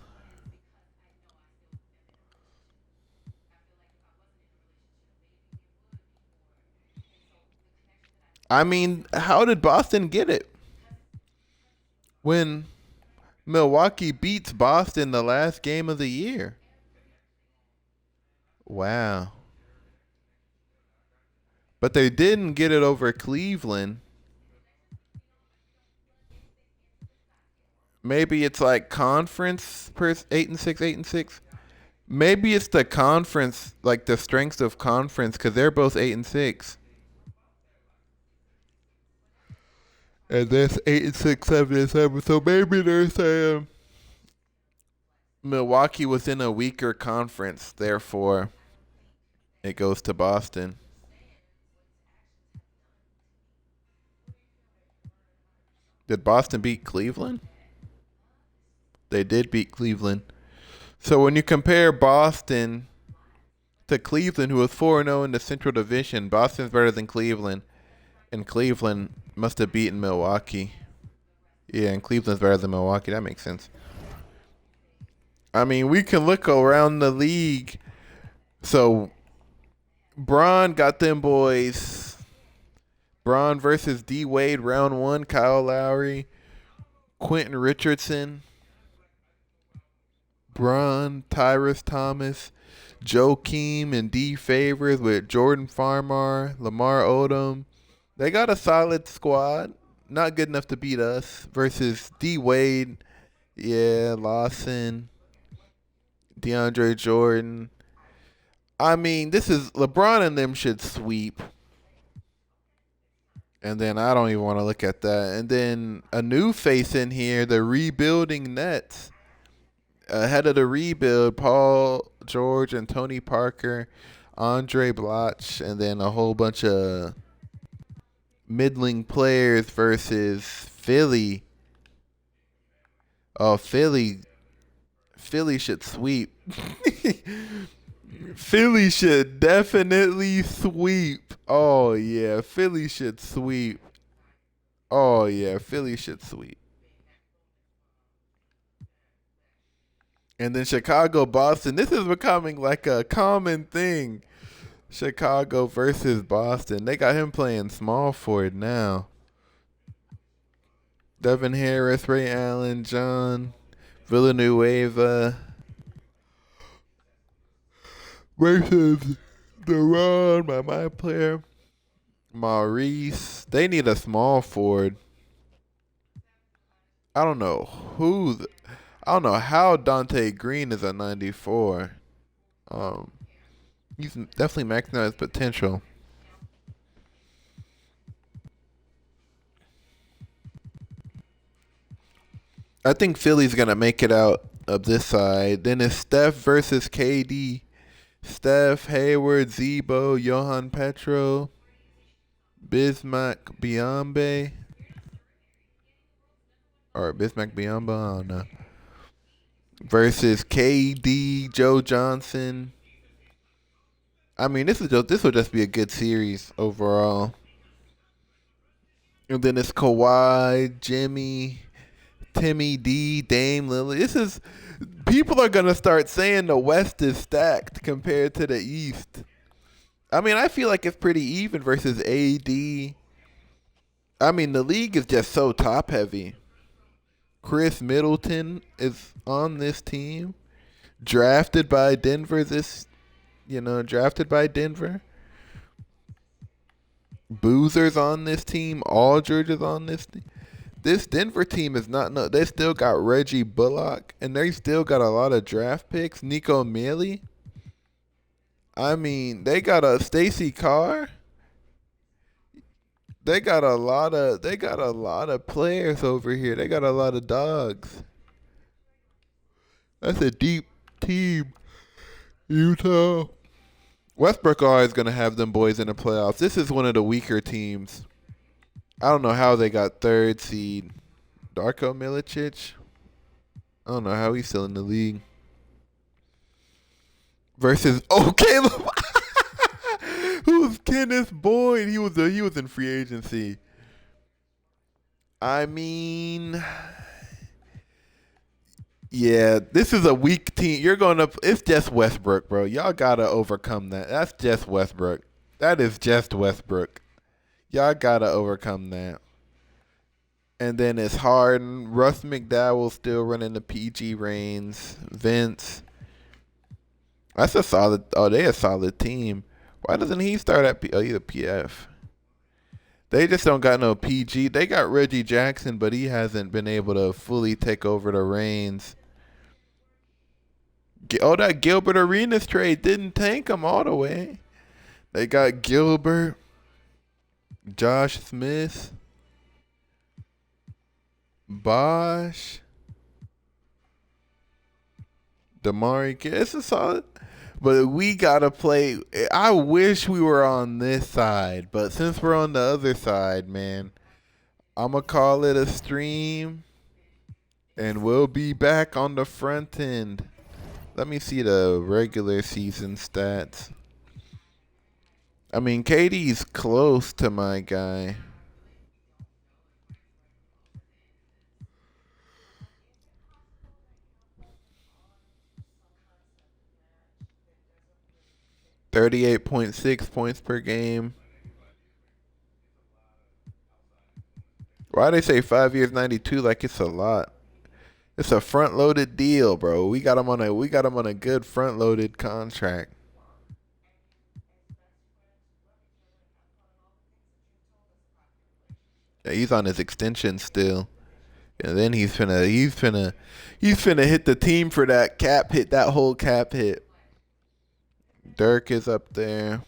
I mean, how did Boston get it? When Milwaukee beats Boston the last game of the year. Wow. But they didn't get it over Cleveland. Maybe it's like conference 8-6, 8-6. Maybe it's the conference, like the strengths of conference, because they're both 8-6. And that's 8-6, 7-7. So maybe they're saying Milwaukee was in a weaker conference, therefore it goes to Boston. Did Boston beat Cleveland? They did beat Cleveland. So when you compare Boston to Cleveland, who was 4-0 in the Central Division, Boston's better than Cleveland. And Cleveland must have beaten Milwaukee. Yeah, and Cleveland's better than Milwaukee. That makes sense. I mean, we can look around the league. So, Bron got them boys. Bron versus D. Wade, round 1. Kyle Lowry, Quentin Richardson, Bron, Tyrus Thomas, Joakim, and D. Favors with Jordan Farmar, Lamar Odom. They got a solid squad. Not good enough to beat us. Versus D. Wade. Yeah, Lawson. DeAndre Jordan. I mean, this is LeBron and them should sweep. And then I don't even want to look at that. And then a new face in here, the rebuilding Nets. Ahead of the rebuild, Paul George and Tony Parker, Andre Bloch, and then a whole bunch of middling players versus Philly. Oh, Philly should sweep. Philly should definitely sweep. Oh, yeah, Philly should sweep. Oh, yeah, Philly should sweep. And then Chicago, Boston. This is becoming like a common thing. Chicago versus Boston. They got him playing small forward now. Devin Harris, Ray Allen, John Villanueva versus Deron, my player. Maurice. They need a small forward. I don't know I don't know how Dante Green is a 94. He's definitely maxing out his potential. I think Philly's gonna make it out of this side. Then it's Steph versus KD. Steph, Hayward, Zebo, Johan Petro, Bismack Biyombe. Or Bismack Biyombe, I don't know. Versus KD, Joe Johnson. I mean, this will just be a good series overall. And then it's Kawhi, Jimmy, Timmy D, Dame Lillard. People are gonna start saying the West is stacked compared to the East. I mean, I feel like it's pretty even versus AD. I mean, the league is just so top heavy. Chris Middleton is on this team, drafted by Denver. Boozer's on this team. Aldridge is on this team. This Denver team is not. No, they still got Reggie Bullock, and they still got a lot of draft picks. Nico Mealy. I mean, they got a Stacey Carr. They got a lot of players over here. They got a lot of dogs. That's a deep team. Utah. Westbrook always gonna have them boys in the playoffs. This is one of the weaker teams. I don't know how they got third seed. Darko Milicic. I don't know how he's still in the league. Versus Caleb. Who's Kenneth Boyd? He was in free agency. I mean, yeah, this is a weak team. It's just Westbrook, bro. Y'all gotta overcome that. That's just Westbrook. That is just Westbrook. Y'all gotta overcome that. And then it's Harden. Russ McDowell still running the PG reigns. Vince. That's a solid. Oh, they a solid team. Why doesn't he start at he's a PF? They just don't got no PG. They got Reggie Jackson, but he hasn't been able to fully take over the reins. That Gilbert Arenas trade didn't tank him all the way. They got Gilbert, Josh Smith, Bosh, Damari. It's a solid. But we got to play. I wish we were on this side. But since we're on the other side, man, I'm going to call it a stream. And we'll be back on the front end. Let me see the regular season stats. I mean, KD's close to my guy. $38.6 points per game. Why they say 5 years, 92 like it's a lot? It's a front-loaded deal, bro. We got him on a good front-loaded contract. Yeah, he's on his extension still. And then he's finna hit the team for that cap hit, that whole cap hit. Dirk is up there.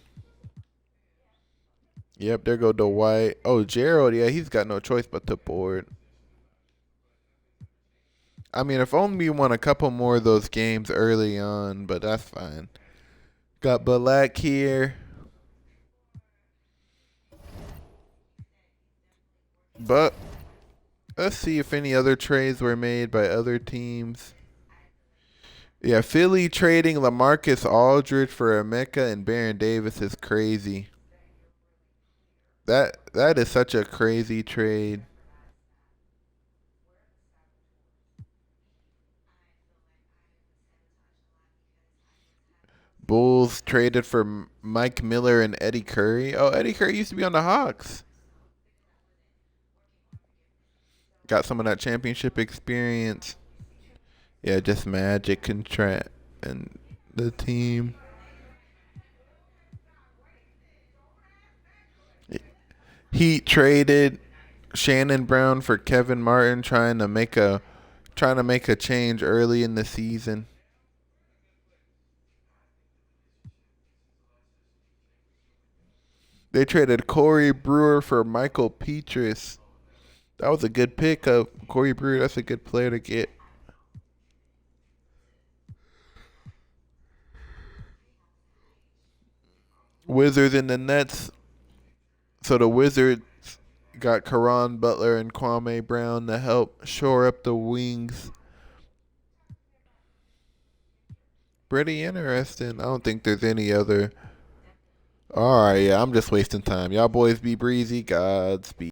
Yep, there go Dwight. Oh, Gerald, yeah, he's got no choice but to board. I mean, if only we won a couple more of those games early on, but that's fine. Got Balak here. But let's see if any other trades were made by other teams. Yeah, Philly trading LaMarcus Aldridge for Emeka and Baron Davis is crazy. That is such a crazy trade. Bulls traded for Mike Miller and Eddie Curry. Oh, Eddie Curry used to be on the Hawks. Got some of that championship experience. Yeah, just Magic contract and the team. Heat traded Shannon Brown for Kevin Martin, trying to make a change early in the season. They traded Corey Brewer for Michael Petrus. That was a good pickup. Corey Brewer, that's a good player to get. Wizards and the Nets. So the Wizards got Caron Butler and Kwame Brown to help shore up the wings. Pretty interesting. I don't think there's any other. All right, yeah, I'm just wasting time. Y'all boys be breezy. Godspeed.